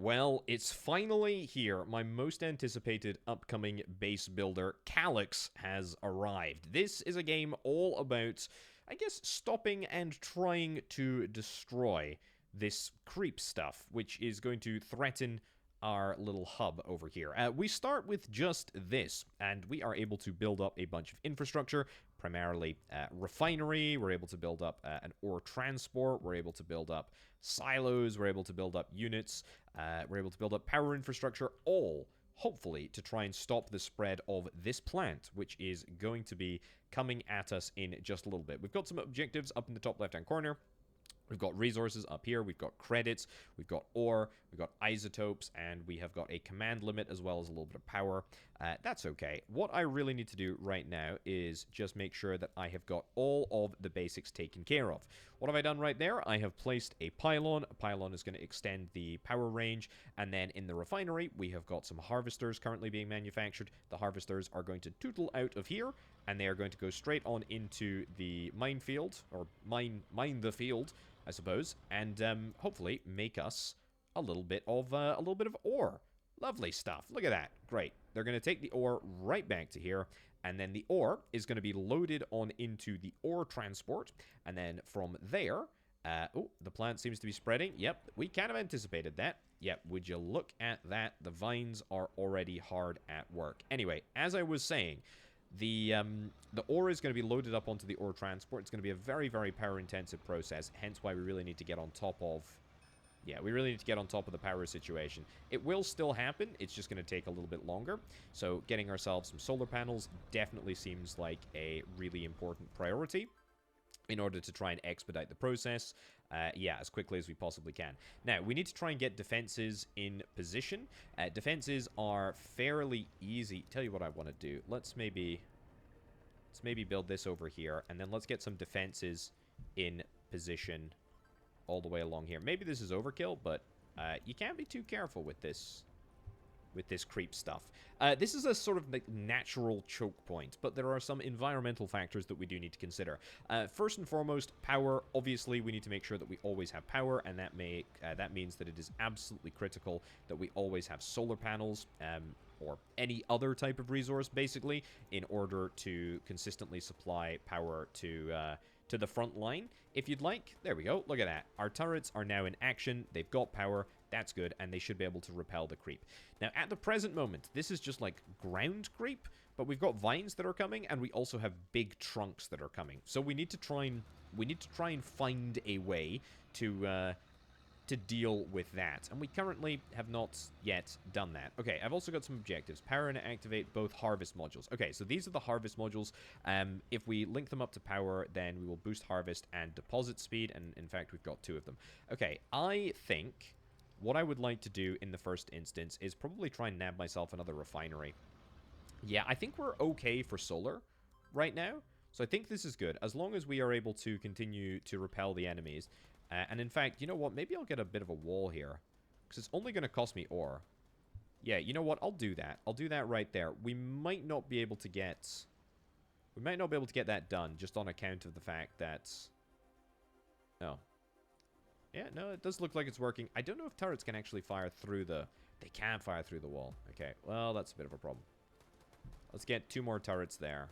Well, it's finally here. My most anticipated upcoming base builder, Calyx, has arrived. This is a game all about, I guess, stopping and trying to destroy this creep stuff, which is going to threaten our little hub over here. We start with just this, and we are able to build up a bunch of infrastructure, primarily refinery. We're able to build up an ore transport. We're able to build up silos. We're able to build up units. We're able to build up power infrastructure, all hopefully to try and stop the spread of this plant, which is going to be coming at us in just a little bit. We've got some objectives up in the top left-hand corner. We've got resources up here, we've got credits, we've got ore, we've got isotopes, and we have got a command limit as well as a little bit of power. That's okay. What I really need to do right now is just make sure that I have got all of the basics taken care of. What have I done right there? I have placed a pylon. A pylon is going to extend the power range, and then in the refinery, we have got some harvesters currently being manufactured. The harvesters are going to tootle out of here, and they are going to go straight on into the minefield, or mine the field, I suppose, and hopefully make us a little bit of ore. Lovely stuff. Look at that. Great. They're going to take the ore right back to here, and then the ore is going to be loaded on into the ore transport, and then from there, oh, the plant seems to be spreading. Yep, we kind of anticipated that. Yep, would you look at that? The vines are already hard at work. Anyway, as I was saying, the ore is going to be loaded up onto the ore transport. It's going to be a very, very power-intensive process, hence why we really need to get on top of... Yeah, we really need to get on top of the power situation. It will still happen, it's just going to take a little bit longer. So getting ourselves some solar panels definitely seems like a really important priority in order to try and expedite the process, yeah, as quickly as we possibly can. Now, we need to try and get defenses in position. Defenses are fairly easy. Tell you what I want to do. Let's maybe build this over here, and then let's get some defenses in position all the way along here. Maybe this is overkill, but you can't be too careful with this creep stuff. This is a sort of like natural choke point, but there are some environmental factors that we do need to consider. First and foremost, power. Obviously, we need to make sure that we always have power, and that means that it is absolutely critical that we always have solar panels, or any other type of resource, basically, in order to consistently supply power to the front line. If you'd like, there we go, look at that. Our turrets are now in action, they've got power, that's good, and they should be able to repel the creep. Now, at the present moment, this is just like ground creep, but we've got vines that are coming, and we also have big trunks that are coming. So we need to try and find a way to deal with that, and we currently have not yet done that. Okay, I've also got some objectives. Power and activate both harvest modules. Okay, so these are the harvest modules. If we link them up to power, then we will boost harvest and deposit speed, and in fact, we've got two of them. Okay, I think what I would like to do in the first instance is probably try and nab myself another refinery. Yeah, I think we're okay for solar right now, so I think this is good, as long as we are able to continue to repel the enemies. And in fact, you know what? Maybe I'll get a bit of a wall here, because it's only going to cost me ore. Yeah, you know what? I'll do that. I'll do that right there. We might not be able to get... We might not be able to get that done, just on account of the fact that... Oh. Yeah, no, it does look like it's working. I don't know if turrets can actually fire through the... They can fire through the wall. Okay, well, that's a bit of a problem. Let's get 2 more turrets there.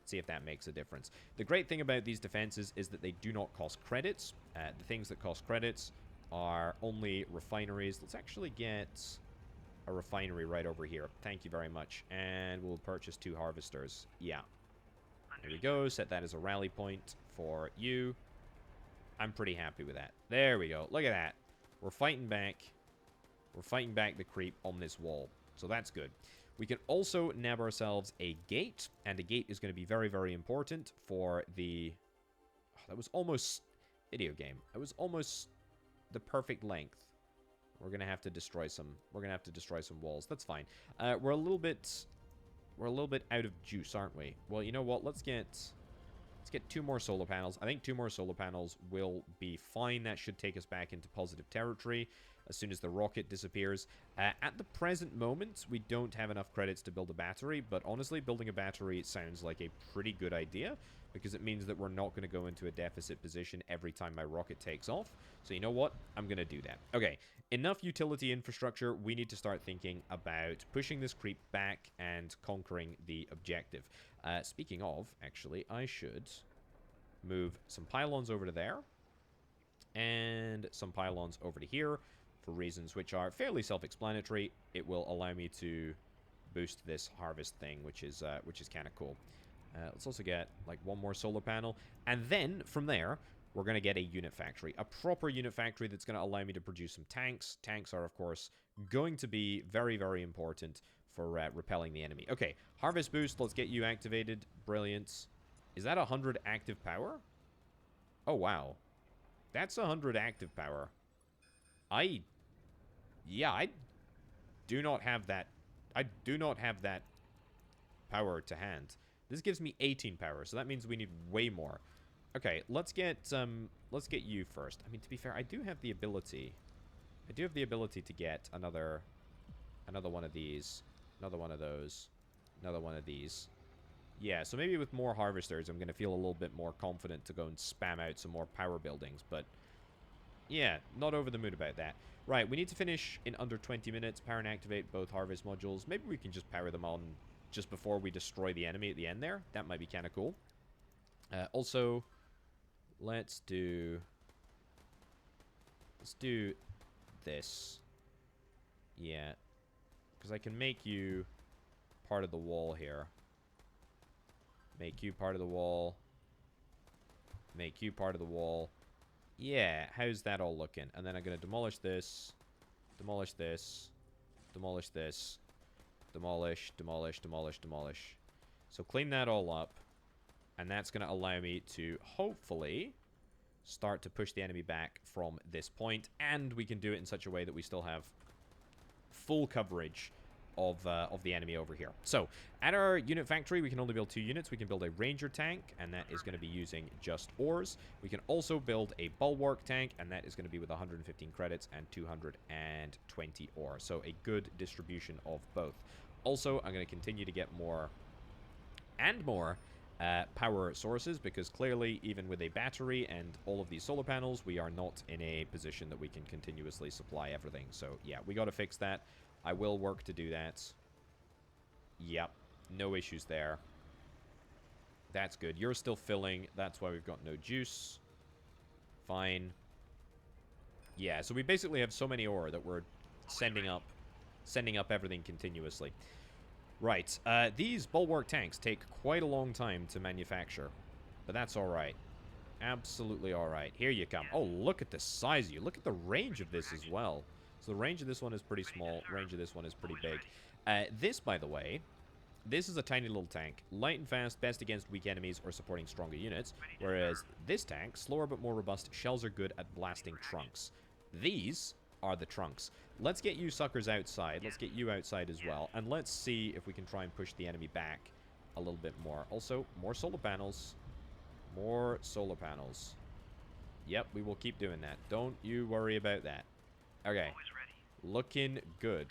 See if that makes a difference. The great thing about these defenses is that they do not cost credits. The things that cost credits are only refineries. Let's actually get a refinery right over here. Thank you very much. And we'll purchase 2 harvesters. Yeah. There we go. Set that as a rally point for you. I'm pretty happy with that. There we go. Look at that. We're fighting back. We're fighting back the creep on this wall. So that's good. We can also nab ourselves a gate, and a gate is going to be very, very important for the... Oh, that was almost... Video game. That was almost the perfect length. We're going to have to destroy some... We're going to have to destroy some walls. That's fine. We're a little bit out of juice, aren't we? Well, you know what? Let's get 2 more solar panels. I think 2 more solar panels will be fine. That should take us back into positive territory as soon as the rocket disappears. At the present moment, we don't have enough credits to build a battery, but honestly, building a battery sounds like a pretty good idea, because it means that we're not going to go into a deficit position every time my rocket takes off. So you know what? I'm going to do that. Okay, enough utility infrastructure. We need to start thinking about pushing this creep back and conquering the objective. Speaking of, actually, I should move some pylons over to there and some pylons over to here for reasons which are fairly self-explanatory. It will allow me to boost this harvest thing, which is kind of cool. Let's also get like one more solar panel, and then from there we're going to get a unit factory, a proper unit factory that's going to allow me to produce some tanks. Tanks are, of course, going to be very, very important for repelling the enemy. Okay, harvest boost, let's get you activated. Brilliant. Is that 100 active power? Oh, wow. That's 100 active power. I do not have that. I do not have that power to hand. This gives me 18 power, so that means we need way more. Okay, let's get you first. I mean, to be fair, I do have the ability. I do have the ability to get another one of these, another one of those, another one of these. Yeah, so maybe with more harvesters, I'm going to feel a little bit more confident to go and spam out some more power buildings, but yeah, not over the moon about that. Right, we need to finish in under 20 minutes, power and activate both harvest modules. Maybe we can just power them on just before we destroy the enemy at the end there. That might be kind of cool. Also, let's do this. Yeah, because I can make you part of the wall here. Make you part of the wall. Make you part of the wall. Yeah, how's that all looking? And then I'm going to demolish this. Demolish this. Demolish this. Demolish, demolish, demolish, demolish. So clean that all up. And that's going to allow me to hopefully start to push the enemy back from this point. And we can do it in such a way that we still have full coverage of the enemy over here. So, at our unit factory, we can only build 2 units. We can build a ranger tank, and that is going to be using just ores. We can also build a bulwark tank, and that is going to be with 115 credits and 220 ore. So, a good distribution of both. Also, I'm going to continue to get more and more power sources, because clearly, even with a battery and all of these solar panels, we are not in a position that we can continuously supply everything. So, yeah, we got to fix that. I will work to do that. Yep. No issues there. That's good. You're still filling. That's why we've got no juice. Fine. Yeah, so we basically have so many ore that we're sending up everything continuously. Right. These bulwark tanks take quite a long time to manufacture. But that's alright. Absolutely alright. Here you come. Oh, look at the size of you. Look at the range of this as well. So the range of this one is pretty small. Range of this one is pretty big. This, by the way, this is a tiny little tank. Light and fast, best against weak enemies or supporting stronger units. Whereas this tank, slower but more robust, shells are good at blasting trunks. These are the trunks. Let's get you suckers outside. Let's get you outside as well. And let's see if we can try and push the enemy back a little bit more. Also, more solar panels. More solar panels. Yep, we will keep doing that. Don't you worry about that. Okay. Looking good.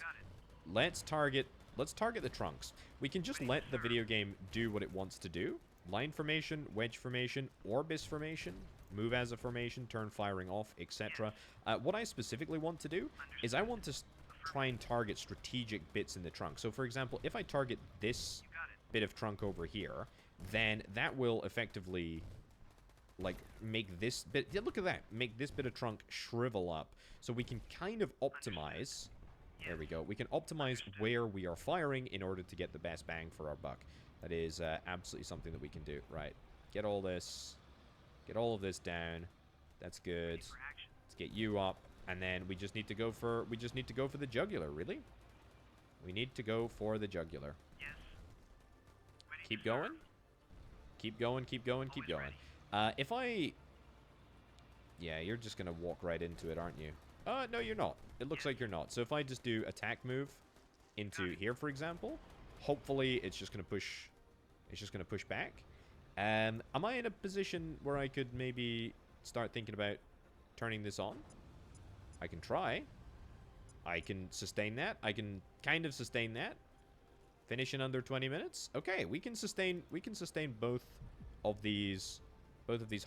Let's target the trunks. We can just let the video game do what it wants to do. Line formation, wedge formation, orbis formation, move as a formation, turn firing off, etc. What I specifically want to do is I want to try and target strategic bits in the trunk. So, for example, if I target this bit of trunk over here, then that will effectively, like, make this bit... Yeah, look at that. Make this bit of trunk shrivel up. So we can kind of optimize... There we go. We can optimize where we are firing in order to get the best bang for our buck. That is absolutely something that we can do. Right. Get all this. Get all of this down. That's good. Let's get you up. And then we just need to go for... We just need to go for the jugular, really? We need to go for the jugular. Keep going. Keep going, keep going, keep going. If I... Yeah, you're just going to walk right into it, aren't you? No, you're not. It looks like you're not. So if I just do attack move into here, for example, hopefully it's just going to push... It's just going to push back. Am I in a position where I could maybe start thinking about turning this on? I can try. I can sustain that. I can kind of sustain that. Finish in under 20 minutes. Okay, we can sustain both of these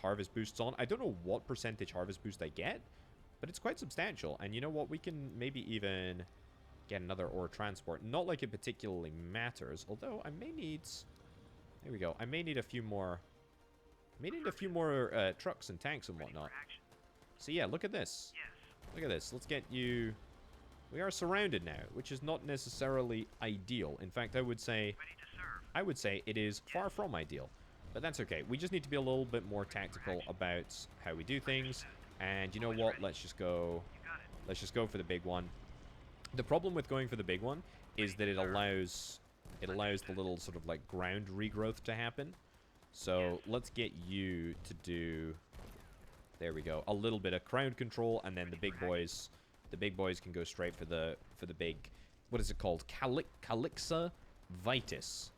harvest boosts on. I don't know what percentage harvest boost I get, but it's quite substantial. And you know what? We can maybe even get another ore transport. Not like it particularly matters, although I may need... There we go. I may need a few more... trucks and tanks and whatnot. So yeah, look at this. Look at this. Let's get you... We are surrounded now, which is not necessarily ideal. In fact, I would say it is far from ideal. But that's okay. We just need to be a little bit more tactical about how we do things. And you know what? Let's just go for the big one. The problem with going for the big one is that it allows the little sort of like ground regrowth to happen. So let's get you to do... There we go. A little bit of crowd control, and then the big boys can go straight for the big... What is it called? Calyxa Vitis.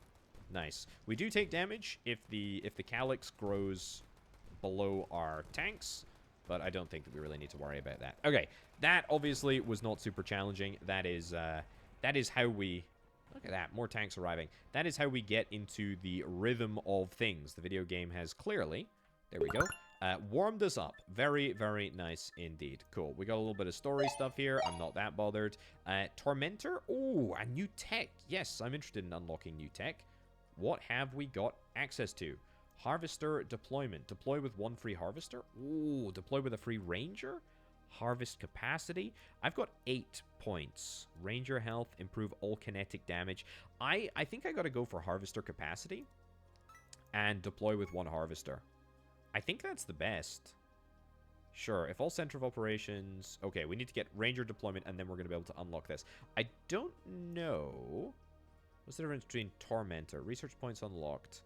Nice. We do take damage if the Calyx grows below our tanks, but I don't think that we really need to worry about that. Okay, that obviously was not super challenging. That is how we... Look at that, more tanks arriving. That is how we get into the rhythm of things. The video game has clearly, there we go, warmed us up. Very, very nice indeed. Cool. We got a little bit of story stuff here. I'm not that bothered. Tormentor? Ooh, a new tech. Yes, I'm interested in unlocking new tech. What have we got access to? Harvester deployment. Deploy with one free harvester? Ooh, deploy with a free ranger? Harvest capacity. I've got 8 points. Ranger health, improve all kinetic damage. I think I gotta go for harvester capacity and deploy with one harvester. I think that's the best. Sure, if all center of operations... Okay, we need to get ranger deployment and then we're gonna be able to unlock this. I don't know... What's the difference between Tormentor? Research points unlocked.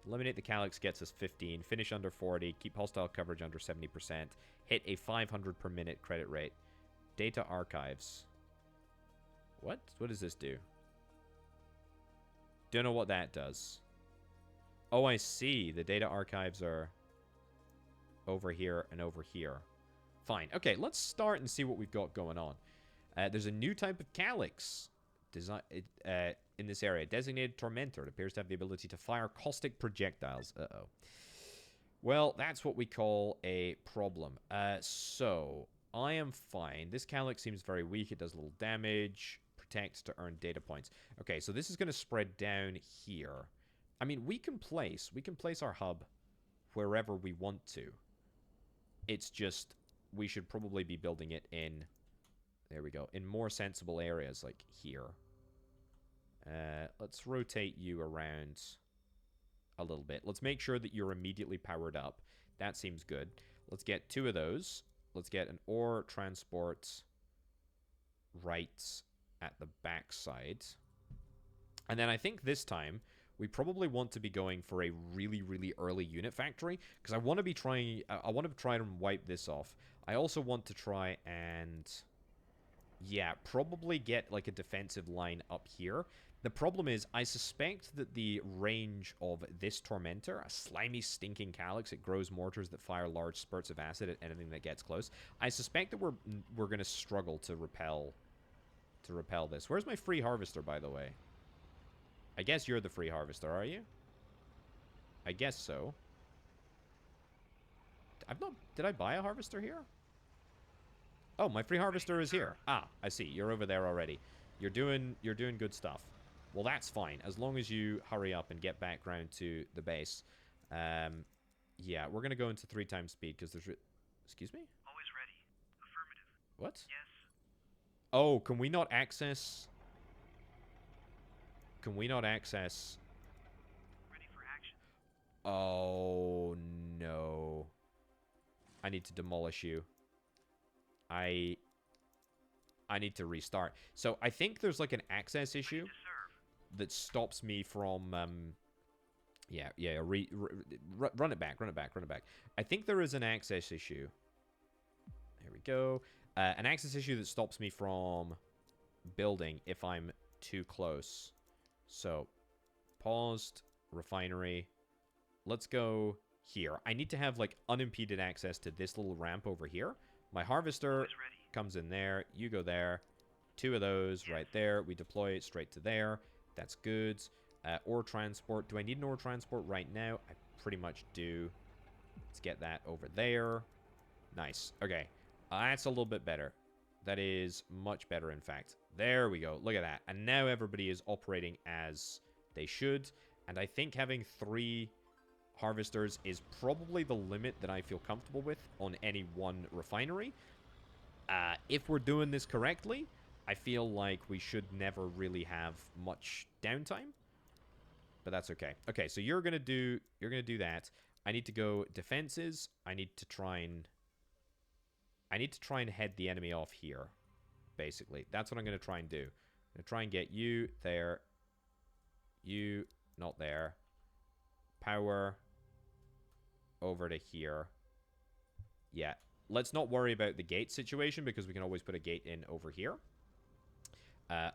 Eliminate the Calyx gets us 15. Finish under 40. Keep hostile coverage under 70%. Hit a 500 per minute credit rate. Data archives. What? What does this do? Don't know what that does. Oh, I see. The data archives are over here and over here. Fine. Okay, let's start and see what we've got going on. There's a new type of Calyx in this area. Designated Tormentor. It appears to have the ability to fire caustic projectiles. Uh-oh. Well, that's what we call a problem. So, I am fine. This Calyx seems very weak. It does little damage. Protects to earn data points. Okay, so this is going to spread down here. I mean, we can place our hub wherever we want to. It's just, we should probably be building it in, there we go, in more sensible areas, like here. Let's rotate you around a little bit. Let's make sure that you're immediately powered up. That seems good. Let's get 2 of those. Let's get an ore transport right at the backside. And then I think this time we probably want to be going for a really, really early unit factory, because I want to be trying... I want to try and wipe this off. I also want to try and... Yeah, probably get like a defensive line up here. The problem is, I suspect that the range of this Tormentor, a slimy, stinking Calyx, it grows mortars that fire large spurts of acid at anything that gets close. I suspect that we're going to struggle to repel this. Where's my free harvester, by the way? I guess you're the free harvester, are you? I guess so. Did I buy a harvester here? Oh, my free harvester is here. Ah, I see. You're over there already. You're doing good stuff. Well, that's fine, as long as you hurry up and get back round to the base. Yeah, we're gonna go into 3 times speed because there's... Excuse me? Always ready. Affirmative. What? Yes. Oh, can we not access... Can we not access... Ready for action. Oh, no. I need to demolish you. I need to restart. So I think there's like an access issue that stops me from... run it back. I think there is an access issue. There we go. An access issue that stops me from building if I'm too close. So, paused, refinery. Let's go here. I need to have like unimpeded access to this little ramp over here. My harvester comes in there. You go there. 2 of those right there. We deploy it straight to there. That's good. Ore transport. Do I need an ore transport right now? I pretty much do. Let's get that over there. Nice. Okay. That's a little bit better. That is much better, in fact. There we go. Look at that. And now everybody is operating as they should. And I think having 3 harvesters is probably the limit that I feel comfortable with on any one refinery. If we're doing this correctly, I feel like we should never really have much downtime. But that's okay. Okay, so you're gonna do that. I need to go defenses. I need to try and head the enemy off here. Basically, that's what I'm gonna try and do. I'm gonna try and get you there. You not there. Power over to here. Yeah. Let's not worry about the gate situation because we can always put a gate in over here.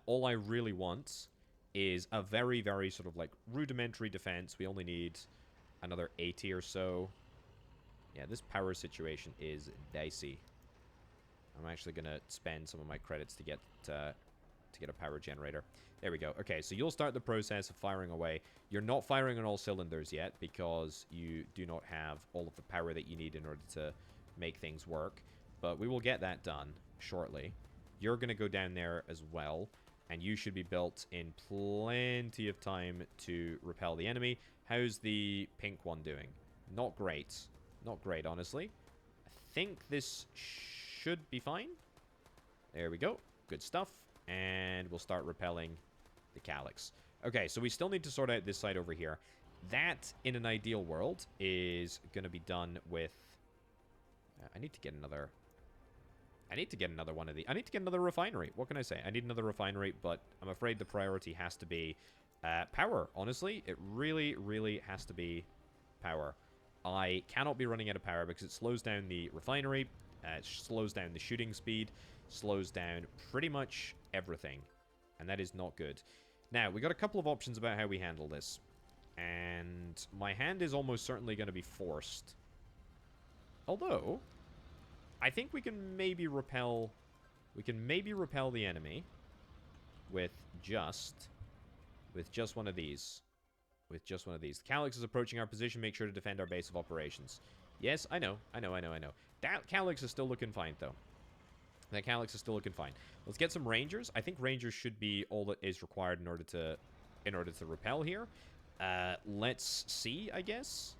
All I really want is a very, very sort of like rudimentary defense. We only need another 80 or so. Yeah, this power situation is dicey. I'm actually going to spend some of my credits to get a power generator. There we go. Okay, so you'll start the process of firing away. You're not firing on all cylinders yet because you do not have all of the power that you need in order to make things work. But we will get that done shortly. You're going to go down there as well. And you should be built in plenty of time to repel the enemy. How's the pink one doing? Not great. Not great, honestly. I think this should be fine. There we go. Good stuff. And we'll start repelling the Calyx. Okay, so we still need to sort out this side over here. That, in an ideal world, is going to be done with... I need to get another one of these. I need to get another refinery. What can I say? I need another refinery, but I'm afraid the priority has to be power, honestly. It really, really has to be power. I cannot be running out of power because it slows down the refinery, it slows down the shooting speed, slows down pretty much everything, and that is not good. Now, we got a couple of options about how we handle this, and my hand is almost certainly going to be forced. Although, I think we can maybe repel... We can maybe repel the enemy with just one of these. With just one of these. The Calyx is approaching our position. Make sure to defend our base of operations. Yes, I know. That Calyx is still looking fine, though. That Calyx is still looking fine. Let's get some Rangers. I think Rangers should be all that is required in order to repel here. Let's see, I guess.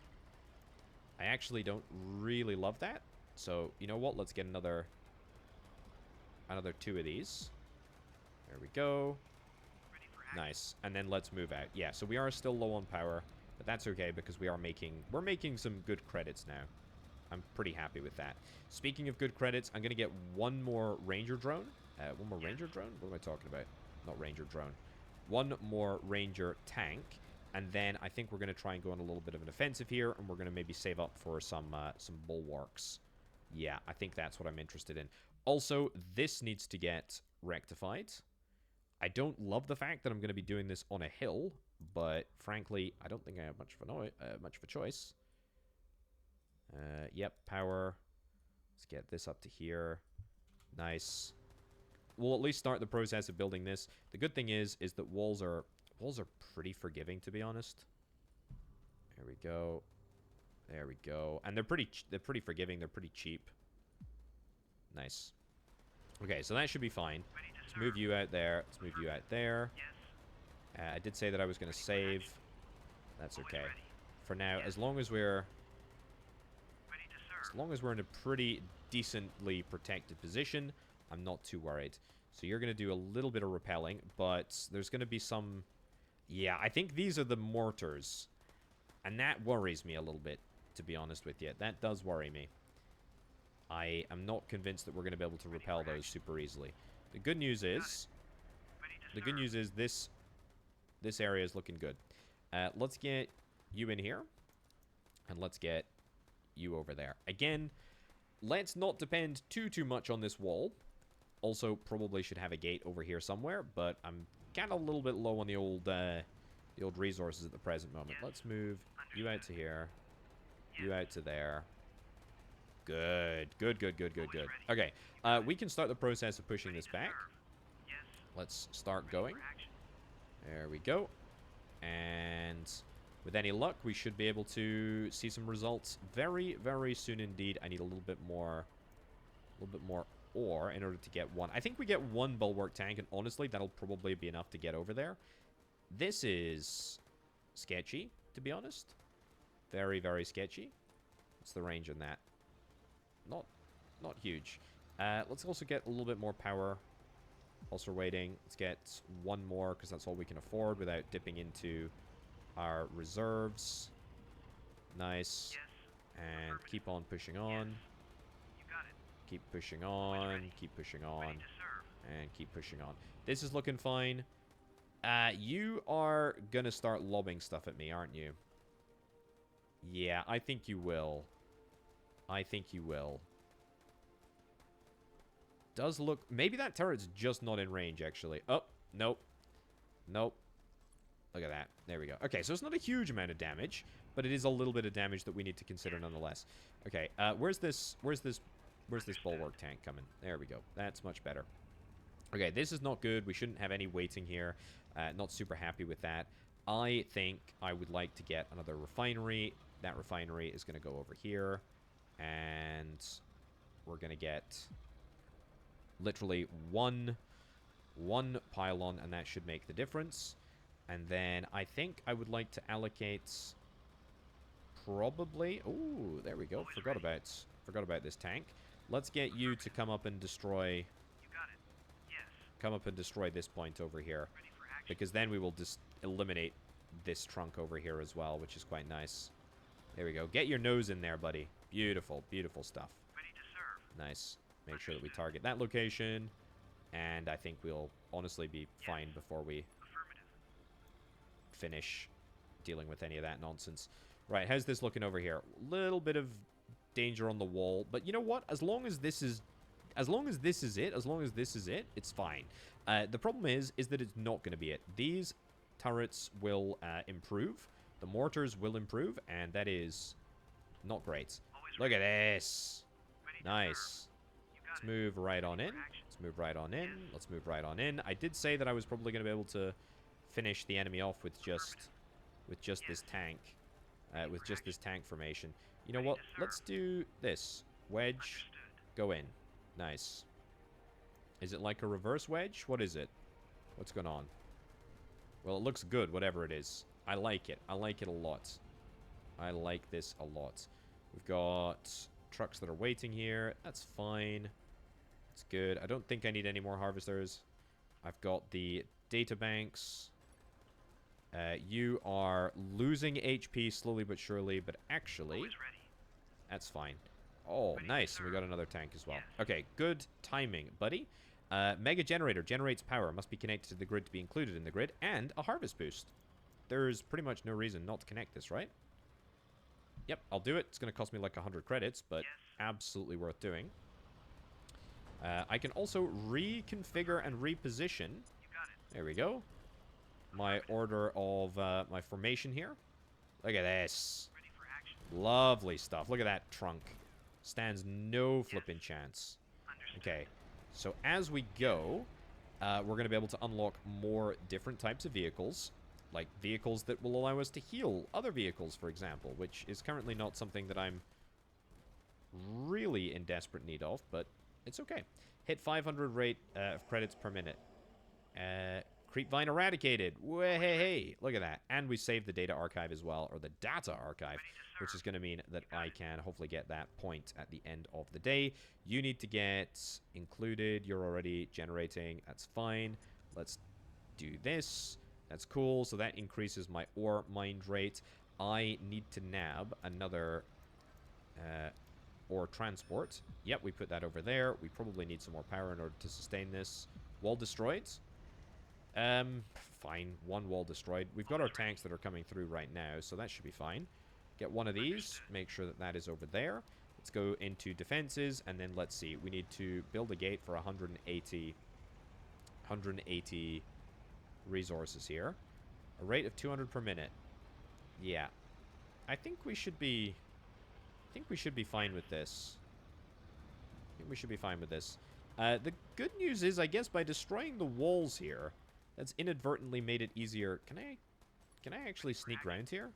I actually don't really love that. So, you know what? Let's get another 2 of these. There we go. Nice. And then let's move out. Yeah, so we are still low on power, but that's okay because we're making some good credits now. I'm pretty happy with that. Speaking of good credits, I'm going to get one more Ranger drone. One more Ranger drone? What am I talking about? Not Ranger drone. One more Ranger tank. And then I think we're going to try and go on a little bit of an offensive here, and we're going to maybe save up for some bulwarks. Yeah, I think that's what I'm interested in. Also, this needs to get rectified. I don't love the fact that I'm going to be doing this on a hill, but frankly, I don't think I have much of a choice. Yep, power. Let's get this up to here. Nice. We'll at least start the process of building this. The good thing is that walls are pretty forgiving, to be honest. There we go. There we go. And they're pretty forgiving. They're pretty cheap. Nice. Okay, so that should be fine. Let's move you out there. Let's move you out there. I did say that I was going to save. That's okay. For now, as long as we're in a pretty decently protected position, I'm not too worried. So you're going to do a little bit of repelling, but there's going to be some... Yeah, I think these are the mortars. And that worries me a little bit, to be honest with you. That does worry me. I am not convinced that we're going to be able to repel those super easily. The good news is... this area is looking good. Let's get you in here. And let's get you over there. Again, let's not depend too much on this wall. Also, probably should have a gate over here somewhere, but I'm kind of a little bit low on the old resources at the present moment. Let's move you out to here. You out to there. Good. Okay, we can start the process of pushing this back. Let's start going. There we go. And with any luck, we should be able to see some results very, very soon indeed. I need a little bit more ore in order to get one. I think we get one bulwark tank, and honestly, that'll probably be enough to get over there. This is sketchy, to be honest. Very, very sketchy. What's the range on that? Not huge. Let's also get a little bit more power. Also waiting. Let's get one more, because that's all we can afford without dipping into our reserves. Nice. Yes. And keep on pushing on. You got it. Keep pushing on. Keep pushing on. Ready to serve. And keep pushing on. This is looking fine. You are gonna start lobbing stuff at me, aren't you? Yeah, I think you will. I think you will. Does look... Maybe that turret's just not in range, actually. Oh, nope. Nope. Look at that. There we go. Okay, so it's not a huge amount of damage, but it is a little bit of damage that we need to consider nonetheless. Okay, where's this bulwark tank coming? There we go. That's much better. Okay, this is not good. We shouldn't have any waiting here. Not super happy with that. I think I would like to get another refinery. That refinery is going to go over here. And we're going to get literally one pylon, and that should make the difference. And then I think I would like to allocate probably... Oh, there we go. Forgot about this tank. Let's get you to come up and destroy... You got it. Yes. Come up and destroy this point over here. Ready for action. Because then we will just eliminate this trunk over here as well, which is quite nice. There we go. Get your nose in there, buddy. Beautiful, beautiful stuff. Ready to serve. Nice. Make sure that we target that location. And I think we'll honestly be fine before we Affirmative. finish dealing with any of that nonsense. Right, how's this looking over here? Little bit of danger on the wall. But you know what? As long as this is it, it's fine. The problem is that it's not going to be it. These turrets will improve. The mortars will improve, and that is not great. Always Look at this. ready to Nice. serve. You got Let's it. move right on in. For action. Let's move right on in. Let's move right on in. I did say that I was probably going to be able to finish the enemy off with just this tank. With just this tank formation. You know what? Let's do this. Wedge. Understood. Go in. Nice. Is it like a reverse wedge? What is it? What's going on? Well, it looks good, whatever it is. I like it. I like it a lot. I like this a lot. We've got trucks that are waiting here. That's fine. It's good. I don't think I need any more harvesters. I've got the data banks. You are losing HP slowly but surely, but actually... Always ready. That's fine. Oh, Ready to nice. We serve. got another tank as well. Yes. Okay, good timing, buddy. Mega generator generates power. Must be connected to the grid to be included in the grid. And a harvest boost. There's pretty much no reason not to connect this, right? Yep, I'll do it. It's going to cost me like 100 credits, but Yes. absolutely worth doing. I can also reconfigure and reposition. You got it. There we go. My order of my formation here. Look at this. Ready for action. Lovely stuff. Look at that trunk. Stands no flipping chance. Understood. Okay. So as we go, we're going to be able to unlock more different types of vehicles. Like vehicles that will allow us to heal other vehicles, for example. Which is currently not something that I'm really in desperate need of. But it's okay. Hit 500 rate of credits per minute. Creepvine eradicated. Way, look at that. And we saved the data archive as well, or the data archive, which is going to mean that I can hopefully get that point at the end of the day. You need to get included. You're already generating. That's fine. Let's do this. That's cool. So that increases my ore mined rate. I need to nab another ore transport. Yep, we put that over there. We probably need some more power in order to sustain this. Wall destroyed. Fine. One wall destroyed. We've got our tanks that are coming through right now, so that should be fine. Get one of these. Make sure that that is over there. Let's go into defenses, and then let's see. We need to build a gate for 180 resources here. A rate of 200 per minute. Yeah. I think we should be... fine with this. I think we should be fine with this. The good news is, I guess, by destroying the walls here, that's inadvertently made it easier. Can I actually sneak around here?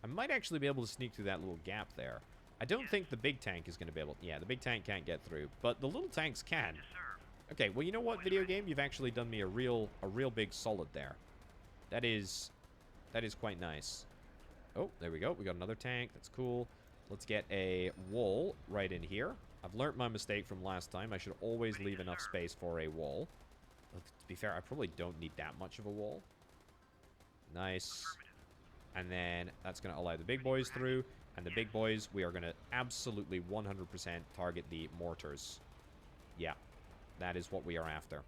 I might actually be able to sneak through that little gap there. I don't think the big tank is going to be able... Yeah, the big tank can't get through, but the little tanks can. Okay, well, you know what, video game? You've actually done me a real big solid there. That is quite nice. Oh, there we go. We got another tank. That's cool. Let's get a wall right in here. I've learnt my mistake from last time. I should always leave enough space for a wall. But to be fair, I probably don't need that much of a wall. Nice. And then that's going to allow the big boys through. And the big boys, we are going to absolutely 100% target the mortars. Yeah, that is what we are after.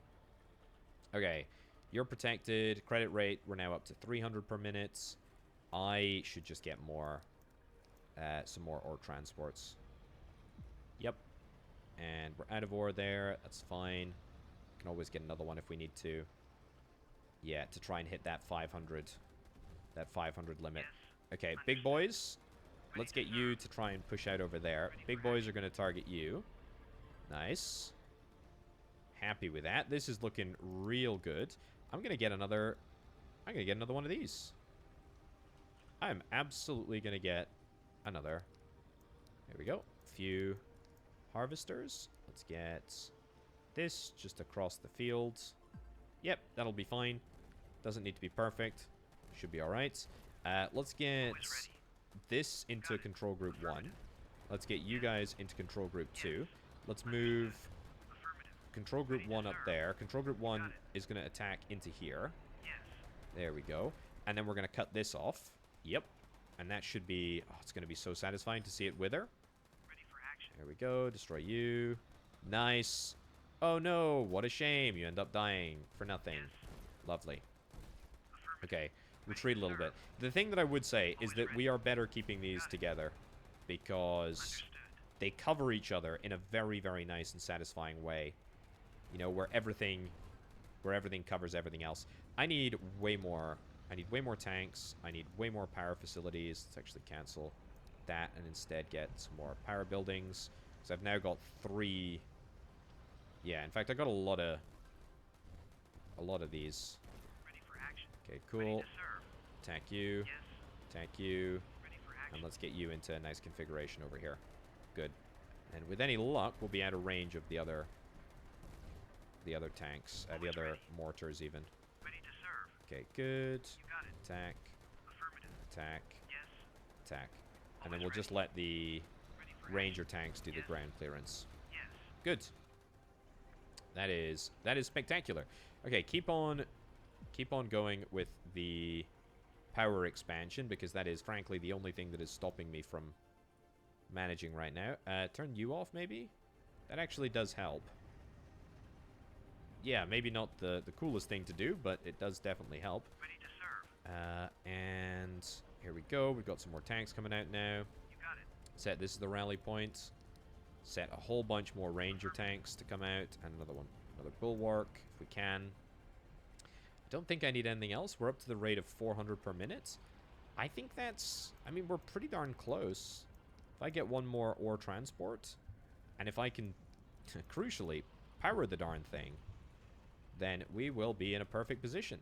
Okay, you're protected. Credit rate, we're now up to 300 per minute. I should just get more, some more ore transports. Yep. And we're out of ore there. That's fine. Can always get another one if we need to. Yeah, to try and hit that 500 limit. Okay, big boys. Let's get you to try and push out over there. Big boys are going to target you. Nice. Happy with that. This is looking real good. I'm going to get another one of these. I'm absolutely going to get another. There we go. Few harvesters. Let's get this just across the field. Yep, that'll be fine. Doesn't need to be perfect. Should be alright. Let's get this into control group 1. Let's get you guys into control group 2. Let's move control group 1 up there. Control group 1 is going to attack into here. There we go. And then we're going to cut this off. Yep. And that should be... Oh, it's going to be so satisfying to see it wither. There we go. Destroy you. Nice. Oh no, what a shame. You end up dying for nothing. Lovely. Okay, retreat a little bit. The thing that I would say is that we are better keeping these together because they cover each other in a very, very nice and satisfying way. You know, where everything covers everything else. I need way more tanks. I need way more power facilities. Let's actually cancel that and instead get some more power buildings. So I've now got 3. Yeah, in fact, I got a lot of these. Okay, cool. Attack you. Attack you. And let's get you into a nice configuration over here. Good. And with any luck, we'll be out of range of the other tanks, the other mortars even. Okay, good. Attack. Attack. Attack. And then we'll just let the ranger tanks do the ground clearance. Good. That is spectacular. Okay, keep on going with the power expansion because that is frankly the only thing that is stopping me from managing right now. Turn you off maybe? That actually does help. Yeah, maybe not the coolest thing to do, but it does definitely help. And here we go. We've got some more tanks coming out now. Set this is the rally point. Set a whole bunch more ranger tanks to come out. And another one. Another bulwark, if we can. I don't think I need anything else. We're up to the rate of 400 per minute. I think that's... I mean, we're pretty darn close. If I get one more ore transport, and if I can, crucially, power the darn thing, then we will be in a perfect position.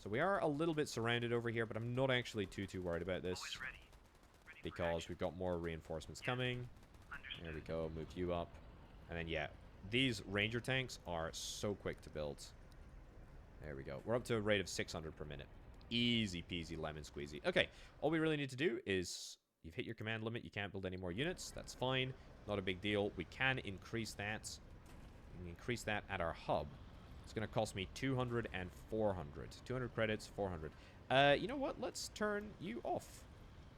So we are a little bit surrounded over here, but I'm not actually too worried about this. Because we've got more reinforcements coming. There we go, moved you up. And then, yeah, these ranger tanks are so quick to build. There we go. We're up to a rate of 600 per minute. Easy peasy lemon squeezy. Okay, all we really need to do is... You've hit your command limit. You can't build any more units. That's fine. Not a big deal. We can increase that. We can increase that at our hub. It's going to cost me 200 and 400. 200 credits, 400. You know what? Let's turn you off.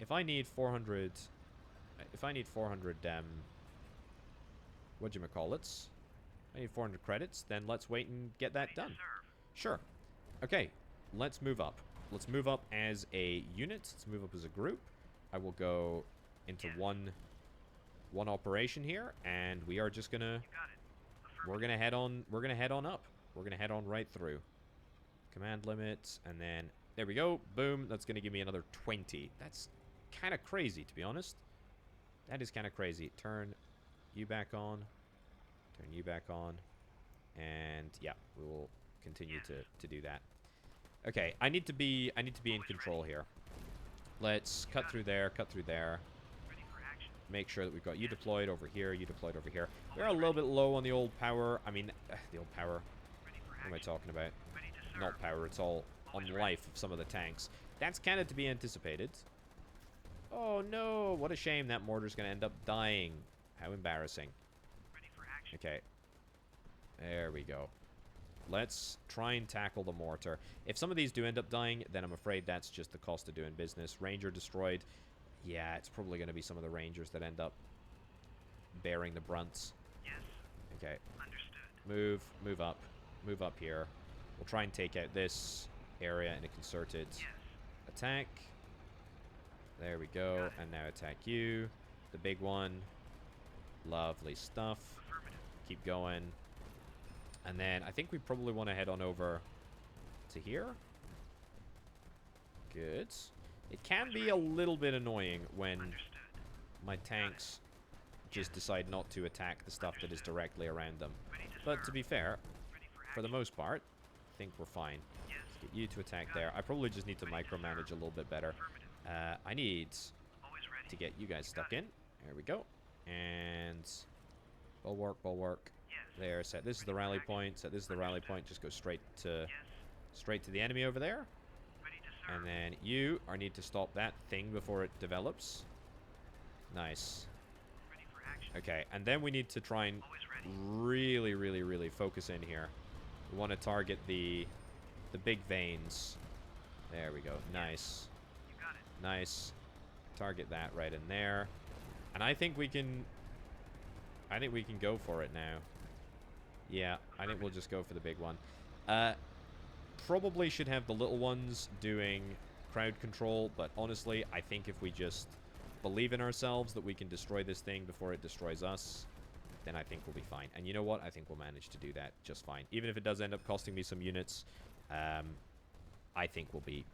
If I need 400... If I need 400, whatchamacallits? I need 400 credits, then let's wait and get that done. Sure. Okay, let's move up. Let's move up as a unit. Let's move up as a group. I will go into one operation here, and we are just gonna... We're gonna head on up. We're gonna head on right through. Command limit, and then... There we go. Boom. That's gonna give me another 20. That's kind of crazy, to be honest. That is kind of crazy. Turn you back on. Turn you back on. And yeah, we will continue to do that. Okay, I need to be in control here. Let's cut through there, cut through there. Ready for action. Make sure that we've got you deployed over here, you deployed over here. We're a little bit low on the old power. I mean, the old power. Ready for What am I action. talking about? Ready to serve. Not power, it's all on life of some of the tanks. That's kind of to be anticipated. Oh no, what a shame that mortar's going to end up dying. How embarrassing. Ready for action. Okay. There we go. Let's try and tackle the mortar. If some of these do end up dying, then I'm afraid that's just the cost of doing business. Ranger destroyed. Yeah, it's probably going to be some of the Rangers that end up bearing the brunts. Yes. Okay. Understood. Move up. Move up here. We'll try and take out this area in a concerted Yes. attack. There we go. And now attack you. The big one. Lovely stuff. Affirmative. Keep going. And then I think we probably want to head on over to here. Good. It can be a little bit annoying when Understood. my tanks just decide not to attack the stuff that is directly around them. Ready to But serve. to be fair, Ready for for the action. most part, I think we're fine. Yes. Let's get you to attack there. I probably just need to micromanage a little bit better. Affirmative. I need Always ready. to get you guys stuck in. There we go. And bulwark, bulwark. Yes. There, set. This is the rally point. Set. This is the rally point. Just go straight to Yes. the enemy over there. Ready to serve. And then you are need to stop that thing before it develops. Nice. Ready for action. Okay, and then we need to try and Always ready. really focus in here. We want to target the big veins. There we go. Nice. You got it. Nice. Target that right in there. And I think we can go for it now. Yeah, I think we'll just go for the big one. Probably should have the little ones doing crowd control, but honestly, I think if we just believe in ourselves that we can destroy this thing before it destroys us, then I think we'll be fine. And you know what? I think we'll manage to do that just fine. Even if it does end up costing me some units, I think we'll be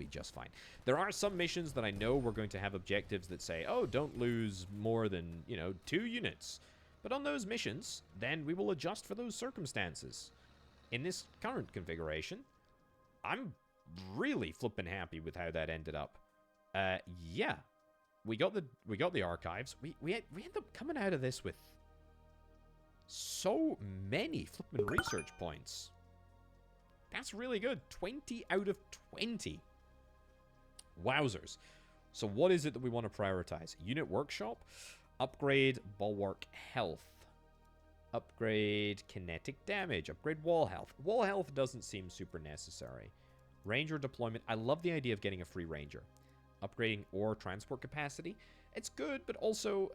just fine. There are some missions that I know we're going to have objectives that say, oh, don't lose more than, 2 units. But on those missions, then we will adjust for those circumstances. In this current configuration, I'm really flippin' happy with how that ended up. Yeah. We got the archives. We end up coming out of this with so many flippin' research points. That's really good. 20 out of 20. Wowzers. So what is it that we want to prioritize? Unit workshop, upgrade bulwark health, upgrade kinetic damage, upgrade wall health. Wall health doesn't seem super necessary. Ranger deployment. I love the idea of getting a free ranger. Upgrading ore transport capacity. It's good, but also,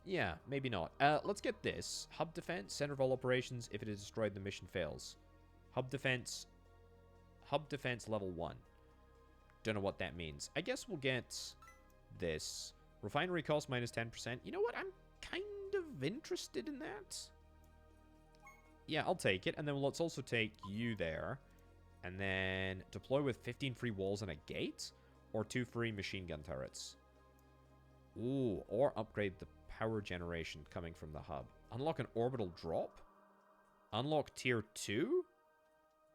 yeah, maybe not. Let's get this. Hub defense, center of all operations. If it is destroyed, the mission fails. Hub defense level 1. Don't know what that means. I guess we'll get this. Refinery cost minus 10%. You know what? I'm kind of interested in that. Yeah, I'll take it. And then let's also take you there. And then deploy with 15 free walls and a gate. Or 2 free machine gun turrets. Ooh, or upgrade the power generation coming from the hub. Unlock an orbital drop. Unlock tier 2.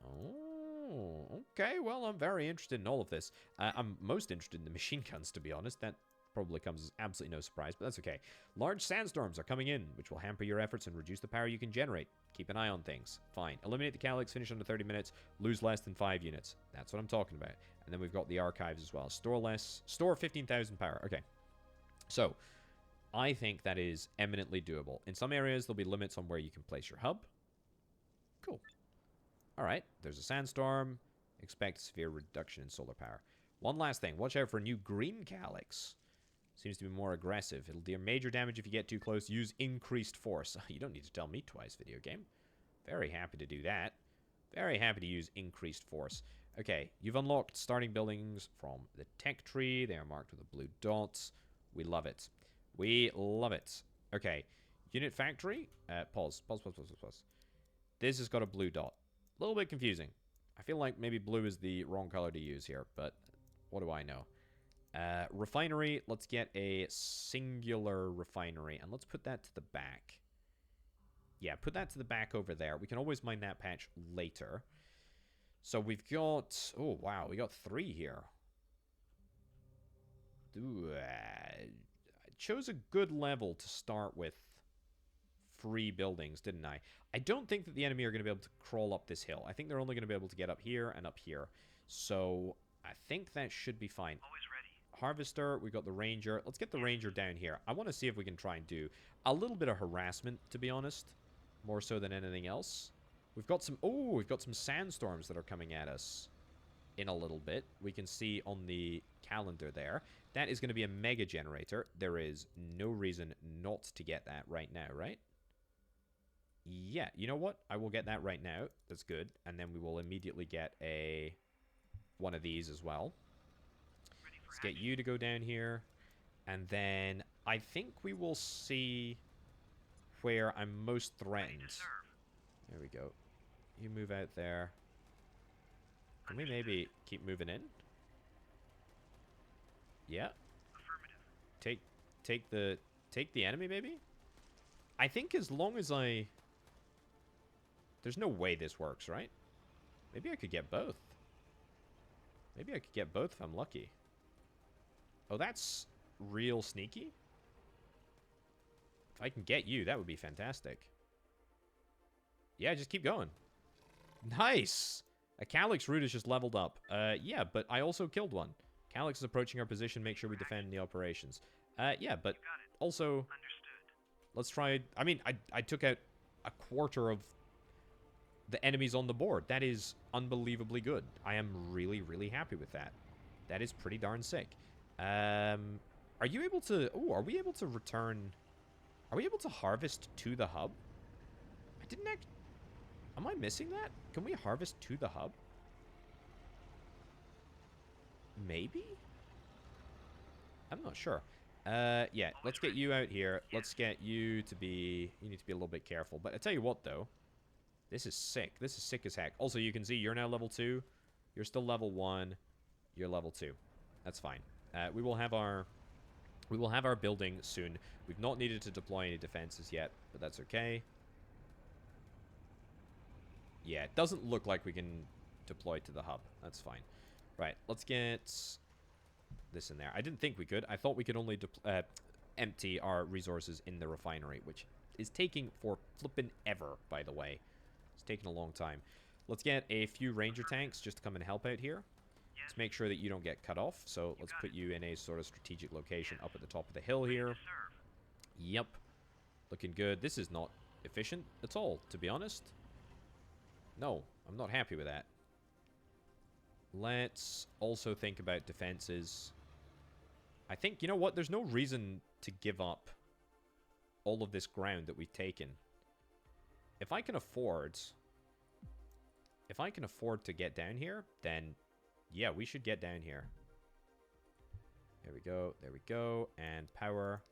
Oh, okay. Well, I'm very interested in all of this. I'm most interested in the machine guns, to be honest. That probably comes as absolutely no surprise, but that's okay. Large sandstorms are coming in, which will hamper your efforts and reduce the power you can generate. Keep an eye on things. Fine. Eliminate the Calyx, finish under 30 minutes, lose less than 5 units. That's what I'm talking about. And then we've got the archives as well. Store 15,000 power. Okay. So, I think that is eminently doable. In some areas, there'll be limits on where you can place your hub. Cool. Alright, there's a sandstorm. Expect severe reduction in solar power. One last thing. Watch out for a new green Calyx. Seems to be more aggressive. It'll deal major damage if you get too close. Use increased force. You don't need to tell me twice, video game. Very happy to do that. Very happy to use increased force. Okay, you've unlocked starting buildings from the tech tree. They are marked with a blue dot. We love it. We love it. Okay, unit factory. Pause. This has got a blue dot. A little bit confusing. I feel like maybe blue is the wrong color to use here, but what do I know? Refinery. Let's get a singular refinery, and let's put that to the back. Yeah, put that to the back over there. We can always mine that patch later. So we've got... Oh, wow. We got 3 here. Ooh, I chose a good level to start with free buildings, didn't I? I don't think that the enemy are going to be able to crawl up this hill. I think they're only going to be able to get up here and up here. So I think that should be fine. Always ready. Harvester, we got the ranger. Let's get the ranger down here. I want to see if we can try and do a little bit of harassment, to be honest. More so than anything else. We've got some... Oh, we've got some sandstorms that are coming at us in a little bit. We can see on the calendar there. That is going to be a mega generator. There is no reason not to get that right now, right? Yeah, you know what? I will get that right now. That's good. And then we will immediately get one of these as well. Let's get you to go down here. And then I think we will see where I'm most threatened. There we go. You move out there. Can we maybe keep moving in? Yeah. Take the enemy, maybe? I think as long as I... There's no way this works, right? Maybe I could get both. Maybe I could get both if I'm lucky. Oh, that's real sneaky. If I can get you, that would be fantastic. Yeah, just keep going. Nice! A Calyx root is just leveled up. Yeah, but I also killed one. Calyx is approaching our position. Make sure we defend the operations. Yeah, but also... Let's try... I mean, I took out a quarter of the enemies on the board. That is unbelievably good. I am really, really happy with that. That is pretty darn sick. Are you able to... Oh, are we able to return... Are we able to harvest to the hub? I didn't actually... Am I missing that? Can we harvest to the hub? Maybe? I'm not sure. Yeah, let's get you out here. Let's get you to be... You need to be a little bit careful. But I tell you what, though. This is sick. This is sick as heck. Also, you can see you're now level 2. You're still level 1. You're level 2. That's fine. We will have our building soon. We've not needed to deploy any defenses yet, but that's okay. Yeah, it doesn't look like we can deploy to the hub. That's fine. Right, let's get this in there. I didn't think we could. I thought we could only empty our resources in the refinery, which is taking for flippin' ever, by the way. It's taking a long time. Let's get a few ranger tanks just to come and help out here. Let's make sure that you don't get cut off. So let's put you in a sort of strategic location up at the top of the hill here. Yep. Looking good. This is not efficient at all, to be honest. No, I'm not happy with that. Let's also think about defenses. I think, you know what? There's no reason to give up all of this ground that we've taken. If I can afford to get down here, then yeah, we should get down here. There we go. There we go. And power.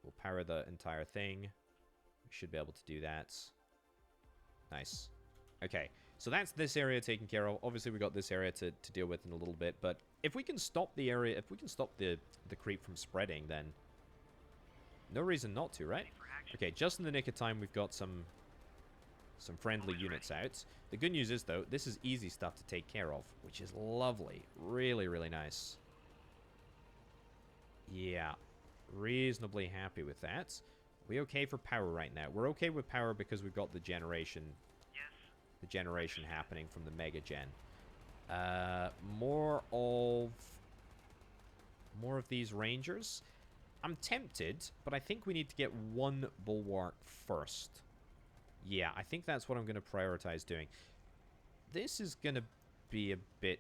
We'll power the entire thing. We should be able to do that. Nice. Okay, so that's this area taken care of. Obviously, we got this area to deal with in a little bit, but if we can stop the area, if we can stop the creep from spreading, then no reason not to, right? Okay, just in the nick of time, we've got some friendly units out. The good news is, though, this is easy stuff to take care of, which is lovely. Really, really nice. Yeah, reasonably happy with that. We okay for power right now? We're okay with power because we've got the generation happening from the Mega Gen. More of these Rangers. I'm tempted, but I think we need to get one Bulwark first. Yeah, I think that's what I'm going to prioritize doing. This is going to be a bit...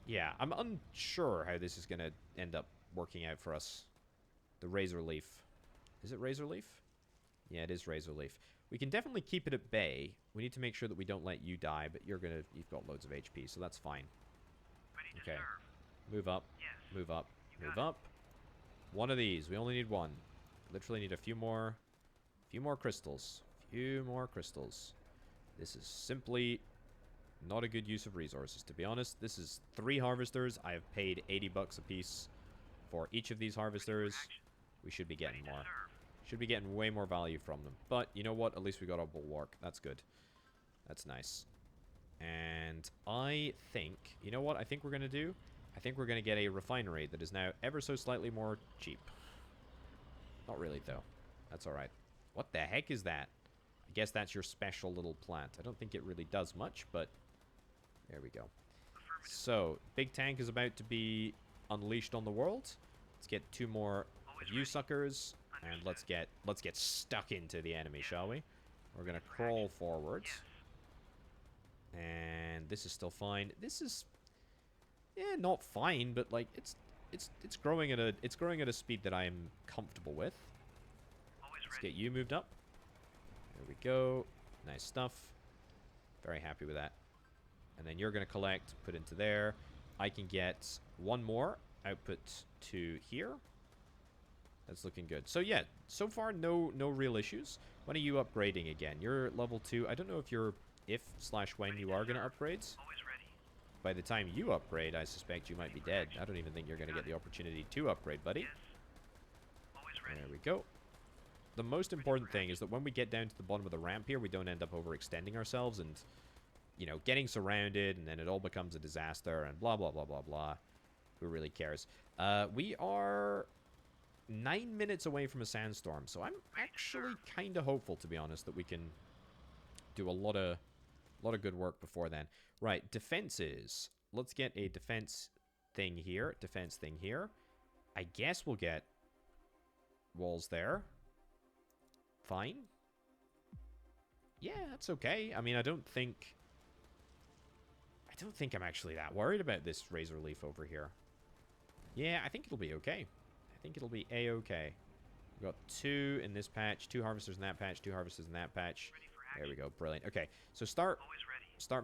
Yeah, I'm unsure how this is going to end up working out for us. The Razor Leaf. Is it Razor Leaf? Yeah, it is Razor Leaf. We can definitely keep it at bay. We need to make sure that we don't let you die, but you've got loads of HP, so that's fine. Okay. Move up. Move up. Move up. One of these. We only need one. Literally need a few more crystals. Few more crystals. This is simply not a good use of resources, to be honest. This is 3 harvesters. I have paid 80 bucks a piece for each of these harvesters. We should be getting more. Should be getting way more value from them. But, you know what? At least we got our bulwark. That's good. That's nice. And I think... You know what I think we're going to do? I think we're going to get a refinery that is now ever so slightly more cheap. Not really, though. That's alright. What the heck is that? I guess that's your special little plant. I don't think it really does much, but there we go. So, big tank is about to be unleashed on the world. Let's get 2 more of you suckers, and let's get stuck into the enemy, shall we? We're gonna crawl forward, and this is still fine. This is, yeah, not fine, but like it's growing at a speed that I am comfortable with. Let's get you moved up. There we go. Nice stuff. Very happy with that. And then you're going to collect, put into there. I can get 1 more output to here. That's looking good. So yeah, so far no real issues. When are you upgrading again? You're level 2. I don't know if you're when you are going to upgrade. By the time you upgrade, I suspect you might be dead. I don't even think you're going to get the opportunity to upgrade, buddy. There we go. The most important thing is that when we get down to the bottom of the ramp here, we don't end up overextending ourselves and, you know, getting surrounded, and then it all becomes a disaster, and blah, blah, blah, blah, blah. Who really cares? We are 9 minutes away from a sandstorm, so I'm actually kind of hopeful, to be honest, that we can do a lot of good work before then. Right, defenses. Let's get a defense thing here. Defense thing here. I guess we'll get walls there. Fine. Yeah, that's okay. I mean, I don't think I'm actually that worried about this razor leaf over here. Yeah, I think it'll be okay. I think it'll be a-okay. We've got 2 in this patch, 2 harvesters in that patch, 2 harvesters in that patch. There we go. Brilliant. Okay, so start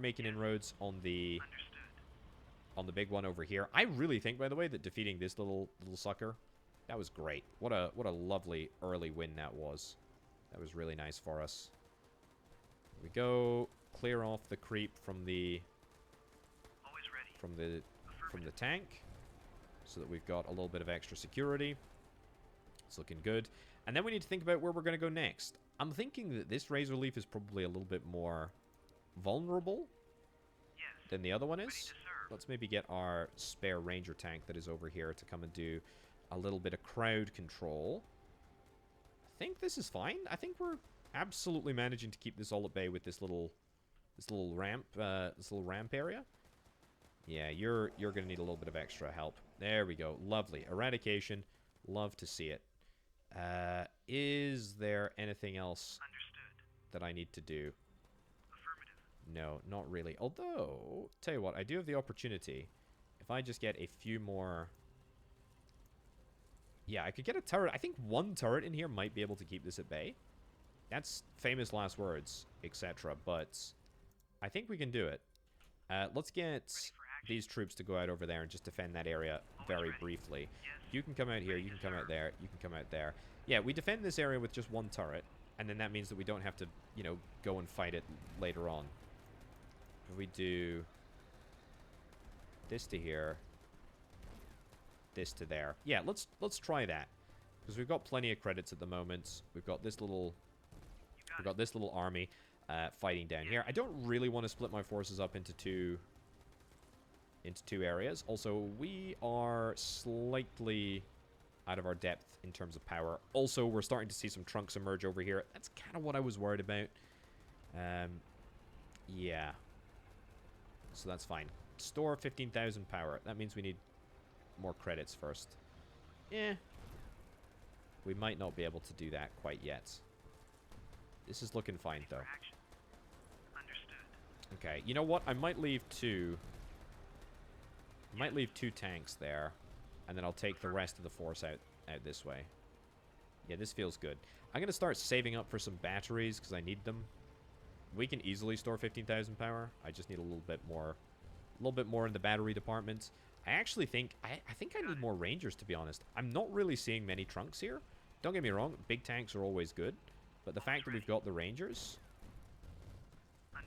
making inroads on the big one over here. I really think, by the way, that defeating this little sucker, that was great. What a lovely early win that was. That was really nice for us. Here we go. Clear off the creep from the tank, so that we've got a little bit of extra security. It's looking good. And then we need to think about where we're going to go next. I'm thinking that this razor leaf is probably a little bit more vulnerable than the other one is. Let's maybe get our spare ranger tank that is over here to come and do a little bit of crowd control. I think this is fine. I think we're absolutely managing to keep this all at bay with this little ramp area. Yeah, you're gonna need a little bit of extra help. There we go. Lovely. Eradication. Love to see it. Is there anything else that I need to do? No, not really. Although, tell you what, I do have the opportunity. If I just get a few more... Yeah, I could get a turret. I think 1 turret in here might be able to keep this at bay. That's famous last words, etc. But I think we can do it. Let's get these troops to go out over there and just defend that area very briefly. You can come out here, you can come out there, you can come out there. Yeah, we defend this area with just 1 turret, and then that means that we don't have to, you know, go and fight it later on. If we do this to here, this to there. Yeah, let's try that. Because we've got plenty of credits at the moment. We've got this little army fighting down here. I don't really want to split my forces up into two areas. Also, we are slightly out of our depth in terms of power. Also, we're starting to see some trunks emerge over here. That's kind of what I was worried about. Yeah. So that's fine. Store 15,000 power. That means we need more credits first. Eh. We might not be able to do that quite yet. This is looking fine, though. Okay, you know what? I might leave 2. I might leave 2 tanks there, and then I'll take the rest of the force out this way. Yeah, this feels good. I'm going to start saving up for some batteries, because I need them. We can easily store 15,000 power. I just need a little bit more in the battery department. I actually think, I think I need more rangers, to be honest. I'm not really seeing many trunks here. Don't get me wrong, big tanks are always good. But the fact that we've got the rangers... There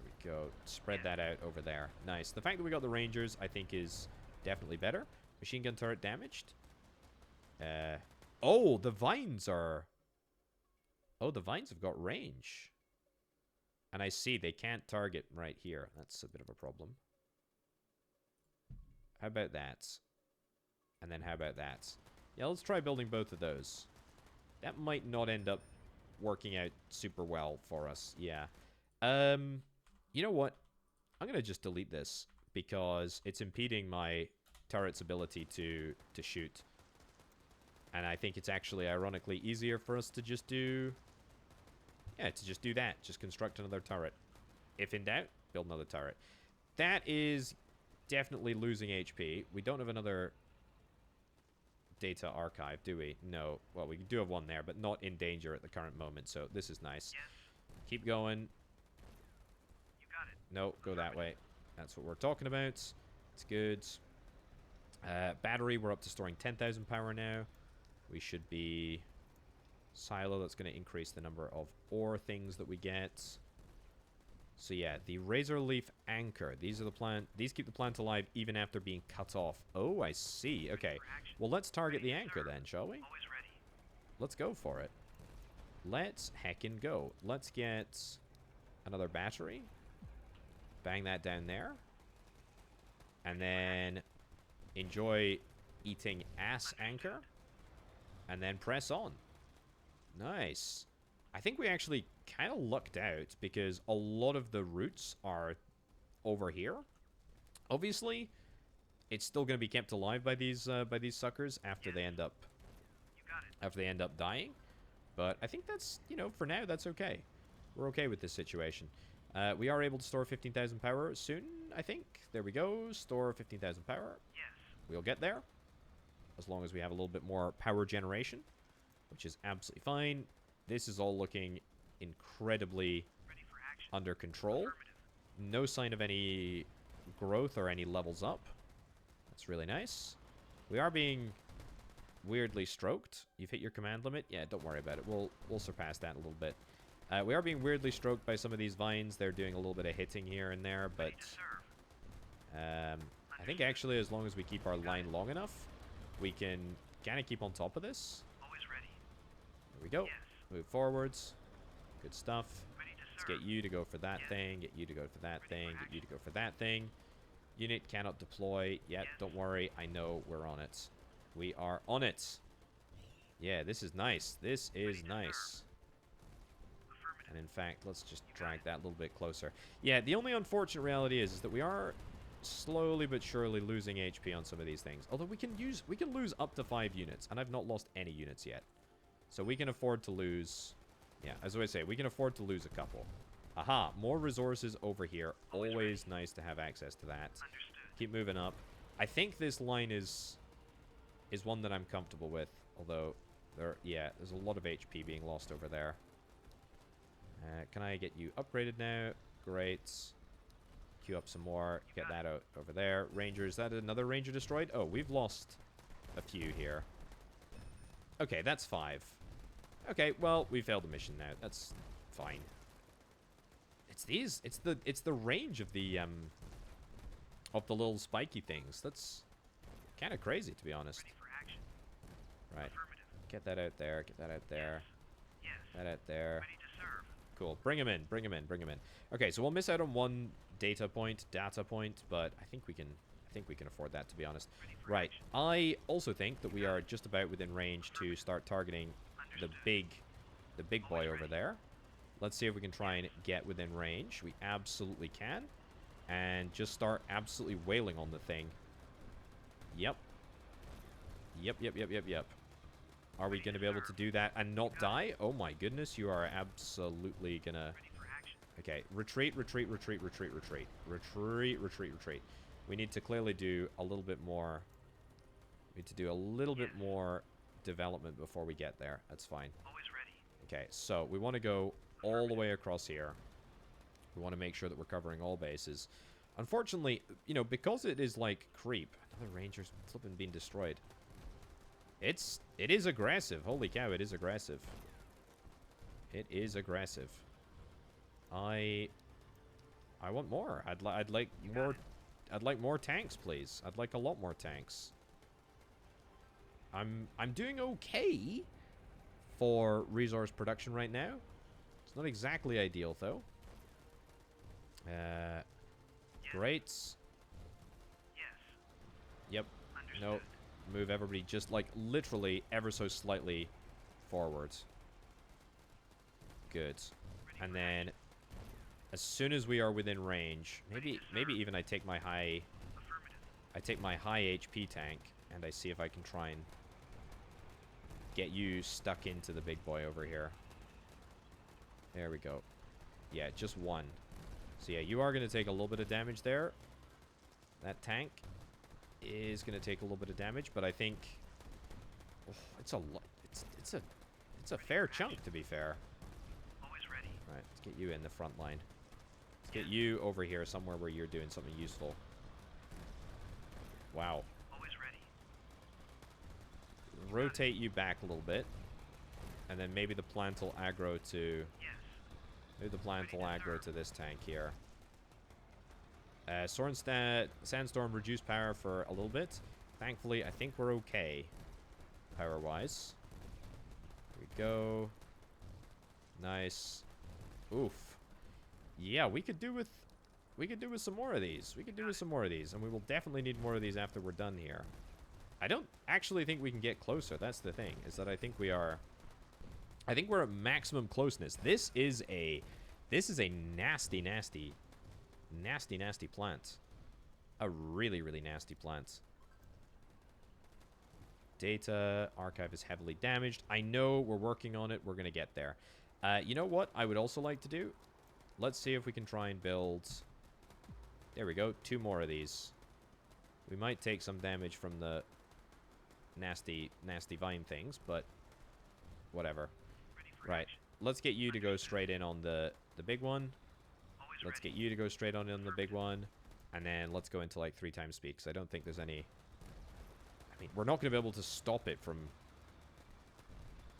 we go. Spread that out over there. Nice. The fact that we got the rangers, I think, is definitely better. Machine gun turret damaged. Oh, the vines are... Oh, the vines have got range. And I see they can't target right here. That's a bit of a problem. How about that? And then how about that? Yeah, let's try building both of those. That might not end up working out super well for us. Yeah. You know what? I'm going to just delete this because it's impeding my turret's ability to shoot. And I think it's actually ironically easier for us to just do... Yeah, to just do that. Just construct another turret. If in doubt, build another turret. That is definitely losing HP. We don't have another data archive, do we? No. Well, we do have one there, but not in danger at the current moment, so this is nice. Yes. Keep going. You got it. No, go that way. That's what we're talking about. It's good. Battery, we're up to storing 10,000 power now. We should be... Silo, that's going to increase the number of ore things that we get. So yeah, the razor leaf anchor. These are the plant. These keep the plant alive even after being cut off. Oh, I see. Okay. Well, let's target the anchor then, shall we? Always ready. Let's go for it. Let's heckin' go. Let's get another battery. Bang that down there. And then enjoy eating ass anchor. And then press on. Nice. I think we actually kind of lucked out because a lot of the routes are over here. Obviously, it's still going to be kept alive by these suckers after they end up dying. But I think that's, you know, for now that's okay. We're okay with this situation. We are able to store 15,000 power soon, I think. There we go. Store 15,000 power. Yes. We'll get there. As long as we have a little bit more power generation, which is absolutely fine. This is all looking incredibly under control. No sign of any growth or any levels up. That's really nice. We are being weirdly stroked. You've hit your command limit? Yeah, don't worry about it. We'll surpass that a little bit. We are being weirdly stroked by some of these vines. They're doing a little bit of hitting here and there, but I think actually as long as we keep our line long enough, we can kind of keep on top of this. Always ready. There we go. Yes. Move forwards. Good stuff. Ready to Let's serve. get you to go for that thing. Get you to go for that thing. Get you to go for that thing. Unit cannot deploy yet. Don't worry. I know we're on it. We are on it. Yeah, this is nice. This is nice. And in fact, let's just drag that a little bit closer. Yeah, the only unfortunate reality is that we are slowly but surely losing HP on some of these things. Although we can lose up to 5 units, and I've not lost any units yet. So we can afford to lose... Yeah, as I say, we can afford to lose a couple. Aha, more resources over here. Always nice to have access to that. Understood. Keep moving up. I think this line is one that I'm comfortable with. Although, there's a lot of HP being lost over there. Can I get you upgraded now? Great. Queue up some more. Get that out over there. Ranger, is that another ranger destroyed? Oh, we've lost a few here. Okay, that's 5. Okay, well, we failed the mission now. That's fine. It's the range of the little spiky things. That's kind of crazy, to be honest. Ready for action. Right. Affirmative. Get that out there. Get that out there. Yes. That out there. Ready to serve. Cool. Bring him in. Bring him in. Bring him in. Okay, so we'll miss out on one data point, but I think we can afford that, to be honest. Right. I also think that we are just about within range to start targeting the big boy over there. Let's see if we can try and get within range. We absolutely can. And just start absolutely wailing on the thing. Yep. Yep. Are we going to be able to do that and not die? Oh my goodness, you are absolutely going to... Ready for action. Okay, retreat. We need to clearly do a little bit more... We need to do a little bit more development before we get there. That's fine. Always ready. Okay, so we want to go all the way across here. We want to make sure that we're covering all bases. Unfortunately, you know, because it is like creep... Another ranger's flipping being destroyed. It is aggressive. Holy cow, it is aggressive. It is aggressive. I want more. I'd like more. I'd like more tanks, please. I'd like a lot more tanks. I'm doing okay for resource production right now. It's not exactly ideal though. Yes. Great. Yes. Yep. Understood. No. Move everybody just like literally ever so slightly forwards. Good. Ready And for then as soon as we are within range, maybe even I take my high HP tank and I see if I can try and get you stuck into the big boy over here. There we go. Yeah, just one. So yeah, you are going to take a little bit of damage there. That tank is going to take a little bit of damage, but I think it's a fair chunk, to be fair. Always ready. All right, let's get you in the front line. Let's get you over here somewhere where you're doing something useful. Wow. Always ready. Rotate you back a little bit, and then maybe the plant will aggro to. Yes. Maybe the plant will aggro to this tank here. Sandstorm reduced power for a little bit. Thankfully, I think we're okay, power-wise. Here we go. Nice. Oof. Yeah, we could do with some more of these. We could do with some more of these, and we will definitely need more of these after we're done here. I don't actually think we can get closer. That's the thing, is that I think we're at maximum closeness. This is a nasty plant. A really, really nasty plant. Data archive is heavily damaged. I know we're working on it. We're going to get there. You know what I would also like to do? Let's see if we can try and build. There we go. 2 more of these. We might take some damage from the nasty vine things, but whatever. Right. Let's get you to go straight in on the big one. Let's get you to go straight on in the big one. And then let's go into like 3 times speed, because I don't think there's any. I mean, we're not going to be able to stop it from.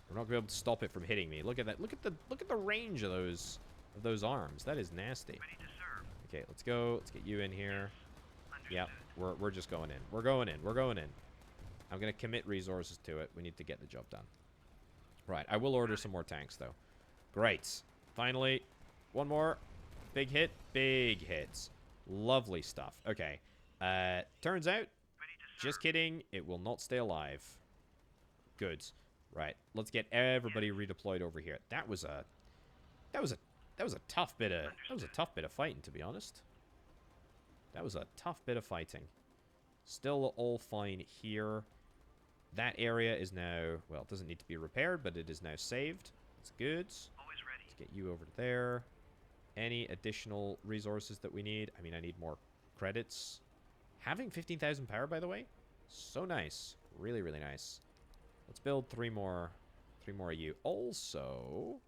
We're not going to be able to stop it from hitting me. Look at that. Look at the range of those arms. That is nasty. Ready to serve. Okay, let's go. Let's get you in here. Understood. Yep. We're just going in. We're going in. We're going in. I'm going to commit resources to it. We need to get the job done. Right. I will order some more tanks, though. Great. Finally, one more. Big hit. Big hits. Lovely stuff. Okay. Turns out, just kidding, it will not stay alive. Good. Right. Let's get everybody redeployed over here. That was a tough bit of fighting, to be honest. That was a tough bit of fighting. Still all fine here. That area is now, well, it doesn't need to be repaired, but it is now saved. It's good. Always ready. Let's get you over there. Any additional resources that we need? I mean, I need more credits. Having 15,000 power, by the way, so nice. Really, really nice. Let's build 3 more of you. Also,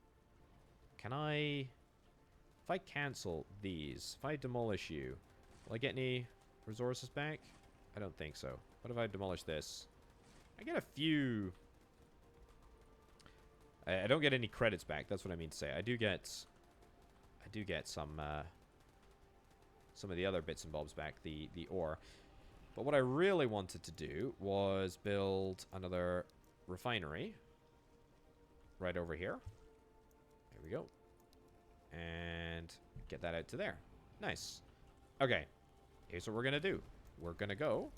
can I, if I cancel these, if I demolish you, will I get any resources back? I don't think so. What if I demolish this? I get a few. I don't get any credits back. That's what I mean to say. I do get some of the other bits and bobs back, the ore. But what I really wanted to do was build another refinery right over here. There we go. And get that out to there. Nice. Okay. Here's what we're going to do. We're going to go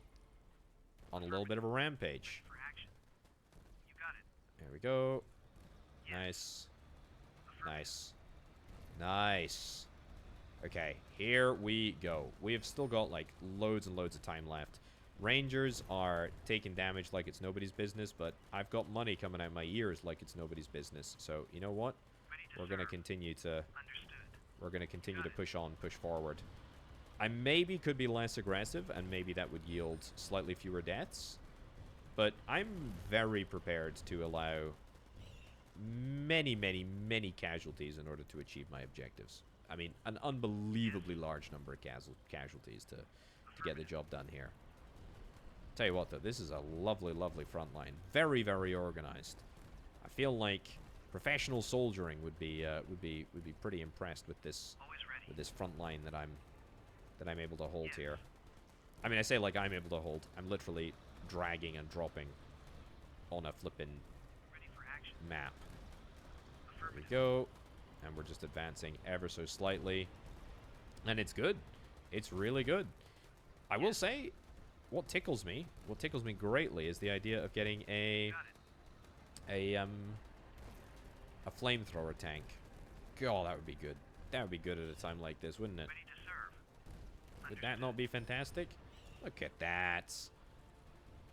on a little bit of a rampage. For action. You got it. There we go. Yes. Nice. Affirmative. Nice. Nice. Okay, here we go. We have still got, like, loads and loads of time left. Rangers are taking damage like it's nobody's business, but I've got money coming out my ears like it's nobody's business. So, you know what? Ready to We're going to serve. continue to... Understood. We're going to continue to push on, push forward. I maybe could be less aggressive, and maybe that would yield slightly fewer deaths. But I'm very prepared to allow many, many, many casualties in order to achieve my objectives. I mean, an unbelievably large number of casualties to get the job done here. Tell you what, though, this is a lovely, lovely front line. Very, very organized. I feel like professional soldiering would be pretty impressed with this Always ready. front line that I'm able to hold here. I mean, I say like I'm able to hold. I'm literally dragging and dropping on a flippin' Ready for action. map. There we Affirmative. go. And we're just advancing ever so slightly. And it's good. It's really good. I will say, what tickles me greatly is the idea of getting a flamethrower tank. God, that would be good. That would be good at a time like this, wouldn't it? Ready to serve. Would that not be fantastic? Look at that.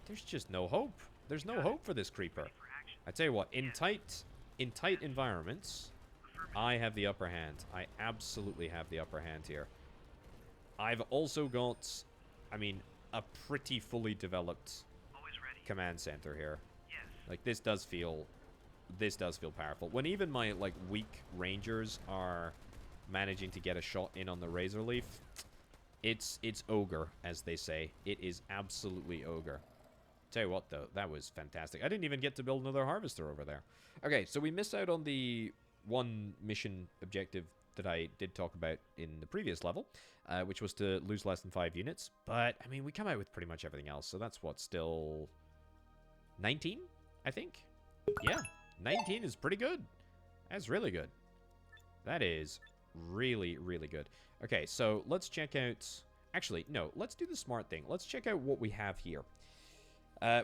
There's just no hope. There's no hope for this creeper. Ready for action. I tell you what, in tight environments, I have the upper hand. I absolutely have the upper hand here. I've also got, I mean, a pretty fully developed Always ready. command center here. Yes. Like, this does feel powerful. When even my, like, weak rangers are managing to get a shot in on the Razor Leaf, it's ogre, as they say. It is absolutely ogre. Tell you what, though, that was fantastic. I didn't even get to build another harvester over there. Okay, so we missed out on the one mission objective that I did talk about in the previous level, which was to lose less than 5 units. But, I mean, we come out with pretty much everything else, so that's what, still 19, I think? Yeah, 19 is pretty good. That's really good. That is really, really good. Okay, so let's check out... Actually, no, let's do the smart thing. Let's check out what we have here.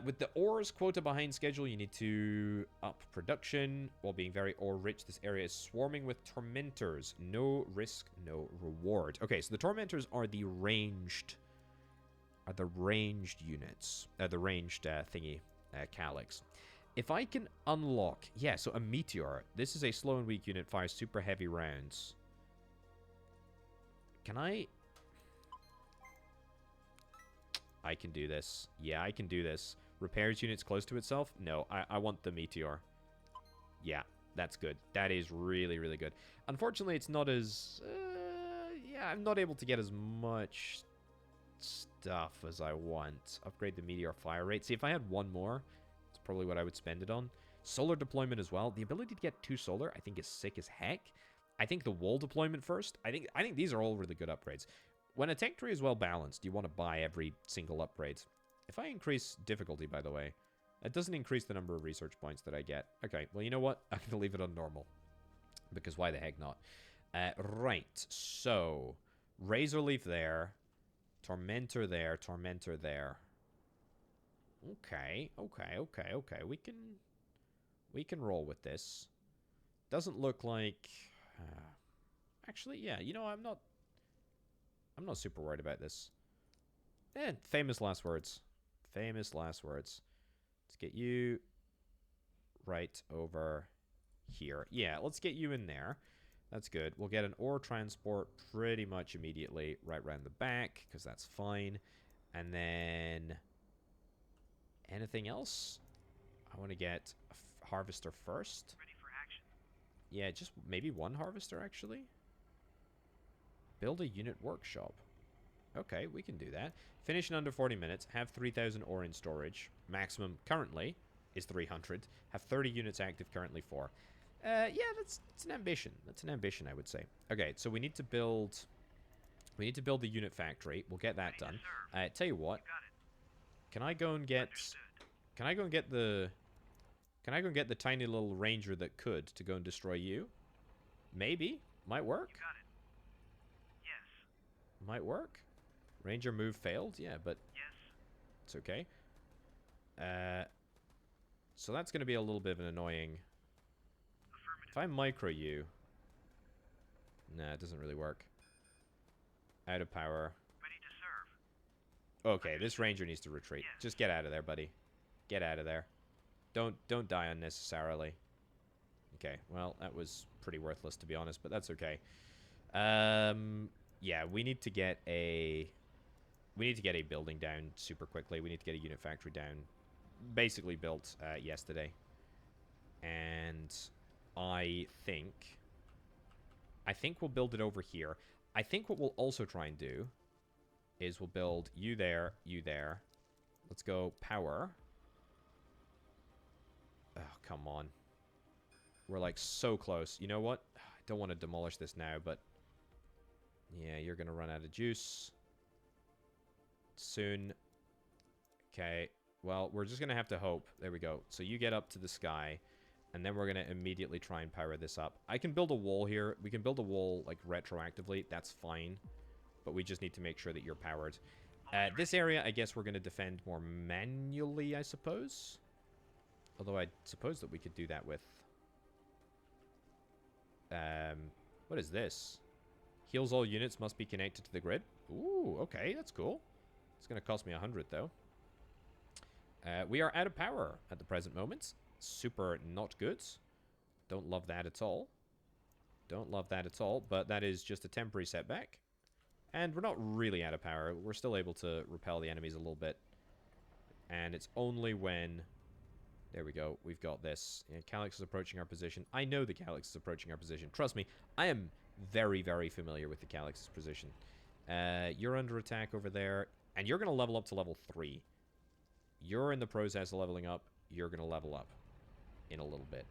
With the ores quota behind schedule, you need to up production. While being very ore-rich, this area is swarming with tormentors. No risk, no reward. Okay, so the tormentors are the ranged... units. The ranged thingy, Calyx. If I can unlock... Yeah, so a meteor. This is a slow and weak unit, fires super heavy rounds. Can I... I can do this. Yeah, I can do this. Repairs units close to itself? No, I want the meteor. Yeah, that's good. That is really, really good. Unfortunately, it's not as... yeah, I'm not able to get as much stuff as I want. Upgrade the meteor fire rate. See, if I had one more, it's probably what I would spend it on. Solar deployment as well. The ability to get 2 solar, I think, is sick as heck. I think the wall deployment first. I think these are all really good upgrades. When a tech tree is well balanced, you want to buy every single upgrade. If I increase difficulty, by the way, it doesn't increase the number of research points that I get. Okay, well, you know what? I'm going to leave it on normal. Because why the heck not? Right, so... Razor Leaf there. Tormentor there. Tormentor there. Okay. We can roll with this. Doesn't look like... actually, yeah, you know, I'm not super worried about this. Famous last words. Famous last words. Let's get you right over here. Yeah, let's get you in there. That's good. We'll get an ore transport pretty much immediately right around the back, because that's fine. And then... anything else? I want to get a harvester first. Ready for action. Yeah, just maybe one harvester, actually. Build a unit workshop. Okay, we can do that. Finish in under 40 minutes. Have 3,000 ore in storage. Maximum currently is 300. Have 30 units active, currently 4. Yeah, that's an ambition. That's an ambition, I would say. Okay, so we need to build... we need to build the unit factory. We'll get that done. Tell you what. Can I go and get... Can I go and get the... Can I go and get the tiny little ranger that could to go and destroy you? Maybe. Might work. You got it. Yes. Might work. Ranger move failed. Yeah, but Yes. it's okay. So that's going to be a little bit of an annoying... If I micro you... Nah, it doesn't really work. Out of power. Ready to serve. Okay, this ranger needs to retreat. Just get out of there, buddy. Get out of there. Don't die unnecessarily. Okay, well, that was pretty worthless, to be honest, but that's okay. Yeah, we need to get a... we need to get a building down super quickly. We need to get a unit factory down. Basically built yesterday. And I think we'll build it over here. I think what we'll also try and do is we'll build you there, you there. Let's go power. Oh, come on. We're like so close. You know what? I don't want to demolish this now, but... yeah, you're going to run out of juice. Soon. Okay. Well, we're just going to have to hope. There we go. So you get up to the sky, and then we're going to immediately try and power this up. I can build a wall here. We can build a wall, like, retroactively. That's fine. But we just need to make sure that you're powered. This area, I guess we're going to defend more manually, I suppose. Although I suppose that we could do that with... what is this? Heals all units must be connected to the grid. Ooh, okay, that's cool. It's going to cost me 100, though. We are out of power at the present moment. Super not good. Don't love that at all. Don't love that at all, but that is just a temporary setback. And we're not really out of power. We're still able to repel the enemies a little bit. And it's only when... There we go. We've got this. Yeah, Calyx is approaching our position. I know the Calyx is approaching our position. Trust me, I am very, very familiar with the Calyx's position. You're under attack over there. And you're going to level up to level 3. You're in the process of leveling up. You're going to level up in a little bit.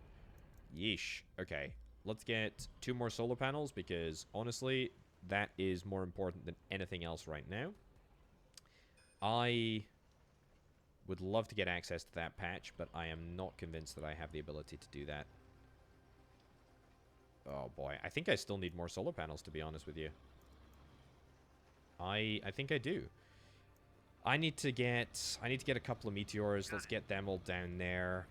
Yeesh. Okay. Let's get 2 more solar panels because, honestly, that is more important than anything else right now. I would love to get access to that patch, but I am not convinced that I have the ability to do that. Oh, boy. I think I still need more solar panels, to be honest with you. I think I do. I need to get a couple of meteors. Let's get them all down there.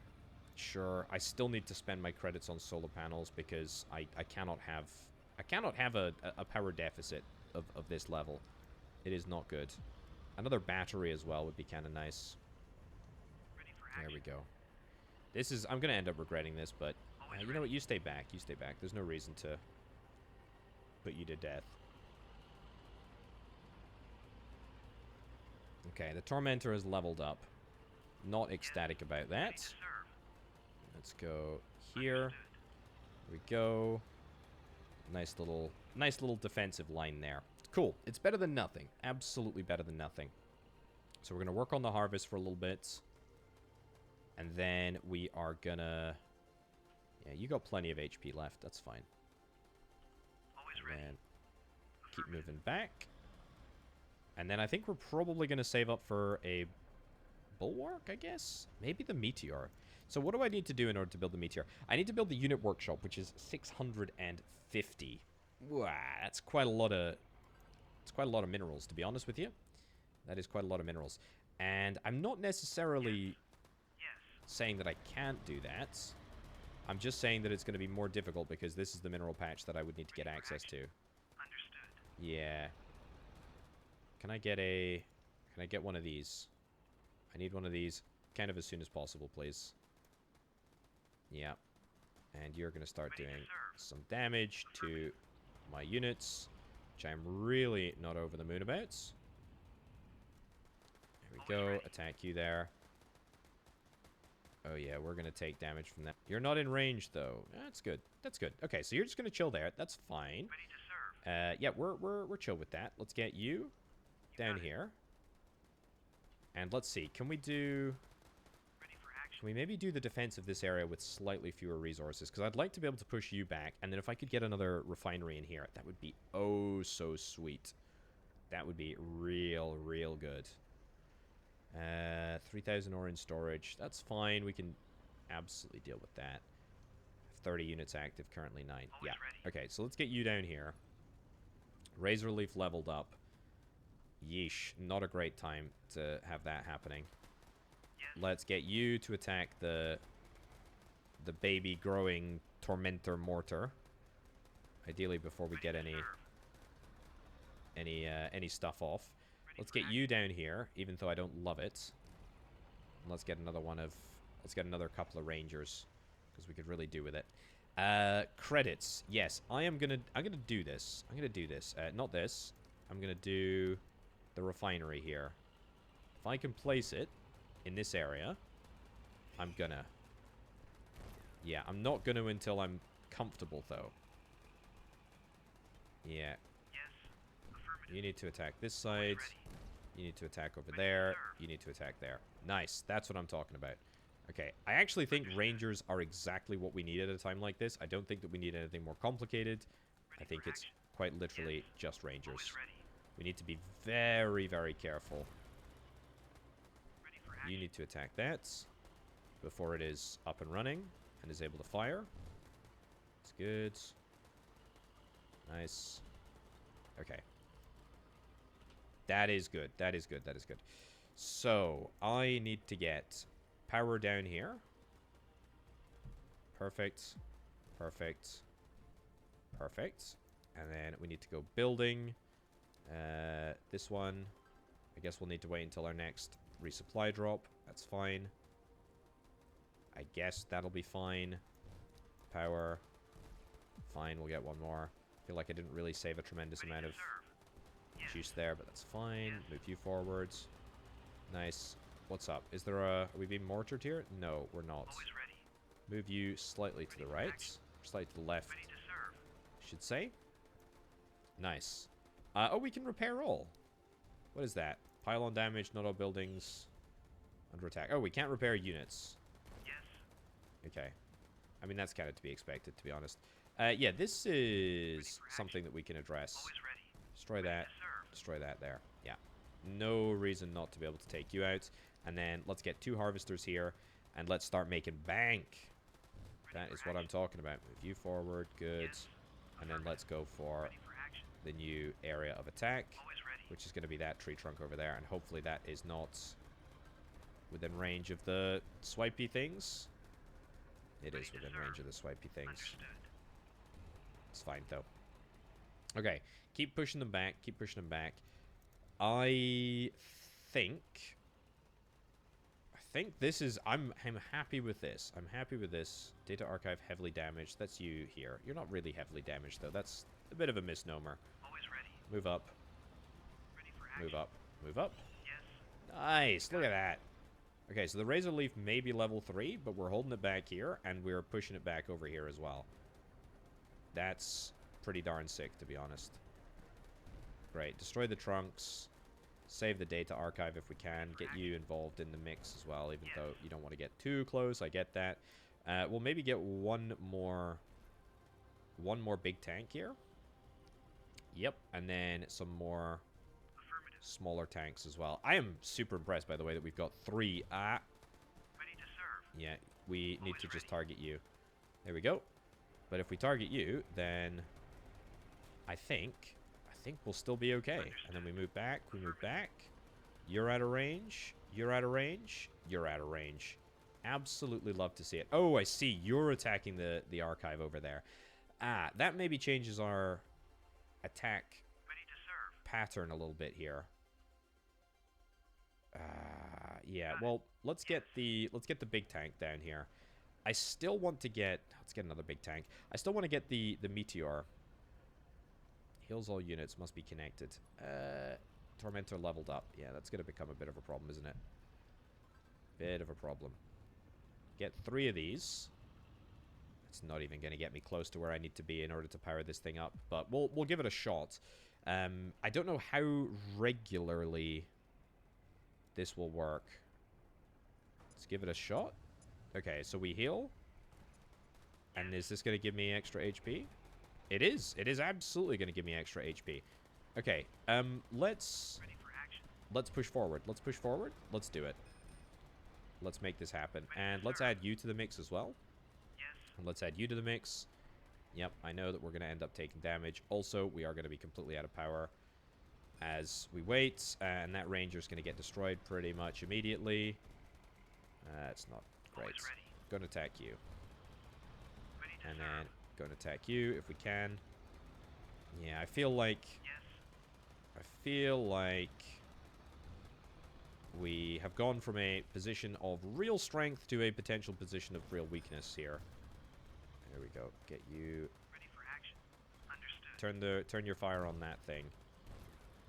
Sure. I still need to spend my credits on solar panels because I cannot have a power deficit of this level. It is not good. Another battery as well would be kind of nice. There we go. This is... I'm going to end up regretting this, but... you know what? You stay back. You stay back. There's no reason to put you to death. Okay, the Tormentor has leveled up. Not ecstatic about that. Let's go here. Here we go. Nice little defensive line there. Cool. It's better than nothing. Absolutely better than nothing. So we're going to work on the harvest for a little bit. And then we are going to... Yeah, you got plenty of HP left. That's fine. Always ready. And keep moving back. And then I think we're probably going to save up for a bulwark, I guess? Maybe the meteor. So what do I need to do in order to build the meteor? I need to build the unit workshop, which is 650. Wow, that's quite a lot of... It's quite a lot of minerals, to be honest with you. That is quite a lot of minerals. And I'm not necessarily saying that I can't do that. I'm just saying that it's going to be more difficult because this is the mineral patch that I would need to get access to. Understood. Yeah. Can I get one of these? I need one of these kind of as soon as possible, please. Yeah. And you're going to start doing some damage to my units, which I'm really not over the moon about. There we go. Attack you there. Oh, yeah, we're going to take damage from that. You're not in range, though. That's good. That's good. Okay, so you're just going to chill there. That's fine. Ready to serve. Yeah, we're chill with that. Let's get you down here. And let's see. Can we do... Ready for action. Can we maybe do the defense of this area with slightly fewer resources? Because I'd like to be able to push you back. And then if I could get another refinery in here, that would be oh so sweet. That would be real, real good. 3,000 ore in storage. That's fine. We can absolutely deal with that. 30 units active, currently 9. Yeah. Okay, so let's get you down here. Razor Leaf leveled up. Yeesh. Not a great time to have that happening. Let's get you to attack the baby growing Tormentor Mortar. Ideally before we get any stuff off. Let's get you down here, even though I don't love it. And let's get another couple of Rangers, because we could really do with it. Credits. Yes, I'm gonna do this. Not this. I'm gonna do the refinery here. If I can place it in this area, I'm gonna. Yeah, I'm not gonna until I'm comfortable, though. Yeah. You need to attack this side. You need to attack over there. You need to attack there. Nice. That's what I'm talking about. Okay. I actually think Rangers are exactly what we need at a time like this. I don't think that we need anything more complicated. I think it's quite literally just Rangers. We need to be very, very careful. You need to attack that before it is up and running and is able to fire. That's good. Nice. Okay. That is good. That is good. That is good. So, I need to get power down here. Perfect. Perfect. Perfect. And then we need to go building. This one, I guess we'll need to wait until our next resupply drop. That's fine. I guess that'll be fine. Power. Fine, we'll get one more. Feel like I didn't really save a tremendous amount of juice there, but that's fine. Move you forwards. Nice. What's up? Is there a... Are we being mortared here? No, we're not. Move you slightly to the right. Slightly to the left. I should say. Nice. Oh, we can repair all. What is that? Pylon damage, not all buildings under attack. Oh, we can't repair units. Okay. I mean, that's kind of to be expected, to be honest. Yeah, this is something that we can address. Destroy that. Destroy that there. Yeah. No reason not to be able to take you out. And then let's get 2 harvesters here. And let's start making bank. That is what I'm talking about. Move you forward. Good. And then let's go for the new area of attack, which is going to be that tree trunk over there. And hopefully that is not within range of the swipey things. It is within range of the swipey things. It's fine, though. Okay. Keep pushing them back. Keep pushing them back. I think this is... I'm happy with this. I'm happy with this. Data archive heavily damaged. That's you here. You're not really heavily damaged, though. That's a bit of a misnomer. Move up. Move up. Move up. Nice. Look at that. Okay, so the Razor Leaf may be level 3, but we're holding it back here, and we're pushing it back over here as well. That's pretty darn sick, to be honest. Great. Destroy the trunks. Save the data archive if we can. Get you involved in the mix as well, even though you don't want to get too close. I get that. We'll maybe get one more big tank here. Yep. And then some more smaller tanks as well. I am super impressed, by the way, that we've got 3. Ready to serve. Yeah, we need to just target you. There we go. But if we target you, then I think we'll still be okay. And then we move back. We move back. You're out of range. You're out of range. You're out of range. Absolutely love to see it. Oh, I see. You're attacking the archive over there. Ah, that maybe changes our attack pattern a little bit here. Yeah, well, let's get the big tank down here. I still want to get... Let's get another big tank. I still want to get the meteor. Heals all units, must be connected. Tormentor leveled up. Yeah, that's going to become a bit of a problem, isn't it? Bit of a problem. Get 3 of these. It's not even going to get me close to where I need to be in order to power this thing up. But we'll give it a shot. I don't know how regularly this will work. Let's give it a shot. Okay, so we heal. And is this going to give me extra HP? It is. It is absolutely going to give me extra HP. Okay, let's push forward. Let's push forward. Let's do it. Let's make this happen. And let's add you to the mix as well. And let's add you to the mix. Yep, I know that we're going to end up taking damage. Also, we are going to be completely out of power as we wait. And that ranger's going to get destroyed pretty much immediately. It's not great. Going to attack you. And then going to attack you if we can. Yeah, I feel like we have gone from a position of real strength to a potential position of real weakness here. There we go. Get you. Ready for action. Understood. Turn your fire on that thing.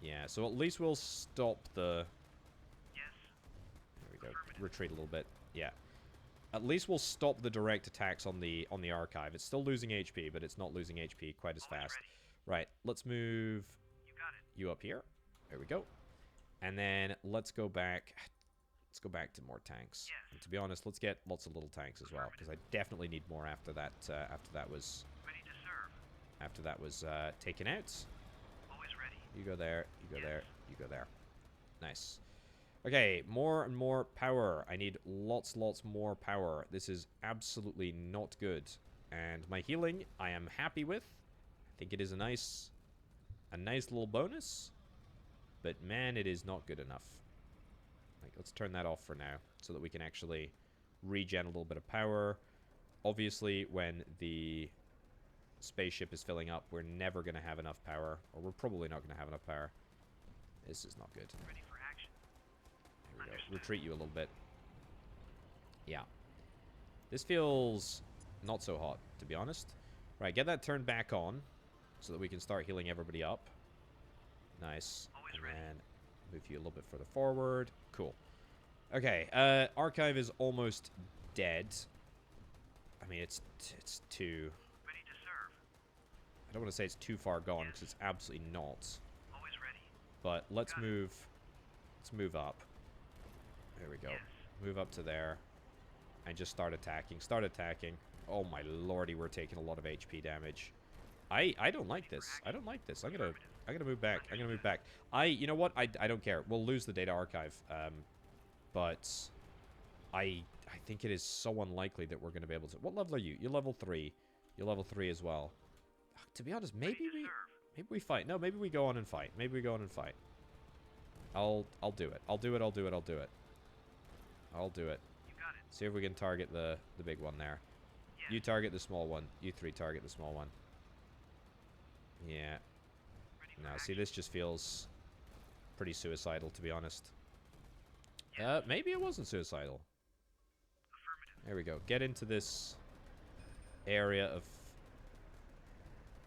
Yeah, so at least we'll stop the... There we go. Retreat a little bit. Yeah. At least we'll stop the direct attacks on the archive. It's still losing HP, but it's not losing HP quite as fast. Right, let's move you up here. There we go. And then let's go back. Let's go back to more tanks. And to be honest, let's get lots of little tanks as well, because I definitely need more after that. After that was taken out. Always ready. You go there. You go there. You go there. Nice. Okay, more and more power. I need lots more power. This is absolutely not good. And my healing, I am happy with. I think it is a nice little bonus. but man, it is not good enough. Like, let's turn that off for now, so that we can actually regen a little bit of power. Obviously, when the spaceship is filling up, we're never going to have enough power, or we're probably not going to have enough power. This is not good. Ready for action. There we go. Retreat you a little bit. Yeah. This feels not so hot, to be honest. Right, get that turned back on, so that we can start healing everybody up. Nice. Always And ready. then move you a little bit further forward. Cool. Okay, Archive is almost dead. I mean, it's too... Ready to serve. I don't want to say it's too far gone, because it's absolutely not. Always ready. But let's move... Let's move up. There we go. Yes. Move up to there. And just start attacking. Start attacking. Oh my lordy, we're taking a lot of HP damage. I don't like this. I don't like this. I'm gonna move back. I'm gonna move back. You know what? I don't care. We'll lose the data archive. But I think it is so unlikely that we're gonna be able to. What level are you? You're level 3. You're level 3 as well. To be honest, maybe we fight. No, maybe we go on and fight. Maybe we go on and fight. I'll do it. I'll do it. I'll do it. I'll do it. I'll do it. You got it. See if we can target the big one there. Yes. You target the small one. You 3 target the small one. Yeah. Ready for No, see, action. this just feels pretty suicidal, to be honest. Yes. Maybe it wasn't suicidal. Affirmative. There we go. Get into this area of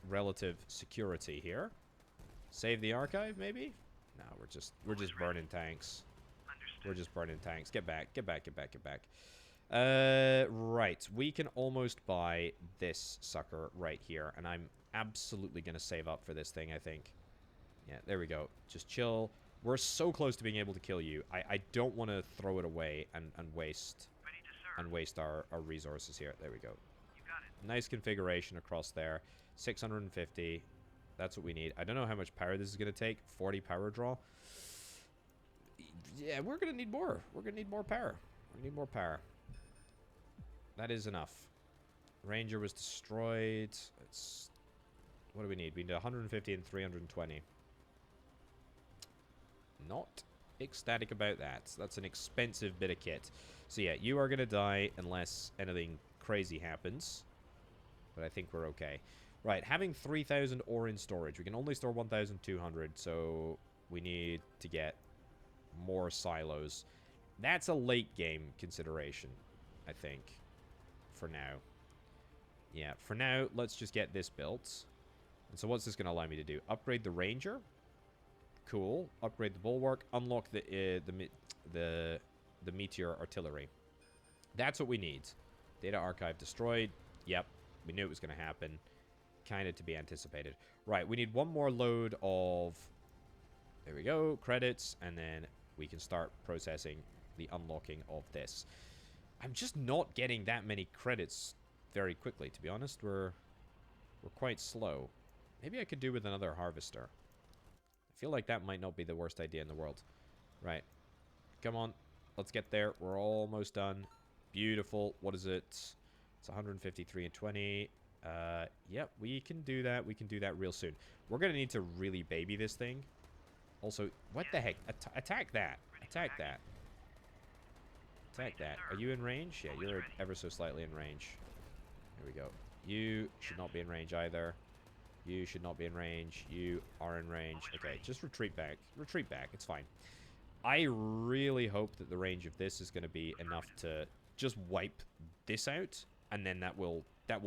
relative security here. Save the archive, maybe? No, we're just burning tanks. Understood. We're just burning tanks. Get back, get back, get back, get back. Right. We can almost buy this sucker right here, and I'm absolutely going to save up for this thing, I think. Yeah, there we go. Just chill. We're so close to being able to kill you. I don't want to throw it away and waste Ready to serve. our resources here. There we go. You got it. Nice configuration across there. 650. That's what we need. I don't know how much power this is going to take. 40 power draw. Yeah, we're going to need more. We're going to need more power. We need more power. That is enough. Ranger was destroyed. It's... What do we need? We need 150 and 320. Not ecstatic about that. That's an expensive bit of kit. So yeah, you are going to die unless anything crazy happens. But I think we're okay. Right, having 3,000 ore in storage. We can only store 1,200, so we need to get more silos. That's a late game consideration, I think, for now. Yeah, for now, let's just get this built. And so what's this going to allow me to do? Upgrade the Ranger. Cool. Upgrade the Bulwark. Unlock the Meteor Artillery. That's what we need. Data Archive destroyed. Yep. We knew it was going to happen. Kind of to be anticipated. Right, we need one more load of... There we go. Credits. And then we can start processing the unlocking of this. I'm just not getting that many credits very quickly, to be honest. We're quite slow. Maybe I could do with another harvester. I feel like that might not be the worst idea in the world. Right. Come on. Let's get there. We're almost done. Beautiful. What is it? It's 153 and 20. Yep, we can do that. We can do that real soon. We're going to need to really baby this thing. Also, what the heck? Attack that. Attack that. Attack that. Are you in range? Yeah, you're ever so slightly in range. There we go. You should not be in range either. You should not be in range. You are in range. Okay, just retreat back. Retreat back. It's fine. I really hope that the range of this is going to be enough to just wipe this out, and then that will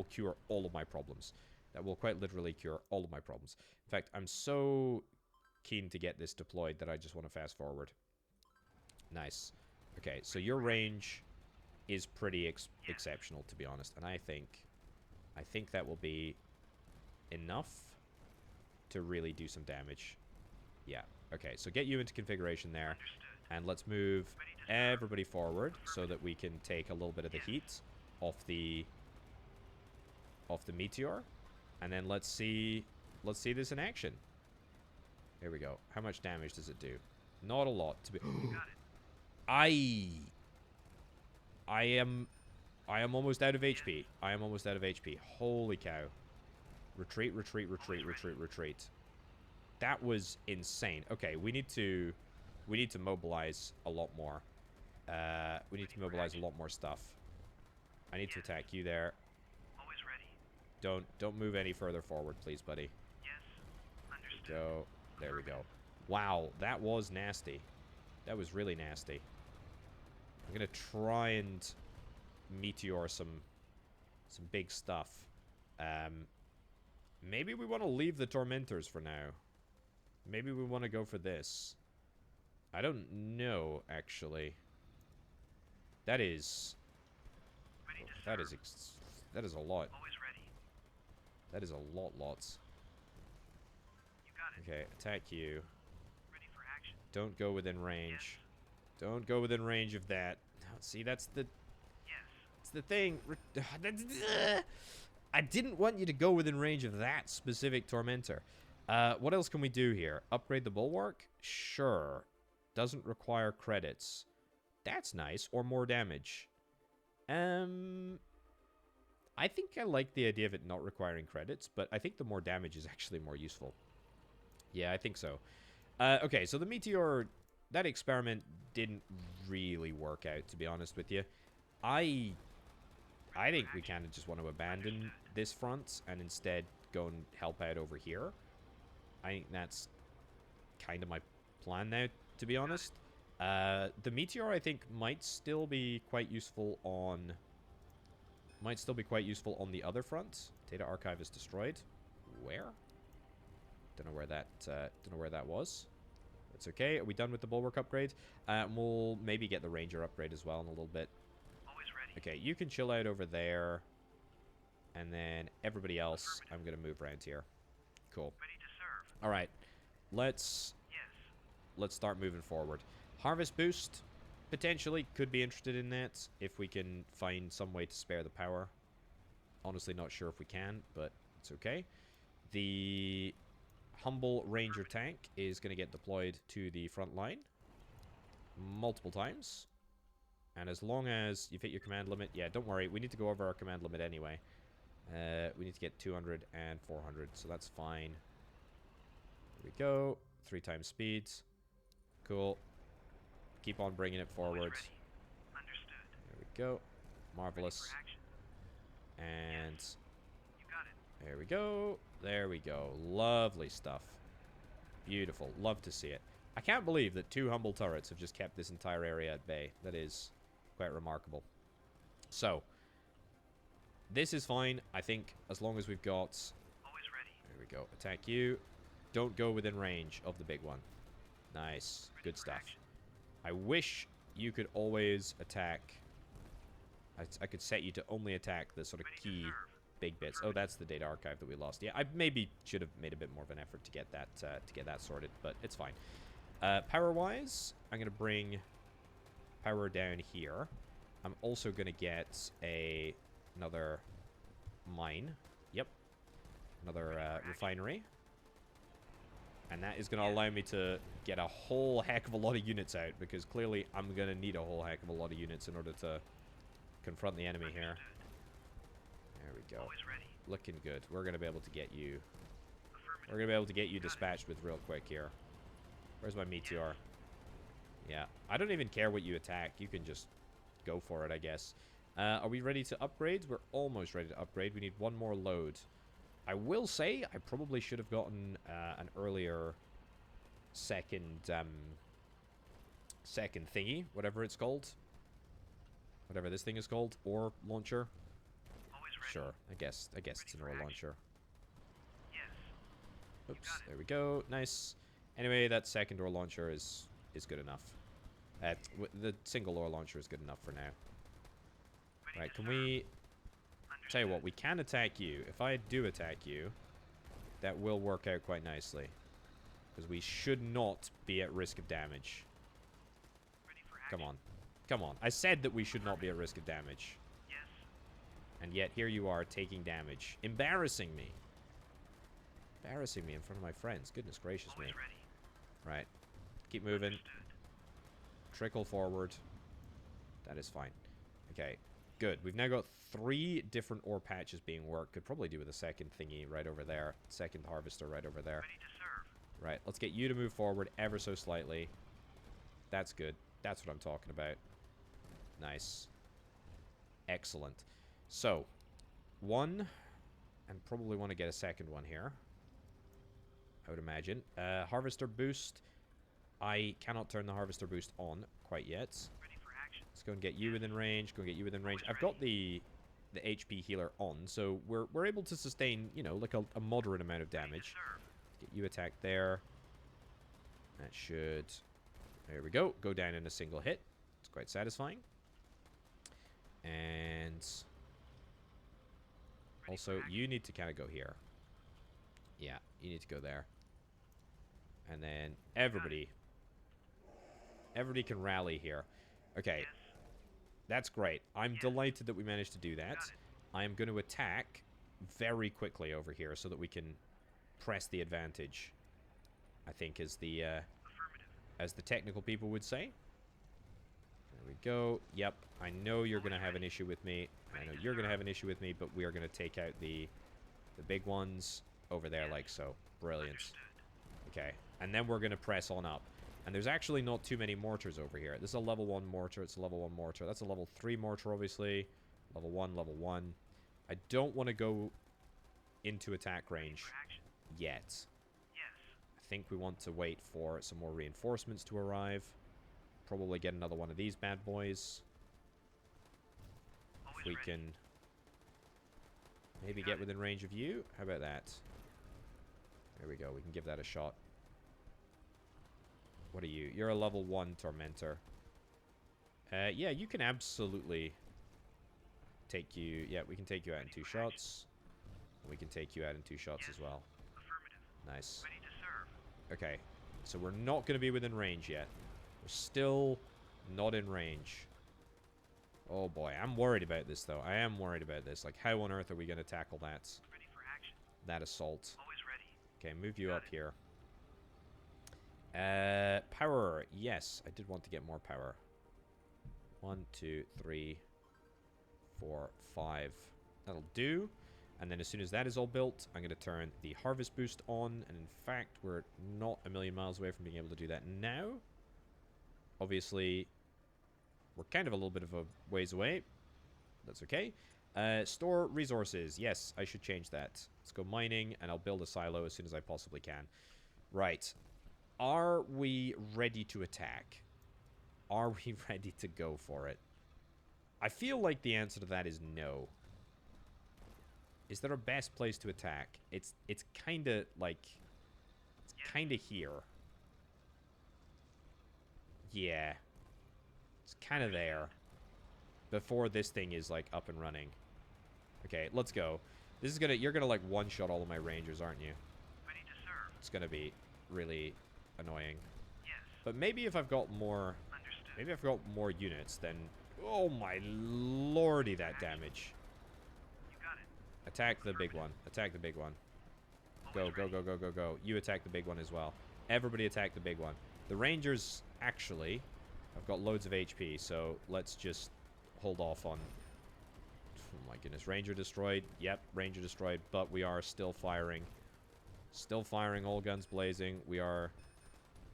cure all of my problems. That will quite literally cure all of my problems. In fact, I'm so keen to get this deployed that I just want to fast forward. Nice. Okay, so your range is pretty exceptional, to be honest, and I think that will be enough to really do some damage. Yeah. Okay, so get you into configuration there. Understood. And let's move everybody forward so that we can take a little bit of the heat off the meteor. And then let's see this in action. Here we go. How much damage does it do? Not a lot to be. Got it. I am almost out of HP. I am almost out of HP. Holy cow. Retreat, retreat, retreat, retreat, retreat. That was insane. Okay, we need to mobilize a lot more. We need to mobilize a lot more stuff. I need to attack you there. Always ready. Don't move any further forward, please, buddy. Yes. Understood. Go. There we go. Wow, that was nasty. That was really nasty. I'm gonna try and meteor some big stuff. Maybe we want to leave the Tormentors for now. Maybe we want to go for this. I don't know, actually. That is... Ready to That serve. that is a lot. Always ready. That is a lots. You got it. Okay, attack you. Ready for action. Don't go within range. Don't go within range of that. See, that's the... Yes. It's the thing. I didn't want you to go within range of that specific Tormentor. What else can we do here? Upgrade the Bulwark? Sure. Doesn't require credits. That's nice. Or more damage. I think I like the idea of it not requiring credits, but I think the more damage is actually more useful. Yeah, I think so. Okay, so the Meteor, that experiment didn't really work out, to be honest with you. I think we kind of just want to abandon this front and instead go and help out over here. I think that's kind of my plan now, to be honest. The Meteor, I think, might still be quite useful on... the other front. Data archive is destroyed. Where? Don't know where that was. That's okay. Are we done with the Bulwark upgrade? We'll maybe get the Ranger upgrade as well in a little bit. Always ready. Okay, you can chill out over there. And then everybody else, I'm going to move around here. Cool. Ready to serve. All right. Let's Yes. start moving forward. Harvest boost, potentially, could be interested in that if we can find some way to spare the power. Honestly, not sure if we can, but it's okay. The Humble Ranger tank is going to get deployed to the front line multiple times. And as long as you've hit your command limit, yeah, don't worry. We need to go over our command limit anyway. We need to get 200 and 400, so that's fine. There we go. 3 times speeds. Cool. Keep on bringing it Always forward. ready. Understood. There we go. Ready Marvelous. for action. And You got it. there we go. There we go. Lovely stuff. Beautiful. Love to see it. I can't believe that 2 humble turrets have just kept this entire area at bay. That is quite remarkable. So, this is fine, I think, as long as we've got... Always ready. There we go. Attack you. Don't go within range of the big one. Nice. Ready Good for stuff. action. I wish you could always attack... I could set you to only attack the sort of Ready to key serve. big bits. Oh, that's the data archive that we lost. Yeah, I maybe should have made a bit more of an effort to get that sorted, but it's fine. Power-wise, I'm going to bring power down here. I'm also going to get another mine. Yep. Another refinery. And that is going to allow me to get a whole heck of a lot of units out, because clearly I'm going to need a whole heck of a lot of units in order to confront the enemy here. There we go. Always ready. Looking good. We're going to be able to get you... Affirmative. We're going to be able to get you dispatched with real quick here. Where's my Meteor? Yeah. I don't even care what you attack. You can just go for it, I guess. Are we ready to upgrade? We're almost ready to upgrade. We need one more load. I will say I probably should have gotten an earlier second thingy, whatever it's called. Whatever this thing is called. Ore launcher. Always ready. Sure. I guess it's an ore launcher. Yes. Oops. There we go. Nice. Anyway, that second ore launcher is good enough. The single ore launcher is good enough for now. Ready Right, to can serve. we... Tell you what, Understood. we can attack you. If I do attack you, that will work out quite nicely. Because we should not be at risk of damage. Ready for action. Come on. Come on. I said that we should not be at risk of damage. Yes. And yet, here you are, taking damage. Embarrassing me. Embarrassing me in front of my friends. Goodness gracious me. Always ready. Right. Keep moving. Understood. Trickle forward. That is fine. Okay. Good. We've now got 3 different ore patches being worked. Could probably do with a second thingy right over there. Second harvester right over there. Ready to serve. Right, let's get you to move forward ever so slightly. That's good. That's what I'm talking about. Nice. Excellent. So, one, and probably want to get a second one here, I would imagine. Harvester boost. I cannot turn the harvester boost on quite yet. Ready for action. Let's go and get you within range. Go and get you within range. I've got the HP healer on, so we're able to sustain, you know, like a moderate amount of damage. Serve. Get you attacked there. That should... There we go. Go down in a single hit. It's quite satisfying. And... Also, you need to kind of go here. Yeah, you need to go there. And then everybody can rally here. Okay. Yes. That's great. I'm delighted that we managed to do that. I am going to attack very quickly over here so that we can press the advantage, I think, as the technical people would say. There we go. Yep, I know you're going to have an issue with me. I know you're going to have an issue with me, but we are going to take out the big ones over there like so. Brilliant. Understood. Okay, and then we're going to press on up. And there's actually not too many mortars over here. This is a level 1 mortar. It's a level 1 mortar. That's a level 3 mortar, obviously. Level 1, level 1. I don't want to go into attack range yet. Yes. I think we want to wait for some more reinforcements to arrive. Probably get another one of these bad boys. Always If we ready. can maybe get within range of you. How about that? There we go. We can give that a shot. What are you? You're a level 1 Tormentor. Yeah, you can absolutely take you... Yeah, we can take you out in 2 shots. We can take you out in 2 shots as well. Affirmative. Nice. Ready to serve. Okay, so we're not going to be within range yet. We're still not in range. Oh boy, I'm worried about this though. I am worried about this. Like, how on earth are we going to tackle that? Ready for action. That assault. Always ready. Okay, move you up here. Power. Yes, I did want to get more power. 1, 2, 3, 4, 5. That'll do. And then as soon as that is all built, I'm going to turn the harvest boost on. And in fact, we're not a million miles away from being able to do that now. Obviously, we're kind of a little bit of a ways away. That's okay. Store resources. Yes, I should change that. Let's go mining, and I'll build a silo as soon as I possibly can. Right. Are we ready to attack? Are we ready to go for it? I feel like the answer to that is no. Is there a best place to attack? It's kind of like... It's kind of here. Yeah. It's kind of there. Before this thing is, like, up and running. Okay, let's go. This is gonna... You're gonna, like, one-shot all of my rangers, aren't you? Ready to serve. It's gonna be really annoying. Yes. But maybe if I've got more... Understood. Maybe if I've got more units, then... Oh my lordy, that damage. You got it. Attack the big one. Attack the big one. Go, go, go, go, go, go. You attack the big one as well. Everybody attack the big one. The rangers, actually, I've got loads of HP, so let's just hold off on... Oh my goodness. Ranger destroyed. Yep, ranger destroyed, but we are still firing. Still firing, all guns blazing. We are...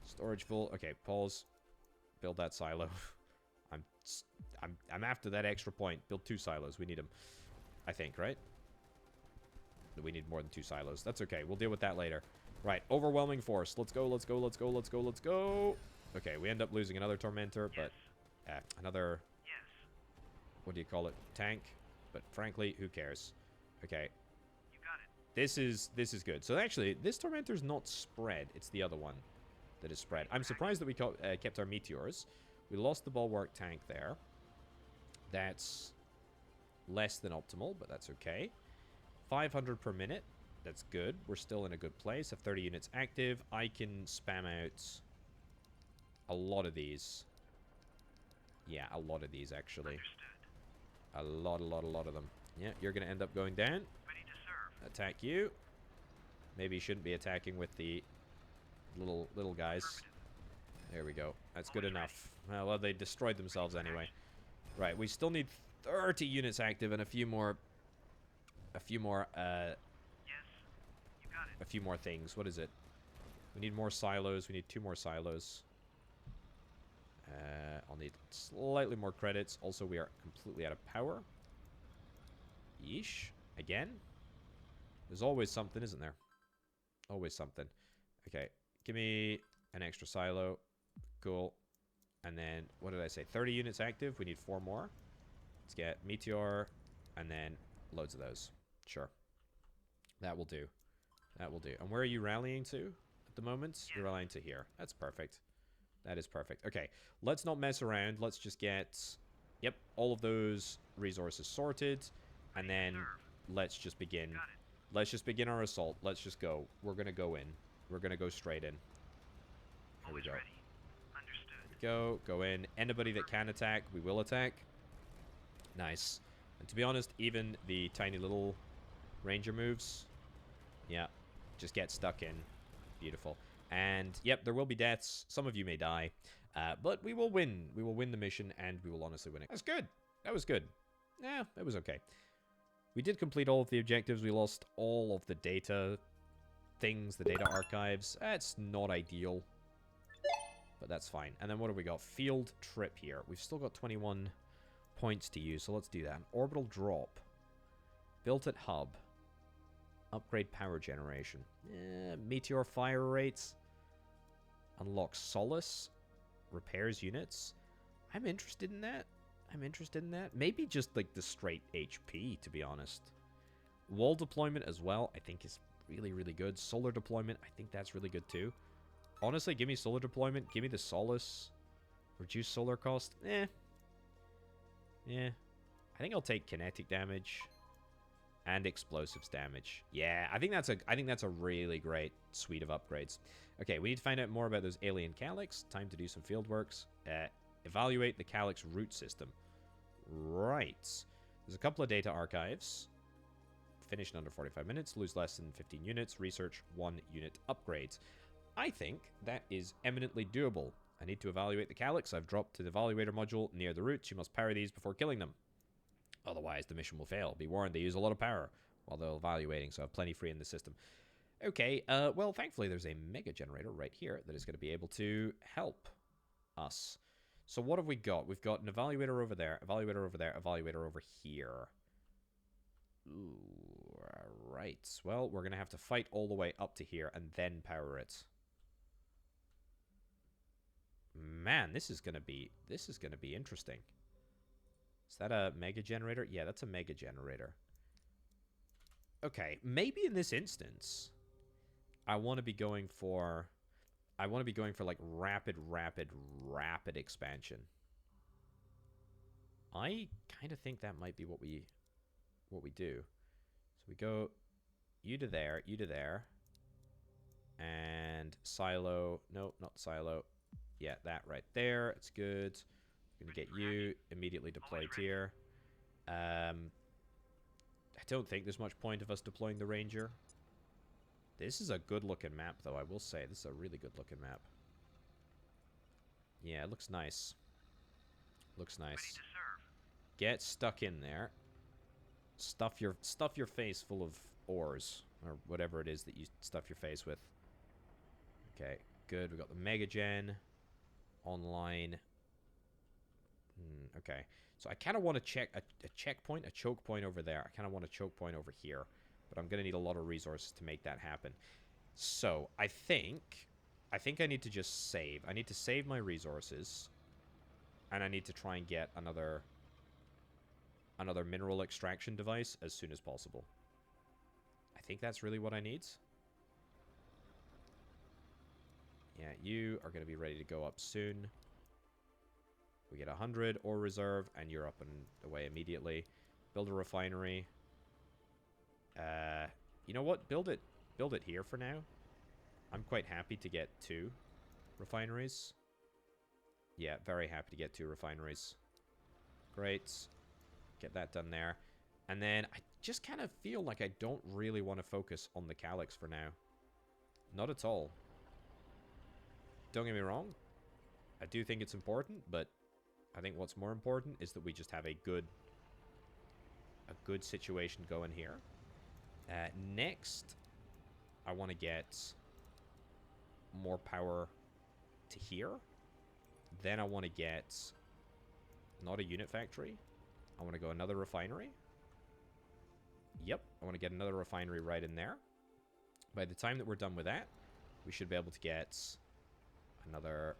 Storage full. Okay, pause. Build that silo. I'm after that extra point. Build 2 silos. We need them. I think, right? We need more than 2 silos. That's okay. We'll deal with that later. Right. Overwhelming force. Let's go, let's go, let's go, let's go, let's go. Okay, we end up losing another Tormentor, but... another... Yes. What do you call it? Tank? But frankly, who cares? Okay. You got it. This is good. So actually, this Tormentor's not spread. It's the other one that is spread. I'm surprised that we kept our meteors. We lost the bulwark tank there. That's less than optimal, but that's okay. 500 per minute. That's good. We're still in a good place. Have 30 units active. I can spam out a lot of these. Yeah, a lot of these, actually. Understood. A lot of them. Yeah, you're going to end up going down. Ready to serve. Attack you. Maybe you shouldn't be attacking with the little guys. There we go. That's good enough. Well, they destroyed themselves anyway. Right, we still need 30 units active and a few more Yes. You got it. things. What is it? We need more silos. We need 2 more silos. I'll need slightly more credits. Also, we are completely out of power. Yeesh. Again? There's always something, isn't there? Always something. Okay. Give me an extra silo. Cool. And then, what did I say? 30 units active. We need 4 more. Let's get Meteor. And then loads of those. Sure. That will do. That will do. And where are you rallying to at the moment? You're rallying to here. That's perfect. That is perfect. Okay. Let's not mess around. Let's just get... Yep. All of those resources sorted. And then let's just begin. Let's just begin our assault. Let's just go. We're going to go in. We're going to go straight in. Here we go. Go in. Anybody that can attack, we will attack. Nice. And to be honest, even the tiny little ranger moves, yeah, just get stuck in. Beautiful. And, yep, there will be deaths. Some of you may die. But we will win. We will win the mission, and we will honestly win it. That's good. That was good. Yeah, it was okay. We did complete all of the objectives. We lost all of the data things, the data archives. That's not ideal. But that's fine. And then what have we got? Field trip here. We've still got 21 points to use, so let's do that. Orbital drop. Built at hub. Upgrade power generation. Meteor fire rates. Unlock solace. Repairs units. I'm interested in that. I'm interested in that. Maybe just like the straight HP, to be honest. Wall deployment as well, I think is really, really good. Solar deployment, I think that's really good too. Honestly, give me solar deployment. Give me the solace. Reduce solar cost. Yeah. I think I'll take kinetic damage and explosives damage. Yeah, I think that's a really great suite of upgrades. Okay, we need to find out more about those alien Calyx. Time to do some field works. Evaluate the Calyx root system. Right. There's a couple of data archives. Finish in under 45 minutes. Lose less than 15 units. Research 1 unit upgrades. I think that is eminently doable. I need to evaluate the Calyx. I've dropped to the evaluator module near the roots. You must power these before killing them. Otherwise, the mission will fail. Be warned, they use a lot of power while they're evaluating, so I have plenty free in the system. Okay, well, thankfully there's a mega generator right here that is going to be able to help us. So what have we got? We've got an evaluator over there, evaluator over there, evaluator over here. Ooh, right. Well, we're going to have to fight all the way up to here and then power it. Man, this is going to be interesting. Is that a mega generator? Yeah, that's a mega generator. Okay, maybe in this instance, I want to be going for like rapid expansion. I kind of think that might be what we do. So we go you to there, and silo. No, not silo. Yeah, that right there. It's good. I'm gonna get you immediately deployed here. I don't think there's much point of us deploying the ranger. This is a good looking map, though. I will say this is a really good looking map. Yeah, it looks nice. Looks nice. Get stuck in there. Stuff your face full of ores or whatever it is that you stuff your face with. Okay, good. We got the mega gen online. Okay, so I kind of want to check a checkpoint, a choke point over there. I kind of want a choke point over here, but I'm gonna need a lot of resources to make that happen. So I think I need to just save. I need to save my resources, and I need to try and get another mineral extraction device as soon as possible. I think that's really what I need. Yeah, you are going to be ready to go up soon. We get 100 ore reserve, and you're up and away immediately. Build a refinery. You know what? Build it here for now. I'm quite happy to get 2 refineries. Yeah, very happy to get 2 refineries. Great. Get that done there. And then I just kind of feel like I don't really want to focus on the Calyx for now. Not at all. Don't get me wrong. I do think it's important, but I think what's more important is that we just have a good situation going here. Next, I want to get more power to here. Then I want to get not a unit factory. I want to go another refinery. Yep, I want to get another refinery right in there. By the time that we're done with that, we should be able to get another...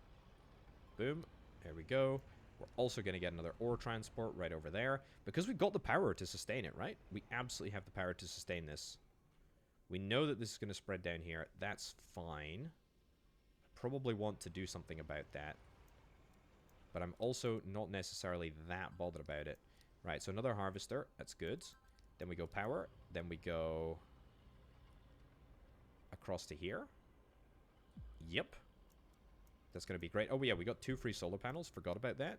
Boom. There we go. We're also going to get another ore transport right over there. Because we've got the power to sustain it, right? We absolutely have the power to sustain this. We know that this is going to spread down here. That's fine. Probably want to do something about that. But I'm also not necessarily that bothered about it. Right, so another harvester. That's good. Then we go power. Then we go across to here. Yep. That's going to be great. Oh, yeah, we got 2 free solar panels. Forgot about that.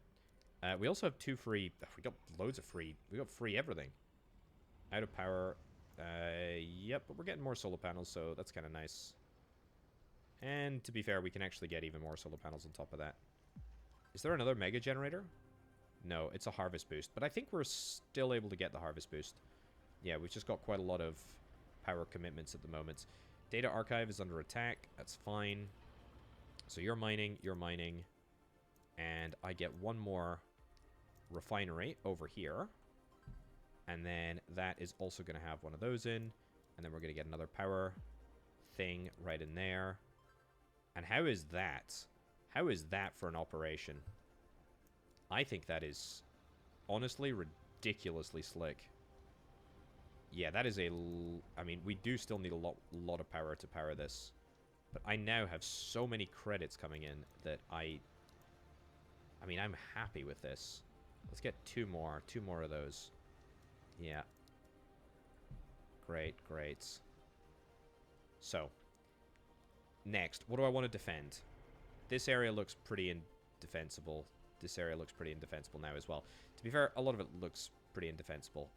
We also have 2 free... We got loads of free... We got free everything. Out of power. Yep, but we're getting more solar panels, so that's kind of nice. And to be fair, we can actually get even more solar panels on top of that. Is there another mega generator? No, it's a harvest boost. But I think we're still able to get the harvest boost. Yeah, we've just got quite a lot of power commitments at the moment. Data archive is under attack. That's fine. So you're mining, and I get one more refinery over here. And then that is also going to have one of those in. And then we're going to get another power thing right in there. And how is that? How is that for an operation? I think that is honestly ridiculously slick. Yeah, that is a... I mean, we do still need a lot of power to power this. But I now have so many credits coming in that I mean, I'm happy with this. Let's get 2 more. 2 more of those. Yeah. Great, great. So, next, what do I want to defend? This area looks pretty indefensible. This area looks pretty indefensible now as well. To be fair, a lot of it looks pretty indefensible.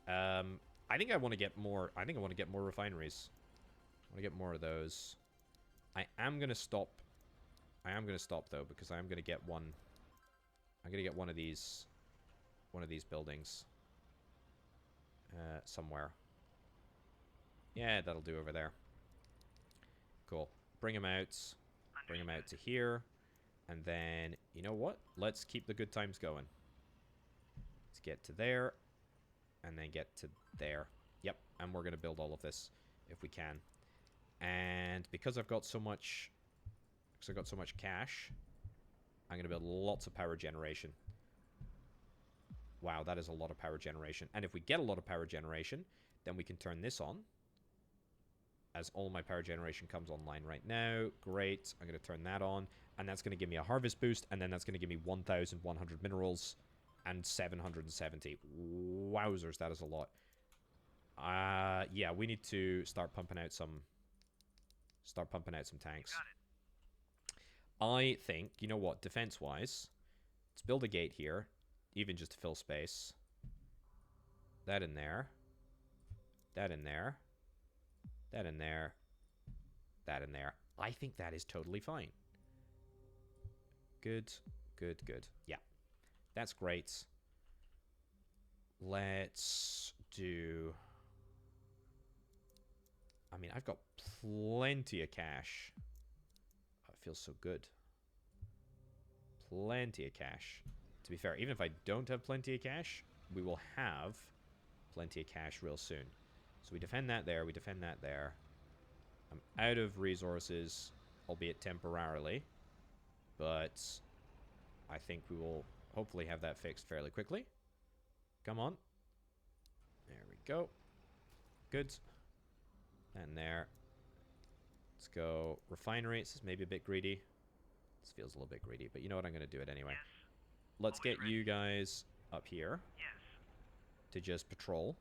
I think I want to get more... I think I want to get more refineries. I want to get more of those. I am going to stop. I am going to stop, though, because I am going to get one... I'm going to get one of these buildings. Somewhere. Yeah, that'll do over there. Cool. Bring them out. Bring them out to here. And then, you know what? Let's keep the good times going. Let's get to there. And then get to there. Yep. And we're going to build all of this if we can. And because I've got so much... Because I've got so much cash, I'm going to build lots of power generation. Wow, that is a lot of power generation. And if we get a lot of power generation, then we can turn this on. As all my power generation comes online right now. Great. I'm going to turn that on. And that's going to give me a harvest boost. And then that's going to give me 1,100 minerals and 770. Wowzers, that is a lot. Yeah, we need to start pumping out some... tanks. I think, you know what, defense-wise, let's build a gate here, even just to fill space. That in there. That in there. That in there. That in there. I think that is totally fine. Good, good, good. Yeah, that's great. Let's do... I mean, I've got plenty of cash. Oh, it feels so good. Plenty of cash. To be fair, even if I don't have plenty of cash, we will have plenty of cash real soon. So we defend that there, we defend that there. I'm out of resources, albeit temporarily. But I think we will hopefully have that fixed fairly quickly. Come on. There we go. Good. And there. Let's go refinery. This is maybe a bit greedy. This feels a little bit greedy, but you know what? I'm going to do it anyway. Yes. Let's get you guys up here. Yes. To just patrol.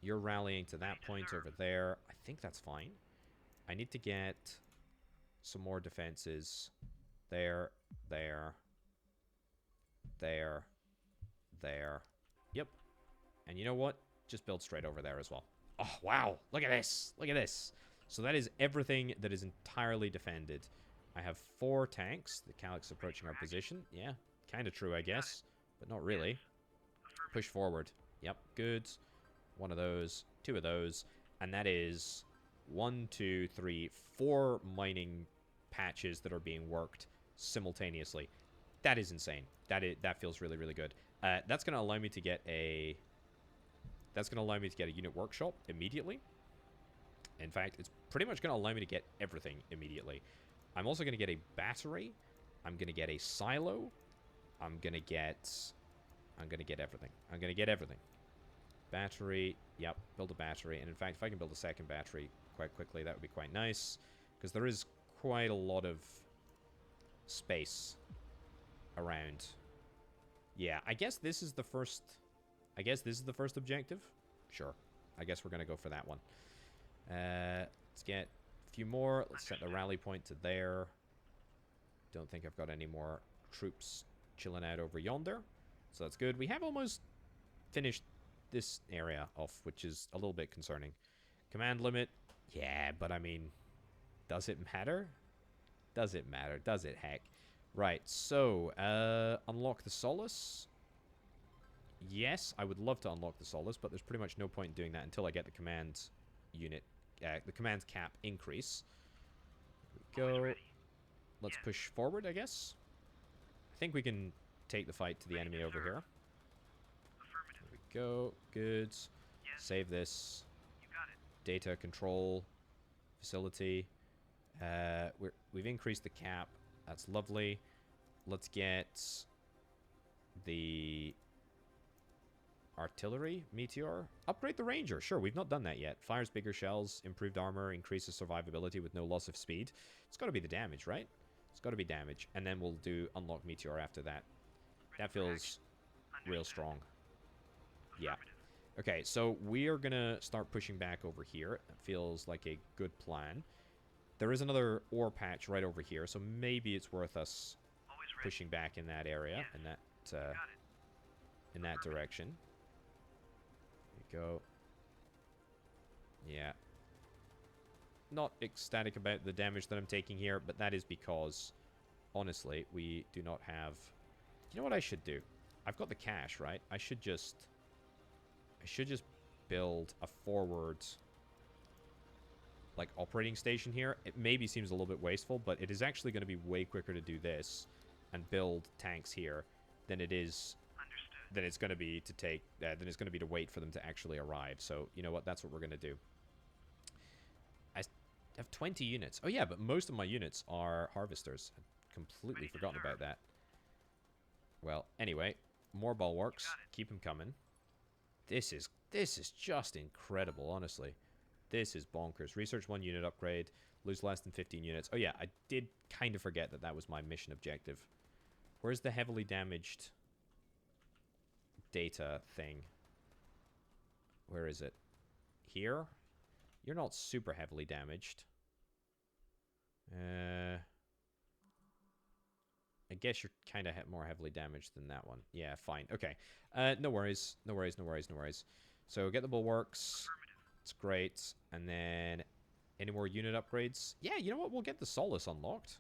You're rallying to that point over there. I think that's fine. I need to get some more defenses. There, there, there, there. Yep. And you know what? Just build straight over there as well. Oh, wow. Look at this. Look at this. So that is everything that is entirely defended. I have 4 tanks. The Calyx approaching our position. Yeah, kind of true, I guess. But not really. Push forward. Yep, good. 1 of those. 2 of those. And that is 1, 2, 3, 4 mining patches that are being worked simultaneously. That is insane. That feels really, really good. That's going to allow me to get a... That's going to allow me to get a unit workshop immediately. In fact, it's pretty much going to allow me to get everything immediately. I'm also going to get a battery. I'm going to get a silo. I'm going to get everything. I'm going to get everything. Battery. Yep, build a battery. And in fact, if I can build a second battery quite quickly, that would be quite nice. Because there is quite a lot of space around. Yeah, I guess this is the first... I guess this is the first objective. Sure. I guess we're going to go for that one. Let's get a few more. Let's set the rally point to there. Don't think I've got any more troops chilling out over yonder. So that's good. We have almost finished this area off, which is a little bit concerning. Command limit. Yeah, but I mean, does it matter? Does it matter? Does it, heck? Right, so, unlock the Solace. Yes, I would love to unlock the Solace, but there's pretty much no point in doing that until I get the command unit, the command cap increase. Here we go. Let's push forward, I guess. I think we can take the fight to the enemy over here. There we go. Good. Save this. Data control facility. We've increased the cap. That's lovely. Let's get the artillery meteor. Upgrade the ranger. Sure, we've not done that yet. Fires bigger shells, improved armor, increases survivability with no loss of speed. It's got to be the damage, right? It's got to be damage. And then we'll do unlock meteor after that. That feels real strong. Yeah. Okay, so we are going to start pushing back over here. It feels like a good plan. There is another ore patch right over here, so maybe it's worth us pushing back in that area, in that direction. There we go. Yeah. Not ecstatic about the damage that I'm taking here, but that is because, honestly, we do not have... You know what I should do? I've got the cash, right? I should just build a forward... like operating station here. It maybe seems a little bit wasteful, but it is actually going to be way quicker to do this and build tanks here than it is than it's going to be to take than it's going to be to wait for them to actually arrive. So you know what, that's what we're going to do. I have 20 units. Oh yeah, but most of my units are harvesters. I'd completely forgotten about that. Well, anyway, more bulwarks. Keep them coming. This is just incredible, honestly. This is bonkers. Research 1 unit upgrade. Lose less than 15 units. Oh yeah, I did kind of forget that that was my mission objective. Where's the heavily damaged data thing? Where is it? Here? You're not super heavily damaged. I guess you're kind of more heavily damaged than that one. Yeah, fine. Okay. No worries. No worries, no worries, no worries. So get the bulwarks. It's great. And then any more unit upgrades? Yeah, you know what? We'll get the Solace unlocked.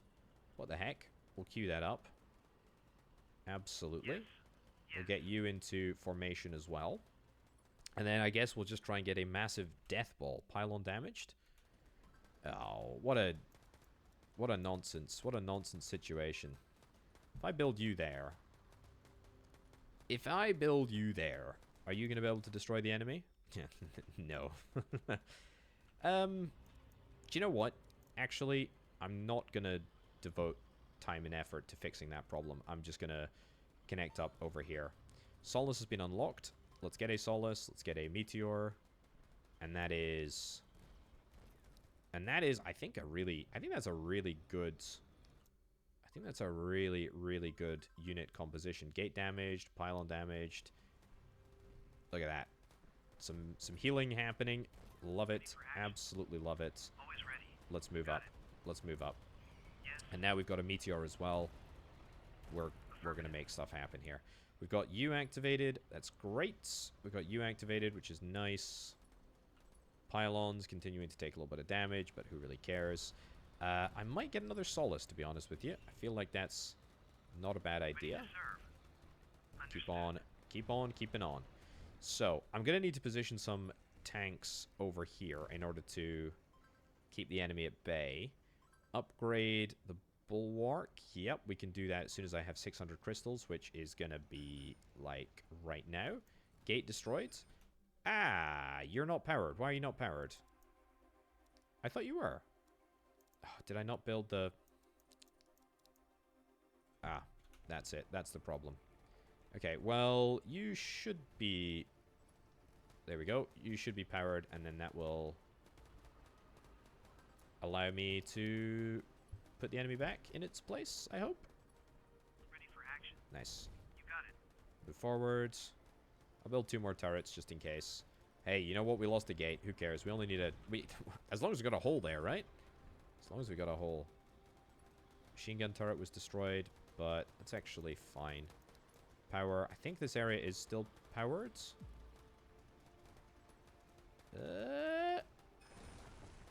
What the heck? We'll queue that up. Absolutely. We'll get you into formation as well. And then I guess we'll just try and get a massive death ball. Pylon damaged? Oh, what a nonsense. What a nonsense situation. If I build you there... are you going to be able to destroy the enemy? No. Do you know what? Actually, I'm not going to devote time and effort to fixing that problem. I'm just going to connect up over here. Solace has been unlocked. Let's get a Solace. Let's get a Meteor. And that is... I think, that's a really good... I think that's a really, really good unit composition. Gate damaged, pylon damaged. Look at that. Some healing happening. Love it. Absolutely love it. Let's move up. Let's move up. And now we've got a Meteor as well. We're going to make stuff happen here. We've got you activated. That's great. We've got you activated, which is nice. Pylons continuing to take a little bit of damage, but who really cares? I might get another Solace, to be honest with you. I feel like that's not a bad idea. Keep on keeping on. So, I'm going to need to position some tanks over here in order to keep the enemy at bay. upgrade the bulwark. Yep, we can do that as soon as I have 600 crystals, which is going to be, like, right now. Gate destroyed. Ah, you're not powered. Why are you not powered? I thought you were. Oh, did I not build the... Ah, that's it. That's the problem. Okay, well, you should be... There we go. You should be powered, and then that will allow me to put the enemy back in its place, I hope. Ready for action. Nice. You got it. Move forwards. I'll build 2 more turrets just in case. Hey, you know what? We lost a gate. Who cares? We only need a... as long as we got a hole there, right? As long as we got a hole. Machine gun turret was destroyed, but it's actually fine. Power. I think this area is still powered.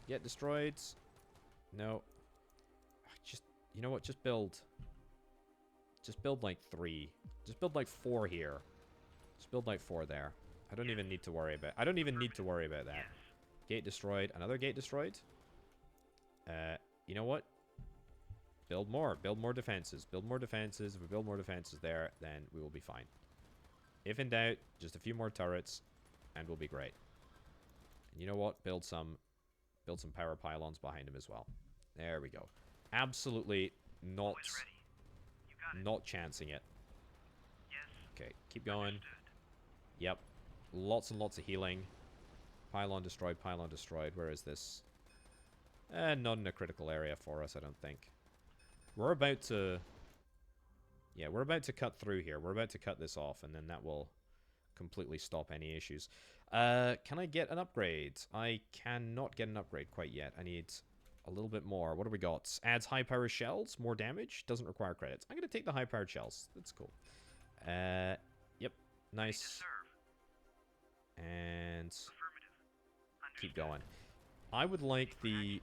Get destroyed. No. Just, you know what? Just build. Just build like 3. Just build like 4 here. Just build like 4 there. I don't even need to worry about... I don't even need to worry about that. Yes. Gate destroyed. Another gate destroyed. You know what? Build more. Build more defenses. Build more defenses. If we build more defenses there, then we will be fine. If in doubt, just a few more turrets, and we'll be great. And you know what? Build some power pylons behind him as well. There we go. Absolutely not... Always ready. You got it. Not chancing it. Yes. Okay, keep going. Understood. Yep. Lots and lots of healing. Pylon destroyed, pylon destroyed. Where is this? Not in a critical area for us, I don't think. We're about to... Yeah, we're about to cut through here. We're about to cut this off, and then that will completely stop any issues. Can I get an upgrade? I cannot get an upgrade quite yet. I need a little bit more. What do we got? Adds high-power shells, more damage, doesn't require credits. I'm going to take the high-powered shells. That's cool. Yep, Ready to nice. serve. And Affirmative. keep Understood. going. I would like the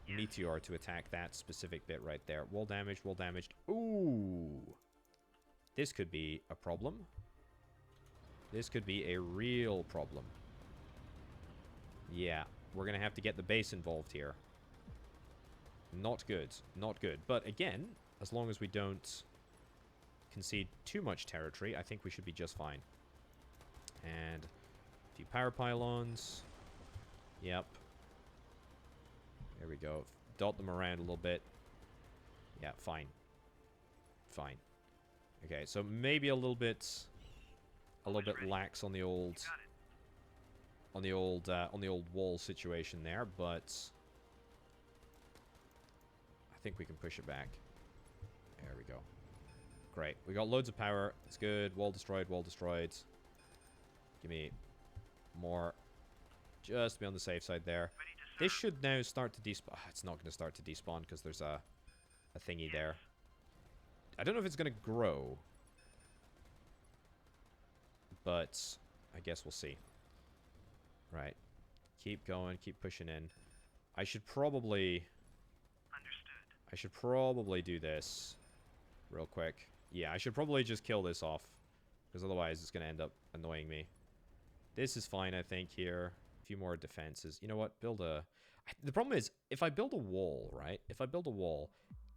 meteor to attack that specific bit right there. Wall damaged, wall damaged. Ooh. This could be a problem. This could be a real problem. Yeah, we're going to have to get the base involved here. Not good. Not good. But again, as long as we don't concede too much territory, I think we should be just fine. And a few power pylons. Yep. There we go. Dot them around a little bit. Yeah, fine. Fine. Okay, so maybe a little bit lax on the old on the old wall situation there, but I think we can push it back. There we go. Great. We got loads of power. It's good. Wall destroyed, wall destroyed. Give me more. Just to be on the safe side there. This should now start to despawn. Oh, it's not going to start to despawn because there's a thingy there. I don't know if it's going to grow. But I guess we'll see. Right. Keep going. Keep pushing in. I should probably... Understood. I should probably do this real quick. Yeah, I should probably just kill this off. Because otherwise it's going to end up annoying me. This is fine, I think, here. A few more defenses. You know what? Build a... The problem is, if I build a wall, right? If I build a wall,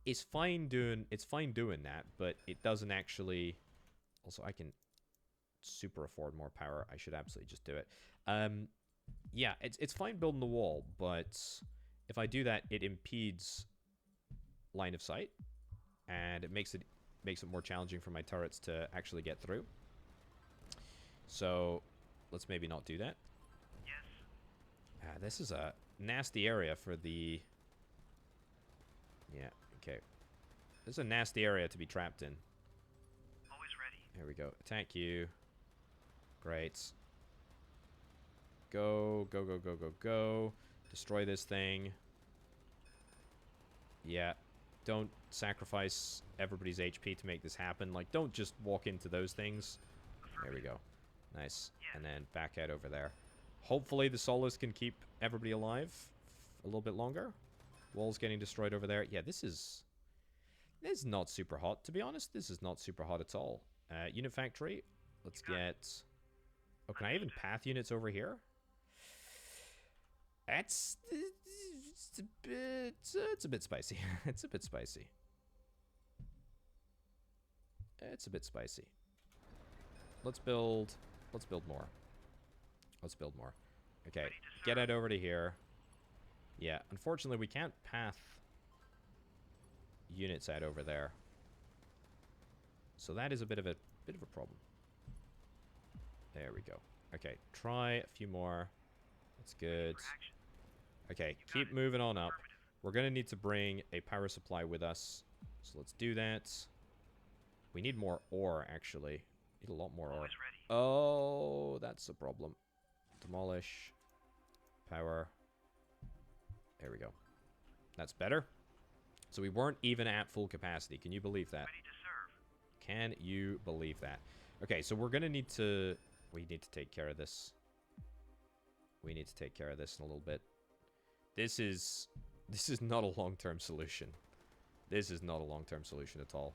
it's fine doing that, but it doesn't actually... Also, I can super afford more power. I should absolutely just do it. Yeah, it's fine building the wall, but if I do that, it impedes line of sight, and it makes it more challenging for my turrets to actually get through. So let's maybe not do that. Yes. This is a nasty area for the... Yeah, okay. This is a nasty area to be trapped in. Always ready. Here we go. Attack you. Great. Go, go, go, go, go, go. Destroy this thing. Yeah. Don't sacrifice everybody's HP to make this happen. Like, don't just walk into those things. There we go. Nice. And then back out over there. Hopefully the Solus can keep everybody alive a little bit longer. Wall's getting destroyed over there. Yeah, this is not super hot. To be honest, this is not super hot at all. Unit factory. Let's get... Oh, can I even path units over here? That's it's a bit spicy. It's a bit spicy. It's a bit spicy. Let's build more. Let's build more. Okay, get it over to here. Yeah, unfortunately we can't path units out over there. So that is a bit of a problem. There we go. Okay, try a few more. That's good. Okay, keep moving on up. We're going to need to bring a power supply with us. So let's do that. We need more ore, actually. Need a lot more ore. Oh, that's a problem. Demolish. Power. There we go. That's better. So we weren't even at full capacity. Can you believe that? Can you believe that? Okay, so we're going to need to... We need to take care of this. We need to take care of this in a little bit. This is not a long-term solution. This is not a long-term solution at all.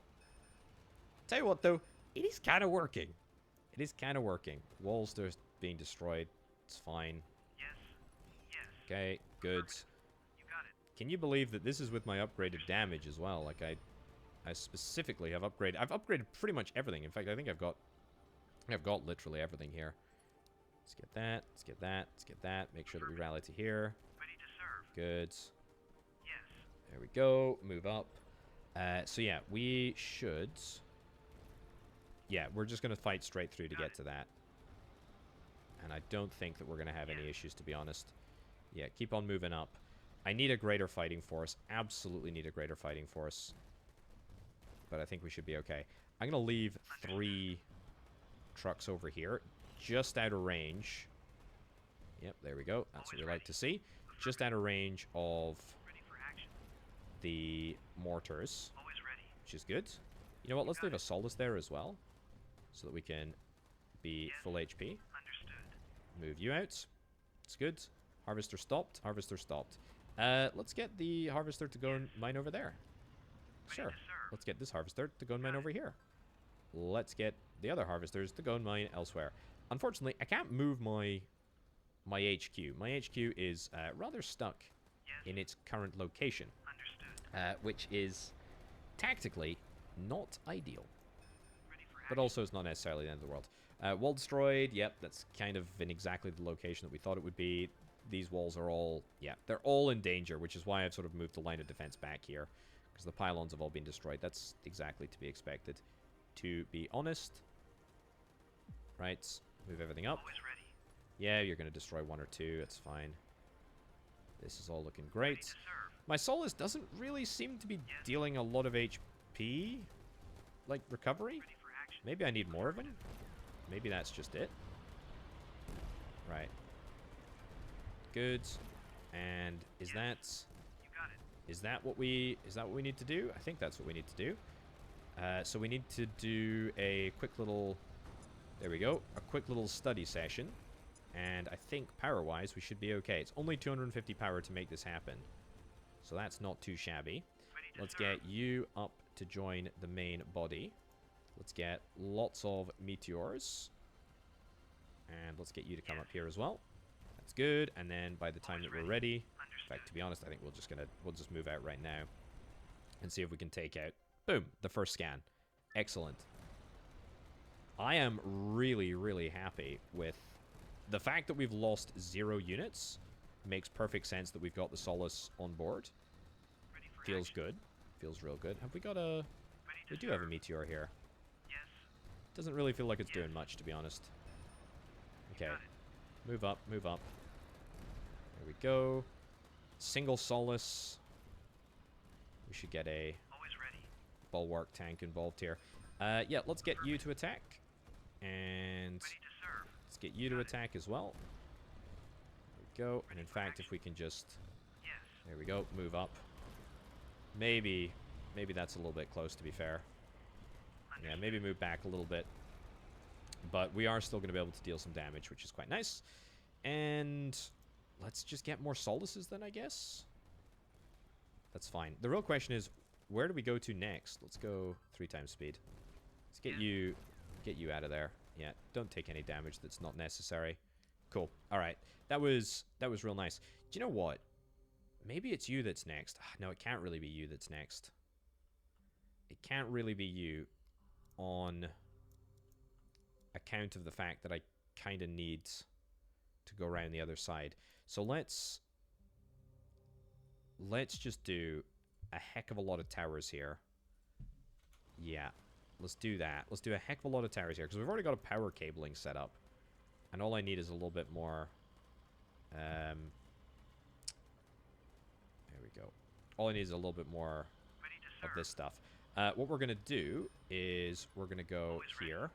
Tell you what, though, it is kind of working. It is kind of working. Walls are being destroyed. It's fine. Yes. Yes. Okay, good. You got it. Can you believe that this is with my upgraded damage as well? Like, I specifically have upgraded... I've upgraded pretty much everything. In fact, I think I've got literally everything here. Let's get that. Let's get that. Let's get that. Make sure that we rally to here. Ready to serve. Good. Yes. There we go. Move up. So yeah, we should... Yeah, we're just going to fight straight through to get to that. And I don't think that we're going to have any issues, to be honest. Yeah, keep on moving up. I need a greater fighting force. Absolutely need a greater fighting force. But I think we should be okay. I'm going to leave 3 trucks over here, just out of range. Yep, there we go. That's what we like to see. Just out of range of the mortars, which is good. You know what? Let's leave a Solus there as well, so that we can be full HP. Move you out. It's good. Harvester stopped. Harvester stopped. Let's get the harvester to go and mine over there. Sure. Let's get this harvester to go and mine over here. Let's get the other harvesters to go and mine elsewhere. Unfortunately, I can't move my HQ. My HQ is rather stuck in its current location, which is tactically not ideal. But also, it's not necessarily the end of the world. Wall destroyed. Yep, that's kind of in exactly the location that we thought it would be. These walls are all, yeah, they're all in danger, which is why I've sort of moved the line of defense back here, because the pylons have all been destroyed. That's exactly to be expected, to be honest. Right, move everything up. Yeah, you're going to destroy 1 or 2. It's fine. This is all looking great. My Solus doesn't really seem to be dealing a lot of HP, like recovery. Maybe I need more of them. Maybe that's just it. Right. Good. And is that what we need to do? I think that's what we need to do. So we need to do a quick little, there we go, a quick little study session. And I think power-wise we should be okay. It's only 250 power to make this happen, so that's not too shabby. Let's get you up to join the main body. Let's get lots of meteors. And let's get you to come up here as well. That's good. And then by the time that we're ready, in fact, to be honest, I think we'll just move out right now and see if we can take out, boom, the first scan. Excellent. I am really, really happy with the fact that we've lost 0 units. Makes perfect sense that we've got the Solus on board. Feels good. Feels real good. Have we got a... We do have a meteor here. Doesn't really feel like it's doing much, to be honest. Okay. Move up, move up. There we go. Single Solus. We should get a bulwark tank involved here. Yeah, let's get you to attack. And let's get you to attack as well. There we go. And in fact, if we can just... There we go. Move up. Maybe that's a little bit close, to be fair. Yeah, maybe move back a little bit. But we are still going to be able to deal some damage, which is quite nice. And let's just get more Soluses then, I guess. That's fine. The real question is, where do we go to next? Let's go 3 times speed. Let's get you out of there. Yeah, don't take any damage that's not necessary. Cool. All right. That was real nice. Do you know what? Maybe it's you that's next. No, it can't really be you that's next. It can't really be you on account of the fact that I kind of need to go around the other side. So let's just do a heck of a lot of towers here. Yeah, let's do that. Let's do a heck of a lot of towers here, because we've already got a power cabling set up. And all I need is a little bit more... there we go. All I need is a little bit more of this stuff. What we're going to do is we're going to go here.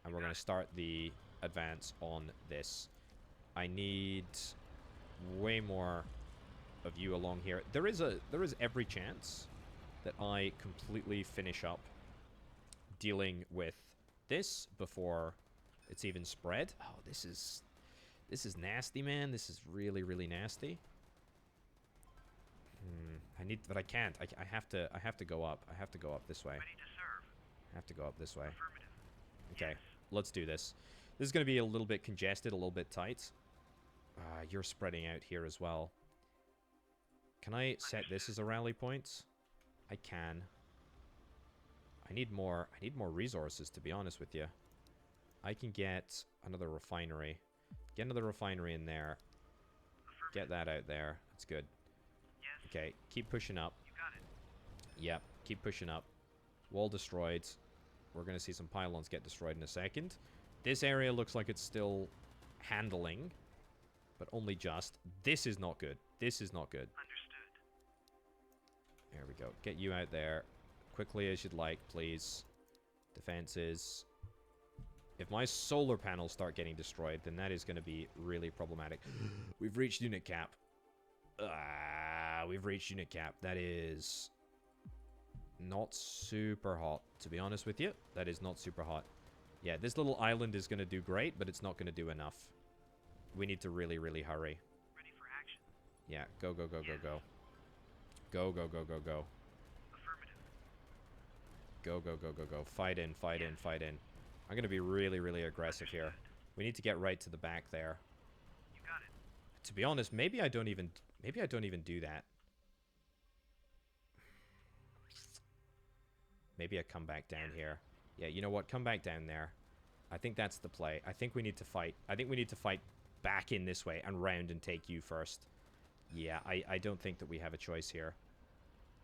And we're going to start the advance on this. I need way more of you along here. There is every chance that I completely finish up dealing with this before it's even spread. Oh, this is nasty, man. This is really, really nasty. But I can't. I have to go up. I have to go up this way. Ready to serve. I have to go up this way. Affirmative. Okay, Yes. let's do this. This is going to be a little bit congested, a little bit tight. You're spreading out here as well. Can I set this as a rally point? I can. I need more resources, to be honest with you. I can get another refinery. Get another refinery in there. Get that out there. That's good. Yes. Okay, keep pushing up. You got it. Yep, keep pushing up. Wall destroyed. We're going to see some pylons get destroyed in a second. This area looks like it's still handling, but only just. This is not good. This is not good. Understood. There we go. Get you out there quickly as you'd like, please. Defenses. If my solar panels start getting destroyed, then that is going to be really problematic. We've reached unit cap. We've reached unit cap. That is not super hot, to be honest with you. That is not super hot. Yeah, this little island is going to do great, but it's not going to do enough. We need to really, really hurry. Ready for action. Yeah, go, go, go, go, go. Go, go, go, go, go. Affirmative. Go, go, go, go, go. Fight in, fight in, fight in. I'm going to be really, really aggressive here. We need to get right to the back there. You got it. To be honest, maybe I don't even do that. Maybe I come back down here. Yeah, you know what? Come back down there. I think that's the play. I think we need to fight. I think we need to fight back in this way and round and take you first. Yeah, I don't think that we have a choice here.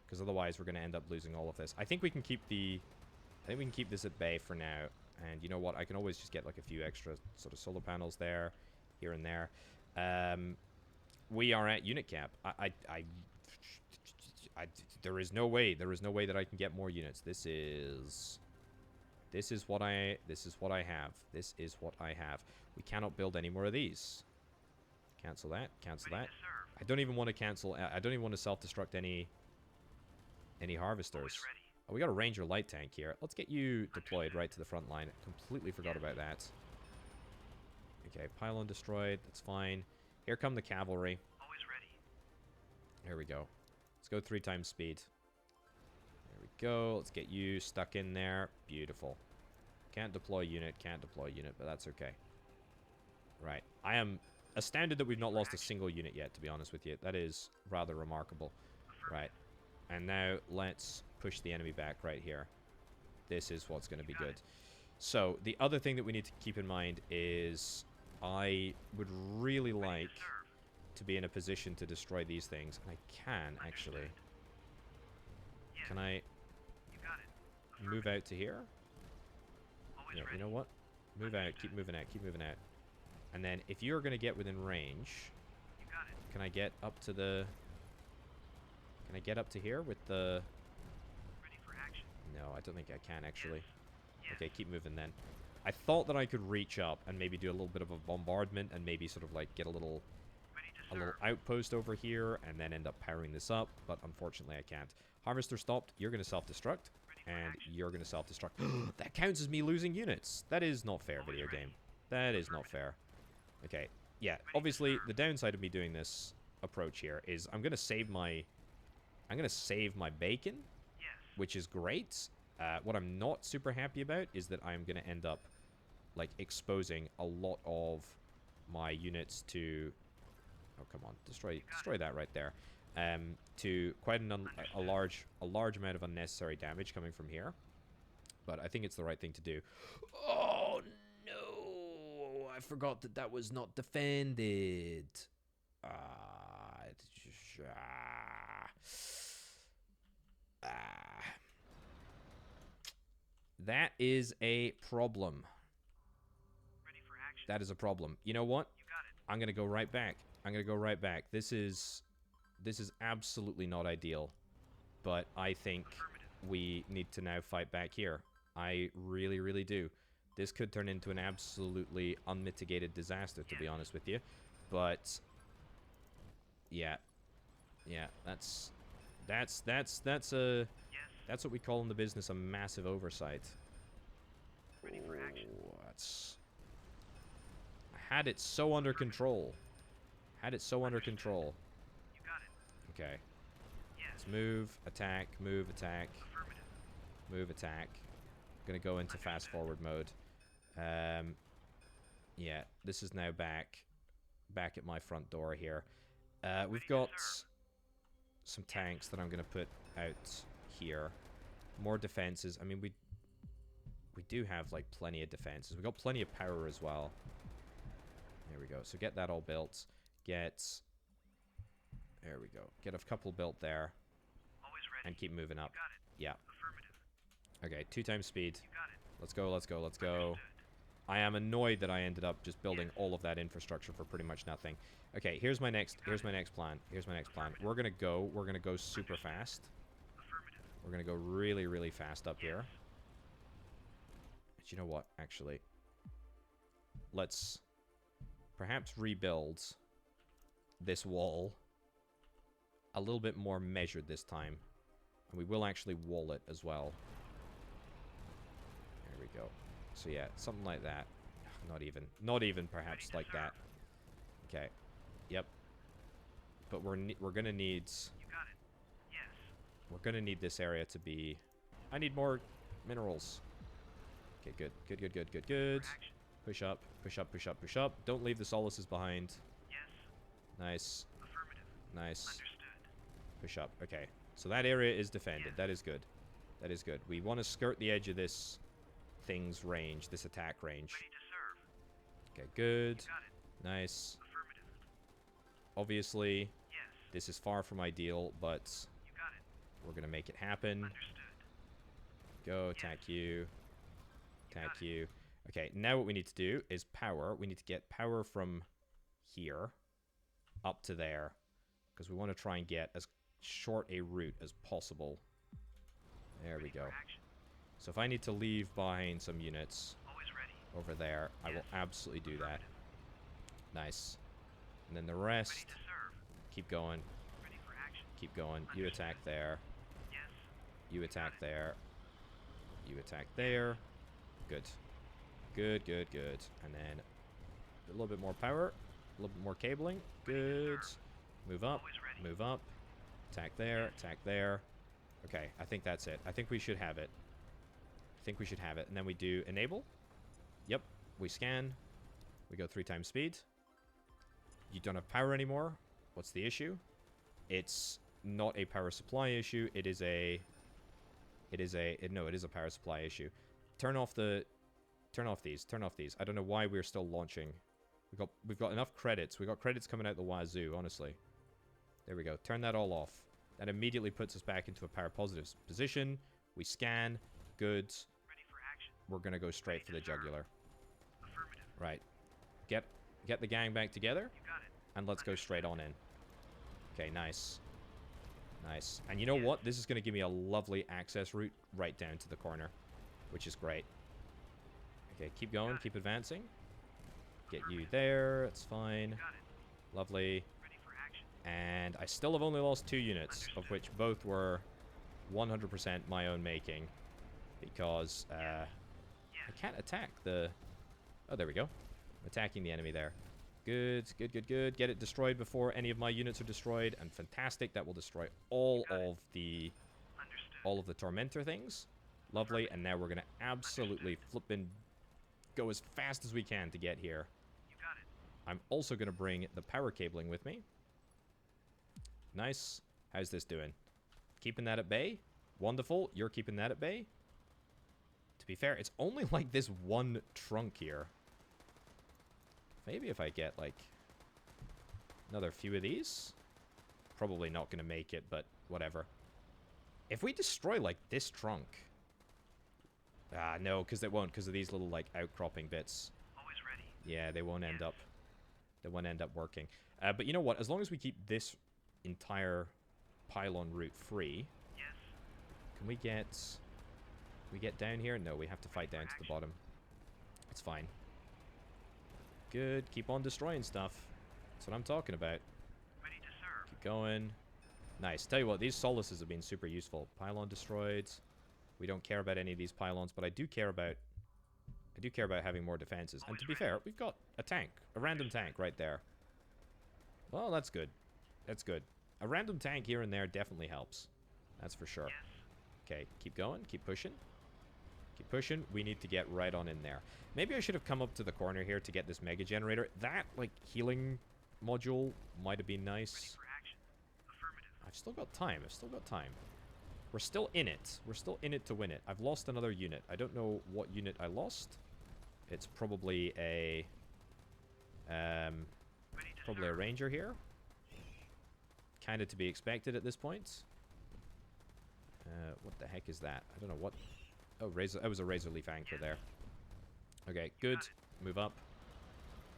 Because otherwise we're going to end up losing all of this. I think we can keep this at bay for now. And you know what? I can always just get like a few extra sort of solar panels there, here and there. We are at unit cap. There is no way that I can get more units. This is what I have. This is what I have. We cannot build any more of these. Cancel that. Cancel that. I don't even want to cancel. I don't even want to self-destruct any harvesters. Oh, we got a ranger light tank here. Let's get you deployed right to the front line. Completely forgot about that. Okay, pylon destroyed. That's fine. Here come the cavalry. Always ready. There we go. Let's go 3 times speed. There we go. Let's get you stuck in there. Beautiful. Can't deploy unit, but that's okay. Right. I am astounded that we've not lost a single unit yet, to be honest with you. That is rather remarkable. Right. And now let's push the enemy back right here. This is what's going to be good. So the other thing that we need to keep in mind is I would really like to be in a position to destroy these things. And I can, actually. Can I move out to here? Yeah, you know what? Move out. Keep moving out. Keep moving out. And then if you're going to get within range, can I get up to the... Can I get up to here with the... No, I don't think I can, actually. Okay, keep moving then. I thought that I could reach up and maybe do a little bit of a bombardment and maybe sort of like get a little outpost over here and then end up powering this up, but unfortunately I can't. Harvester stopped. You're going to self-destruct, and you're going to self-destruct. That counts as me losing units. That is not fair, video game. That is not fair. Okay, yeah, obviously the downside of me doing this approach here is I'm going to save my bacon, which is great. What I'm not super happy about is that I'm going to end up like exposing a lot of my units to... Oh, come on. Destroy that right there. to quite a large amount of unnecessary damage coming from here. But I think it's the right thing to do. Oh no! I forgot that that was not defended. That is a problem. Ready for action. That is a problem. You know what? You got it. I'm gonna go right back. I'm gonna go right back. This is absolutely not ideal. But I think we need to now fight back here. I really, really do. This could turn into an absolutely unmitigated disaster, to be honest with you. But yeah, that's what we call in the business a massive oversight. Ready for action. I had it so under control. You got it. Okay. Yes. Let's move, attack, move, attack, Affirmative. move, attack. Gonna go into fast forward mode. Yeah, this is now back at my front door here. We've got some tanks that I'm gonna put out here. More defenses. I mean, we do have like plenty of defenses. We got plenty of power as well. There we go. So get that all built. There we go. Get a couple built there. Always ready. And keep moving up. You got it. Yeah. Affirmative. Okay, 2 times speed. You got it. Let's go, let's go, let's go. Understood. I am annoyed that I ended up just building all of that infrastructure for pretty much nothing. Okay, here's my next plan. We're gonna go super fast. Affirmative. We're gonna go really, really fast up here. But you know what, actually? Let's perhaps rebuild this wall a little bit more measured this time. And we will actually wall it as well. There we go. So yeah, something like that. Not even perhaps like that. Okay. Yep. But we're gonna need. You got it. Yes. We're gonna need this area to be. I need more minerals. Okay, good, good, good, good, good, good. Action. Push up, push up, push up, push up. Don't leave the solaces behind. Yes. Nice, Affirmative. nice. Understood. Push up. Okay, so that area is defended. That is good. That is good. We want to skirt the edge of this thing's range, this attack range. Ready to serve. Okay, good. You got it. Nice. Affirmative. Obviously, Yes. this is far from ideal, but You got it. we're going to make it happen. Understood. Go, attack you. Attack you. Okay, now what we need to do is power. We need to get power from here up to there, because we want to try and get as short a route as possible. There we go. Action. So if I need to leave behind some units Always ready. over there, I will absolutely do that. Nice. And then the rest, Ready to serve. keep going, Ready for action. keep going. You attack there, Yes. you attack there, you attack there. Good. Good, good, good. And then a little bit more power, a little bit more cabling. Good. Move up, Always ready. move up. Attack there, attack there. Okay, I think that's it. I think we should have it. I think we should have it. And then we do enable. Yep, we scan. We go 3 times speed. You don't have power anymore. What's the issue? It's not a power supply issue. It is a power supply issue. Turn off these. I don't know why we're still launching. We've got enough credits. We've got credits coming out the wazoo, honestly. There we go. Turn that all off. That immediately puts us back into a power positive position. We scan. Good. Ready for action. We're gonna go straight for the jugular. Affirmative. Right. Get the gang back together, You got it. and let's go straight on in. Okay, nice. Nice. And you know what? This is gonna give me a lovely access route right down to the corner, which is great. Okay, keep going, keep advancing. Get you there, it's fine. Got it. Lovely. Ready for action. And I still have only lost 2 units, of which both were 100% my own making. Because, I can't attack the... Oh, there we go. I'm attacking the enemy there. Good, good, good, good. Get it destroyed before any of my units are destroyed. And fantastic, that will destroy all of the... Understood. all of the Tormentor things. Lovely, and now we're going to absolutely flippin' go as fast as we can to get here. You got it. I'm also going to bring the power cabling with me. Nice. How's this doing? Keeping that at bay? Wonderful. You're keeping that at bay? To be fair, it's only like this one trunk here. Maybe if I get, like, another few of these? Probably not going to make it, but whatever. If we destroy, like, this trunk... Ah, no, because they won't, because of these little, like, outcropping bits. Always ready. Yeah, they won't end up... They won't end up working. But you know what? As long as we keep this entire pylon route free... Yes. Can we get... We get down here? No, we have to fight down to the bottom. It's fine. Good. Keep on destroying stuff. That's what I'm talking about. Ready to serve. Keep going. Nice. Tell you what, these solaces have been super useful. Pylon destroyed. We don't care about any of these pylons, but I do care about having more defenses. And to be fair, we've got a tank. A random tank right there. Well, that's good. That's good. A random tank here and there definitely helps. That's for sure. Okay, keep going. Keep pushing. Keep pushing. We need to get right on in there. Maybe I should have come up to the corner here to get this mega generator. That, like, healing module might have been nice. For action. Affirmative. I've still got time. I've still got time. We're still in it. We're still in it to win it. I've lost another unit. I don't know what unit I lost. It's probably a... probably a ranger here. Kind of to be expected at this point. What the heck is that? I don't know what... Oh, razor. That was a razor leaf anchor there. Okay, good. Move up.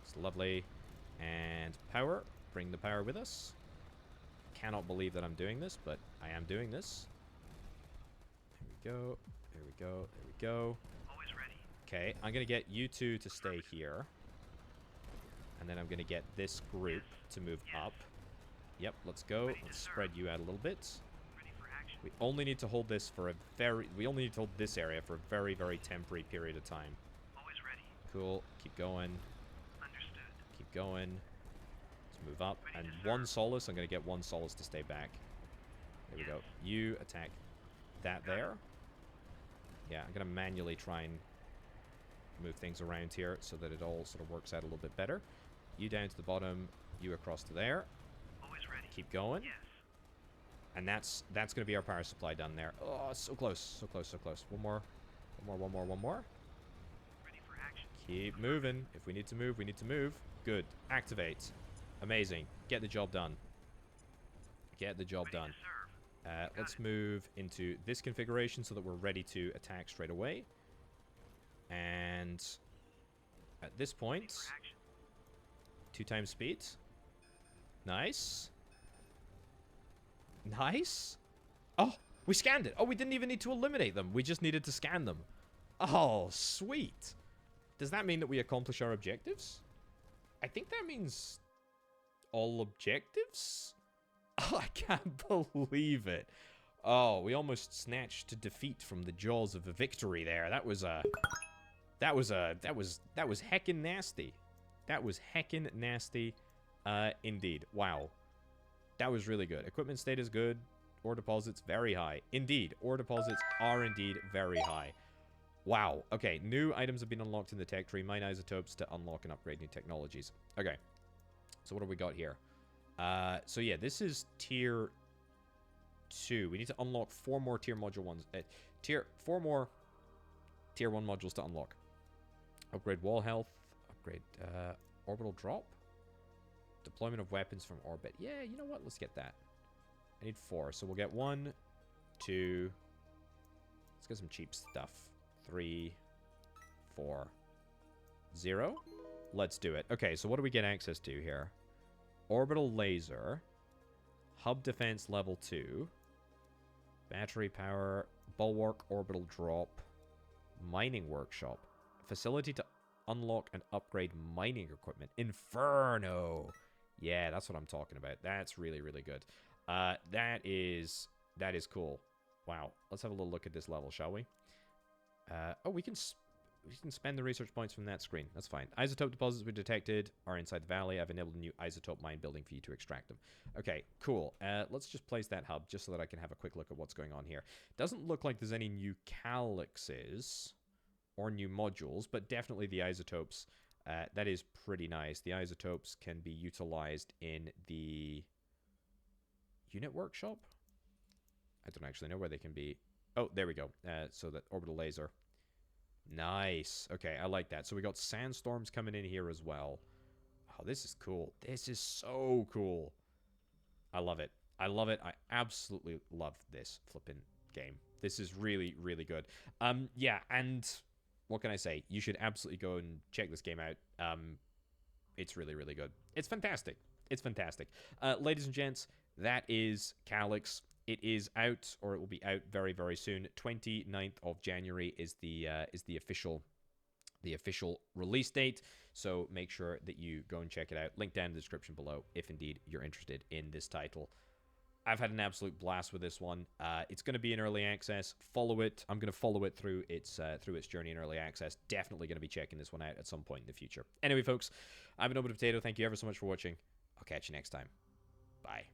It's lovely. And power. Bring the power with us. Cannot believe that I'm doing this, but I am doing this. There we go. There we go. There we go. Always ready. Okay, I'm going to get you two to stay here. And then I'm going to get this group to move up. Yep, let's go. Let's spread you out a little bit. Ready for action. We only need to hold this for a very... We only need to hold this area for a very, very temporary period of time. Always ready. Cool. Keep going. Understood. Keep going. Let's move up. And one solace. I'm going to get one solace to stay back. There we go. You attack that there. Yeah, I'm going to manually try and move things around here so that it all sort of works out a little bit better. You down to the bottom. You across to there. Always ready. Keep going. Yes. And that's going to be our power supply done there. Oh, so close. So close, so close. One more. One more, one more, one more. Ready for action. Keep moving. If we need to move, we need to move. Good. Activate. Amazing. Get the job done. Get the job done. To serve. Let's move into this configuration so that we're ready to attack straight away. And at this point, For action. 2 times speed. Nice. Nice. Oh, we scanned it. Oh, we didn't even need to eliminate them. We just needed to scan them. Oh, sweet. Does that mean that we accomplish our objectives? I think that means all objectives? Oh, I can't believe it. Oh, we almost snatched defeat from the jaws of a victory there. That was heckin' nasty. That was heckin' nasty, indeed. Wow. That was really good. Equipment state is good. Ore deposits, very high. Indeed, ore deposits are indeed very high. Wow. Okay, new items have been unlocked in the tech tree. Mine isotopes to unlock and upgrade new technologies. Okay. So what have we got here? So yeah, this is tier 2. We need to unlock 4 more tier module ones. 4 more tier 1 modules to unlock. Upgrade wall health. Upgrade orbital drop. Deployment of weapons from orbit. Yeah, you know what? Let's get that. I need 4. So we'll get 1, 2. Let's get some cheap stuff. 3, 4, 0. Let's do it. Okay, so what do we get access to here? Orbital laser. Hub defense level 2. Battery power. Bulwark orbital drop. Mining workshop. Facility to unlock and upgrade mining equipment. Inferno. Yeah, that's what I'm talking about. That's really, really good. That is cool. Wow. Let's have a little look at this level, shall we? Oh, we can spend the research points from that screen. That's fine. Isotope deposits we detected are inside the valley. I've enabled a new isotope mine building for you to extract them. Okay, cool. Let's just place that hub just so that I can have a quick look at what's going on here. Doesn't look like there's any new calyxes or new modules, but definitely the isotopes. That is pretty nice. The isotopes can be utilized in the Unit workshop? I don't actually know where they can be. Oh, there we go. So that orbital laser. Nice. Okay, I like that. So we got sandstorms coming in here as well. Oh, this is cool. This is so cool. I love it. I love it. I absolutely love this flipping game. This is really, really good. Yeah, and what can I say? You should absolutely go and check this game out. It's really, really good. It's fantastic. It's fantastic. Ladies and gents, that is Calyx. It is out, or it will be out very, very soon. 29th of January is the official release date. So make sure that you go and check it out. Link down in the description below if indeed you're interested in this title. I've had an absolute blast with this one. It's going to be in early access. Follow it. I'm going to follow it through its journey in early access. Definitely going to be checking this one out at some point in the future. Anyway, folks, I've been Orbital Potato. Thank you ever so much for watching. I'll catch you next time. Bye.